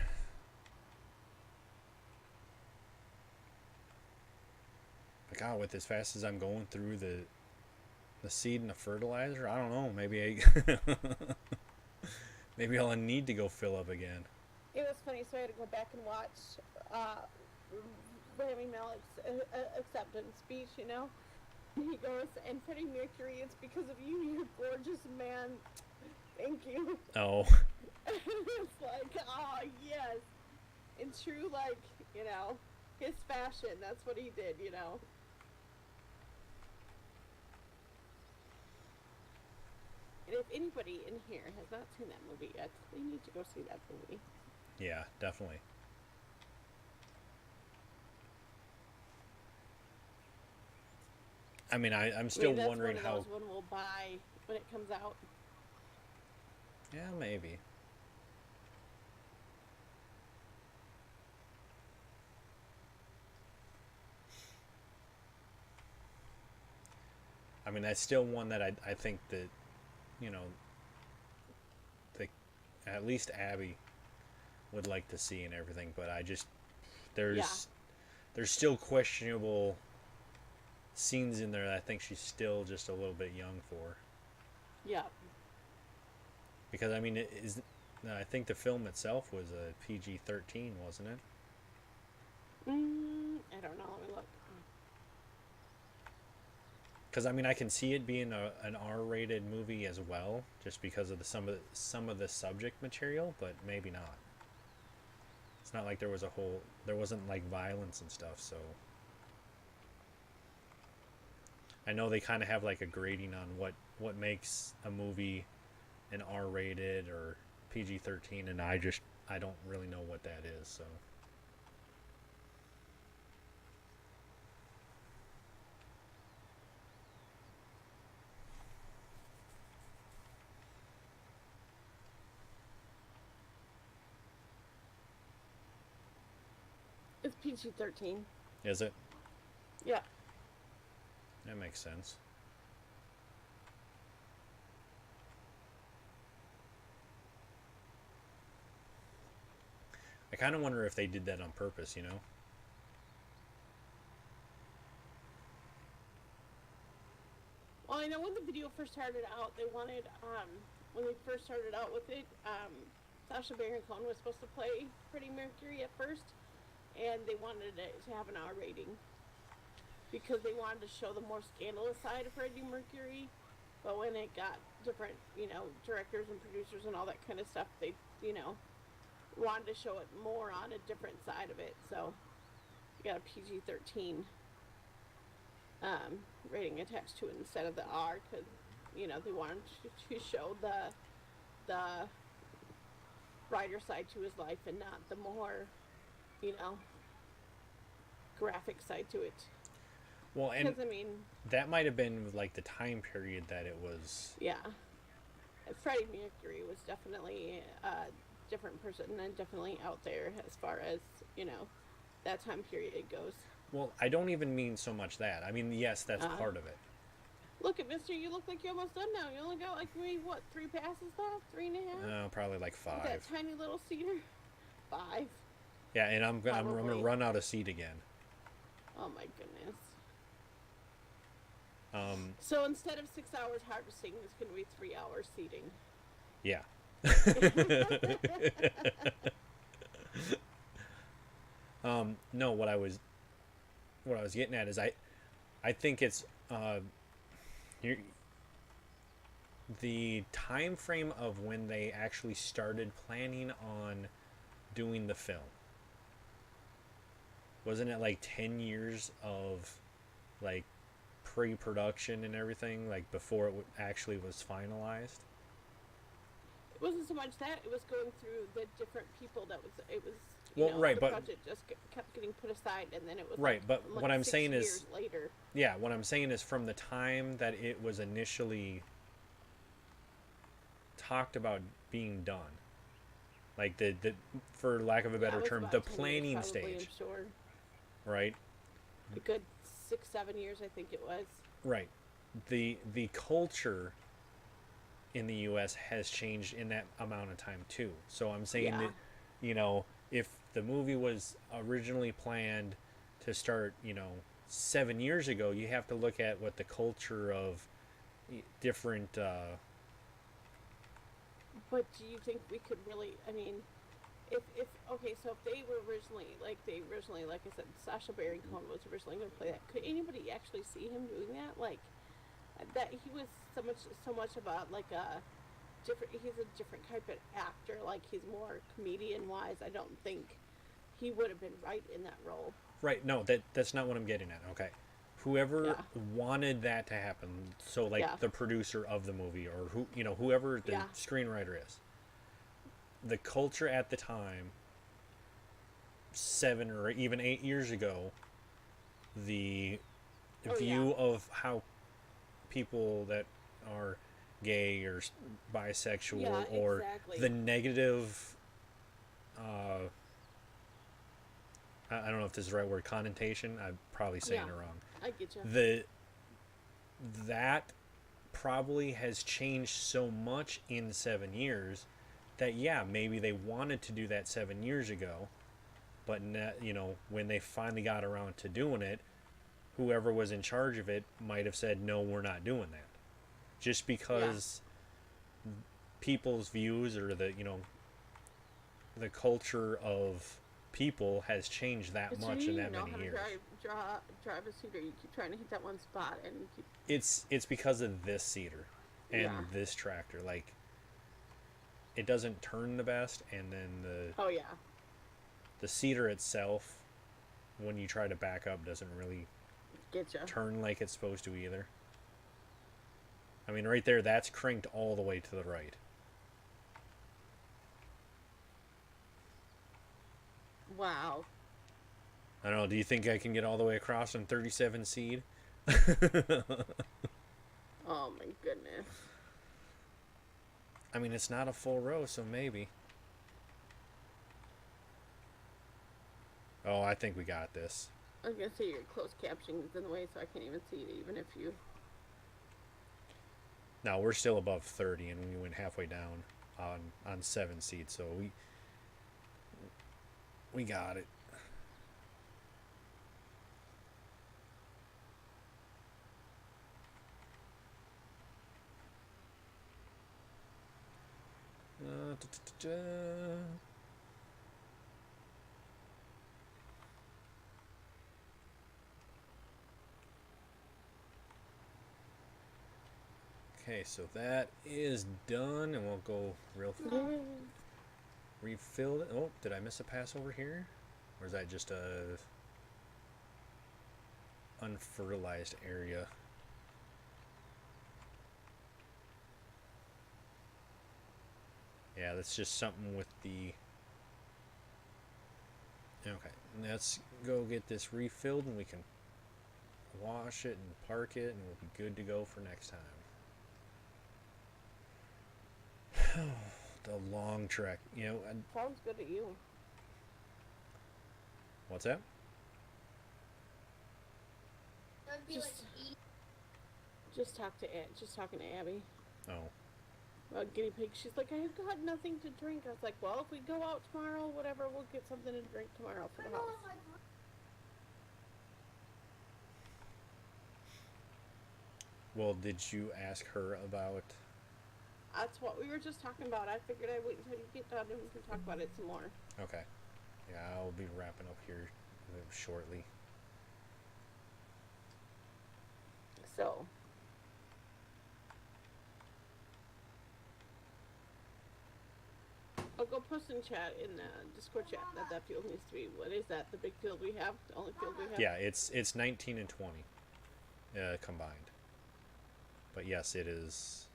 S1: But God, with as fast as I'm going through the seed and the fertilizer, I don't know. Maybe maybe I'll need to go fill up again.
S4: It was funny, so I had to go back and watch Rami Malek's acceptance speech, He goes, and Freddie Mercury, it's because of you, you're gorgeous man. Thank you.
S1: Oh.
S4: It's like, oh, yes. In true, his fashion, that's what he did, And if anybody in here has not seen that movie yet, they need to go see that movie.
S1: Yeah, definitely. I mean, I'm still wondering
S4: that's
S1: how.
S4: That's one we'll buy when it comes out.
S1: Yeah, maybe. I mean, that's still one that I think that, at least Abby would like to see and everything, but there's still questionable scenes in there that I think she's still just a little bit young for.
S4: Yeah.
S1: Because I mean, I think the film itself was a PG-13, wasn't it?
S4: I don't know. Let me look.
S1: Because I mean, I can see it being an R-rated movie as well, just because of some of the subject material, but maybe not. It's not like there wasn't like violence and stuff, so I know they kind of have like a grading on what makes a movie an R-rated or PG-13, and I don't really know what that is, so.
S4: It's PG-13.
S1: Is it?
S4: Yeah.
S1: That makes sense. I kind of wonder if they did that on purpose, you know?
S4: Well, I know when the video first started out, they wanted, when they first started out with it, Sacha Baron Cohen was supposed to play Freddie Mercury at first, and they wanted it to have an R rating because they wanted to show the more scandalous side of Freddie Mercury. But when it got different, directors and producers and all that kind of stuff, they, wanted to show it more on a different side of it. So you got a PG-13 rating attached to it instead of the R because, they wanted to show the brighter side to his life and not the more, graphic side to it.
S1: Well, and
S4: I mean,
S1: that might have been like the time period that it was.
S4: Yeah. And Freddie Mercury was definitely a different person and definitely out there as far as, that time period goes.
S1: Well, I don't even mean so much that. I mean, yes, that's part of it.
S4: Look at Mister, you look like you're almost done now. You only got like maybe, 3 passes left? 3.5?
S1: Probably like 5.
S4: That tiny little cedar? 5.
S1: Yeah, and I'm gonna run out of seed again.
S4: Oh my goodness. So instead of 6 hours harvesting, it's going to be 3 hours seeding.
S1: Yeah. No, what I was getting at is I think it's the time frame of when they actually started planning on doing the film. Wasn't it like 10 years of like pre-production and everything, like before it actually was finalized?
S4: It wasn't so much that, it was going through the different people that was,
S1: right,
S4: the
S1: but
S4: project just kept getting put aside, and then it was
S1: right, but
S4: like
S1: what I'm
S4: 6
S1: saying
S4: years
S1: is
S4: later.
S1: Yeah, what I'm saying is from the time that it was initially talked about being done, like the for lack of a better term, the planning
S4: probably,
S1: stage,
S4: I'm sure.
S1: right?
S4: A good 6-7 years, I think it was.
S1: Right. The culture in the U.S. has changed in that amount of time too. So I'm saying that, if the movie was originally planned to start, 7 years ago, you have to look at what the culture of different.
S4: But do you think we could really? I mean, if okay, so if they were originally, like I said, Sacha Baron Cohen was originally going to play that. Could anybody actually see him doing that? Like that, he was so much about like a different. He's a different type of actor. Like he's more comedian wise. I don't think he would have been right in that role.
S1: Right. No, that's not what I'm getting at. Okay. Whoever wanted that to happen, so like the producer of the movie or whoever the screenwriter is, the culture at the time, 7 or even 8 years ago, the view of how people that are gay or bisexual or the negative, I don't know if this is the right word, connotation. I'm probably saying it wrong.
S4: I get you.
S1: That probably has changed so much in 7 years that maybe they wanted to do that 7 years ago, but when they finally got around to doing it, whoever was in charge of it might have said, no, we're not doing that, just because people's views or the culture of people has changed that much in that many years.
S4: Drive a cedar, you keep trying to hit that one spot, and
S1: it's because of this cedar and this tractor. Like, it doesn't turn the best, and then the cedar itself, when you try to back up, doesn't really turn like it's supposed to either. I mean, right there, that's cranked all the way to the right.
S4: Wow.
S1: I don't know. Do you think I can get all the way across on 37 seed?
S4: Oh my goodness.
S1: I mean, it's not a full row, so maybe. Oh, I think we got this.
S4: I was gonna say your closed captioning is in the way, so I can't even see it, even if you.
S1: Now we're still above 30, and we went halfway down on 7 seeds, so we got it. Okay, so that is done, and we'll go real refill it. Oh, did I miss a pass over here? Or is that just a unfertilized area? Yeah, that's just something with the... Okay, let's go get this refilled, and we can wash it and park it, and we'll be good to go for next time. The long trek, you know.
S4: Sounds good to you.
S1: What's that?
S4: Just talking to Abby
S1: Oh,
S4: about guinea pigs. She's like, I've got nothing to drink. I was like, well, if we go out tomorrow, whatever, we'll get something to drink tomorrow for the house.
S1: well, did you ask her about...
S4: That's what we were just talking about. I figured I'd wait until you get done and we can talk about it some more.
S1: Okay. Yeah, I'll be wrapping up here shortly.
S4: So. I'll go post in chat, in the Discord chat, that field needs to be, what is that, the big field we have? The only field we have?
S1: Yeah, it's 19 and 20 combined. But yes, it is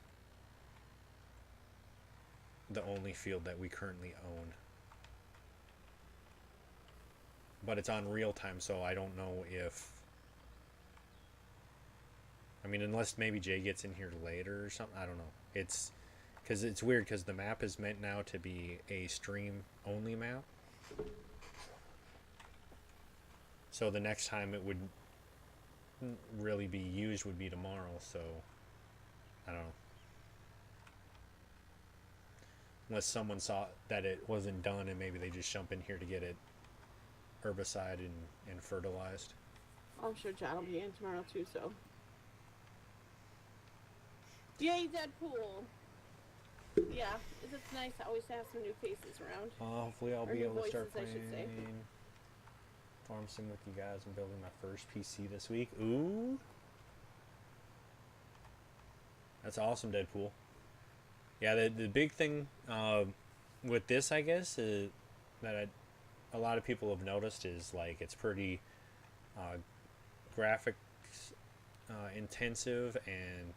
S1: the only field that we currently own. But it's on real time, so I don't know if... I mean, unless maybe Jay gets in here later or something, I don't know. It's... Because it's weird, because the map is meant now to be a stream-only map. So the next time it would really be used would be tomorrow, so... I don't know. Unless someone saw that it wasn't done and maybe they just jump in here to get it herbicide and fertilized.
S4: I'm sure John will be in tomorrow too, so. Yay, Deadpool! Yeah, it's nice always to have some new faces around.
S1: Hopefully I'll
S4: Or
S1: be
S4: new
S1: able to start
S4: voices, I should say.
S1: playing Farm Sim with you guys and building my first PC this week. Ooh! That's awesome, Deadpool. Yeah, the big thing with this, I guess, that a lot of people have noticed is, like, it's pretty graphics intensive and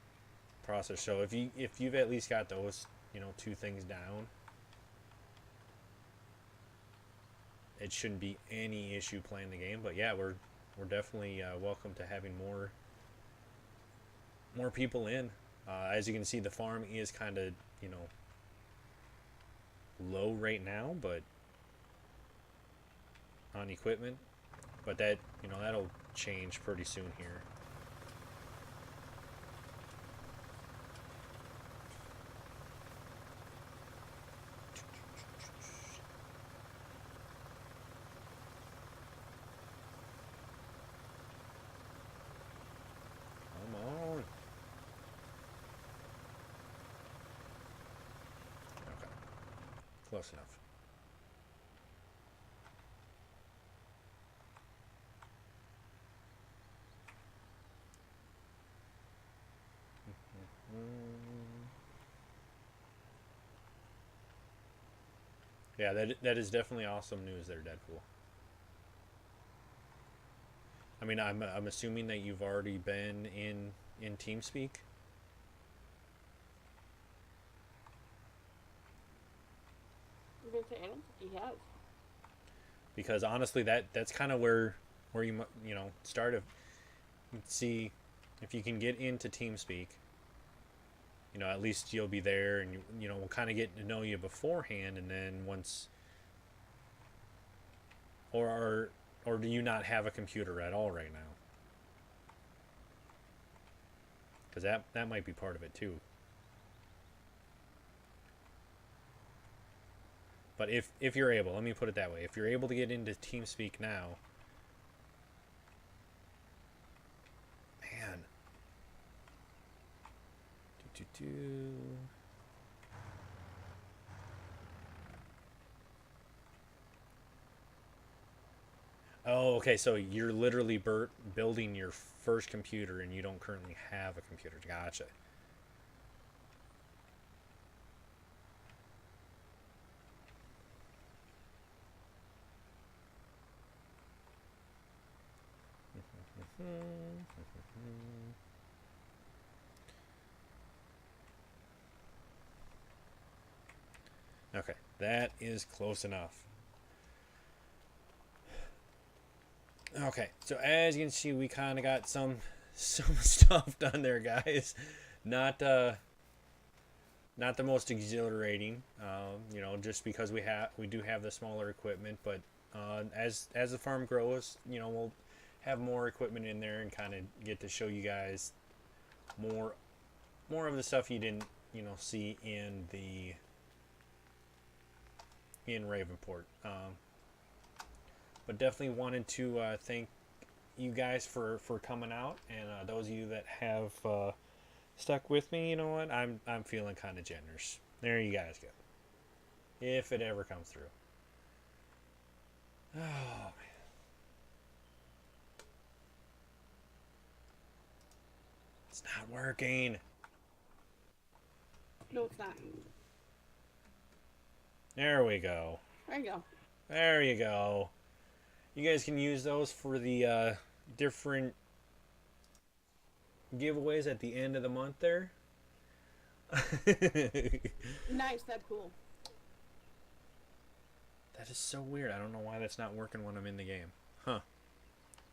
S1: processor. So if you've at least got those, you know, two things down, it shouldn't be any issue playing the game. But yeah, we're definitely welcome to having more people in. As you can see, the farm is kind of, you know, low right now, but on equipment, but that, you know, that'll change pretty soon here. Come on. Okay, close enough. Yeah, that is definitely awesome news there, Deadpool. I mean, I'm assuming that you've already been in TeamSpeak.
S4: I'm gonna say, I don't think he has.
S1: Because honestly, that's kind of where you know, start to see if you can get into TeamSpeak. You know, at least you'll be there, and you know, we'll kind of get to know you beforehand, and then once, or Or do you not have a computer at all right now? Because that might be part of it too. But if you're able, let me put it that way. If you're able to get into TeamSpeak now, man. Oh, okay. So you're literally building your first computer, and you don't currently have a computer. Gotcha. Okay, that is close enough. Okay, so as you can see, we kind of got some stuff done there, guys. Not not the most exhilarating, you know, just because we do have the smaller equipment. But as the farm grows, you know, we'll have more equipment in there and kind of get to show you guys more of the stuff you didn't, you know, see in Ravenport. But definitely wanted to thank you guys for coming out, and those of you that have stuck with me, you know what, I'm feeling kind of generous. There you guys go. If it ever comes through. Oh man. It's not working.
S4: No, it's not.
S1: There we go.
S4: There you go.
S1: There you go. You guys can use those for the different giveaways at the end of the month there.
S4: Nice, that's cool.
S1: That is so weird. I don't know why that's not working when I'm in the game. Huh.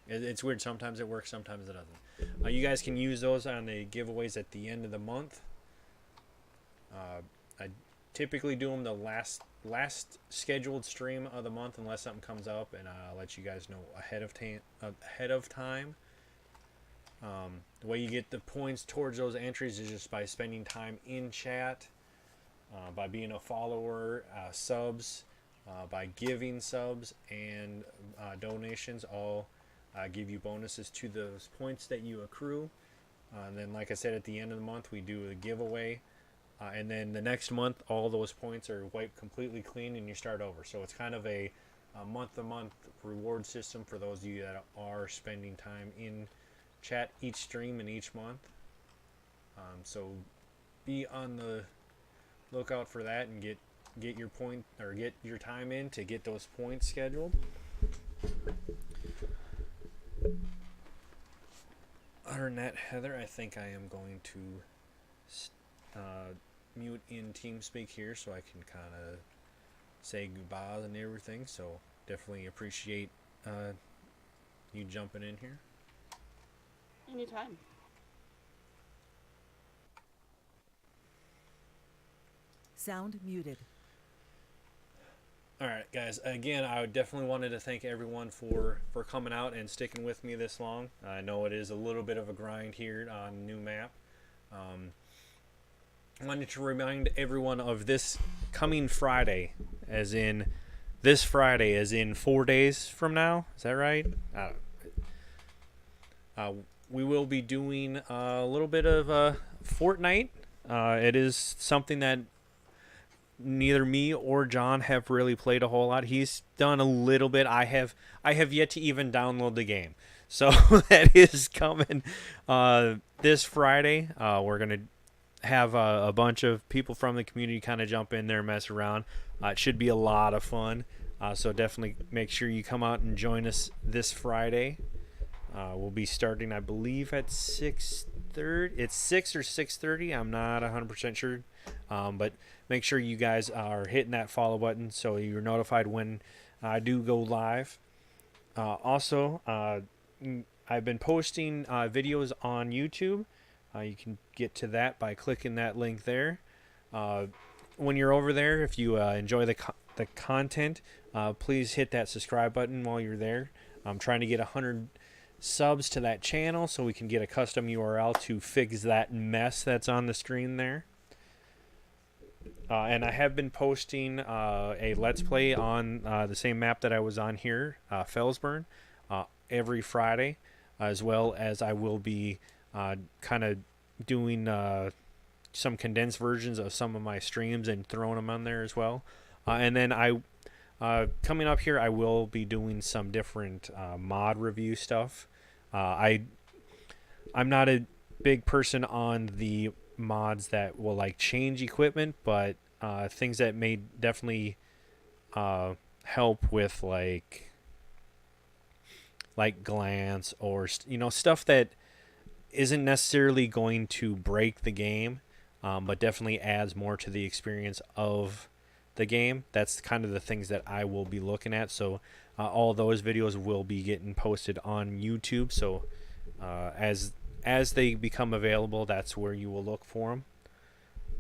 S1: It's weird. Sometimes it works, sometimes it doesn't. You guys can use those on the giveaways at the end of the month. I typically do them the last scheduled stream of the month, unless something comes up, and I'll let you guys know ahead of time. The way you get the points towards those entries is just by spending time in chat, by being a follower, subs, by giving subs and donations. All give you bonuses to those points that you accrue. And then, like I said, at the end of the month, we do a giveaway. And then the next month, all those points are wiped completely clean, and you start over. So it's kind of a month-to-month reward system for those of you that are spending time in chat each stream and each month. So be on the lookout for that, and get your point, or get your time in to get those points scheduled. Other than that, Heather, I think I am going to mute in TeamSpeak here, so I can kind of say goodbye and everything. So definitely appreciate you jumping in here.
S4: Anytime.
S5: Sound muted.
S1: Alright guys, again, I definitely wanted to thank everyone for coming out and sticking with me this long. I know it is a little bit of a grind here on new map. I wanted to remind everyone of this coming Friday, as in this Friday, as in 4 days from now. Is that right? We will be doing a little bit of Fortnite. It is something that neither me or John have really played a whole lot. He's done a little bit. I have yet to even download the game. So that is coming this Friday. We're going to have a bunch of people from the community kind of jump in there, mess around. It should be a lot of fun. So definitely make sure you come out and join us this Friday. We'll be starting, I believe, at 6:30. It's 6 or 6:30. I'm not 100% sure. But make sure you guys are hitting that follow button so you're notified when I do go live. Also, I've been posting videos on YouTube. You can get to that by clicking that link there. When you're over there, if you enjoy the content, please hit that subscribe button while you're there. I'm trying to get 100 subs to that channel so we can get a custom URL to fix that mess that's on the screen there. And I have been posting a Let's Play on the same map that I was on here, Felsburn, every Friday, as well as I will be kind of doing some condensed versions of some of my streams and throwing them on there as well. And then coming up here, I will be doing some different mod review stuff. I'm not a big person on the mods that will like change equipment, but things that may definitely help with like glance or stuff that isn't necessarily going to break the game, but definitely adds more to the experience of the game. That's kind of the things that I will be looking at. So all those videos will be getting posted on YouTube. So as they become available, that's where you will look for them.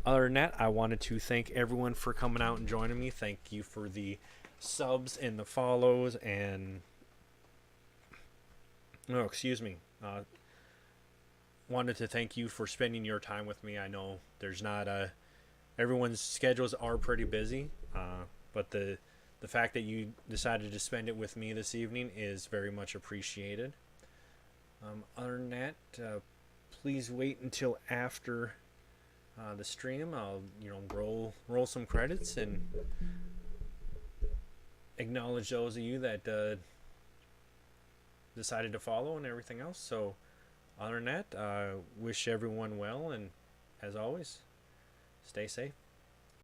S1: Other than that, I wanted to thank everyone for coming out and joining me. Thank you for the subs and the follows, and wanted to thank you for spending your time with me. I know there's not everyone's schedules are pretty busy, but the fact that you decided to spend it with me this evening is very much appreciated. Other than that, please wait until after the stream. I'll roll some credits and acknowledge those of you that decided to follow and everything else. So other than that, wish everyone well, and as always, stay safe.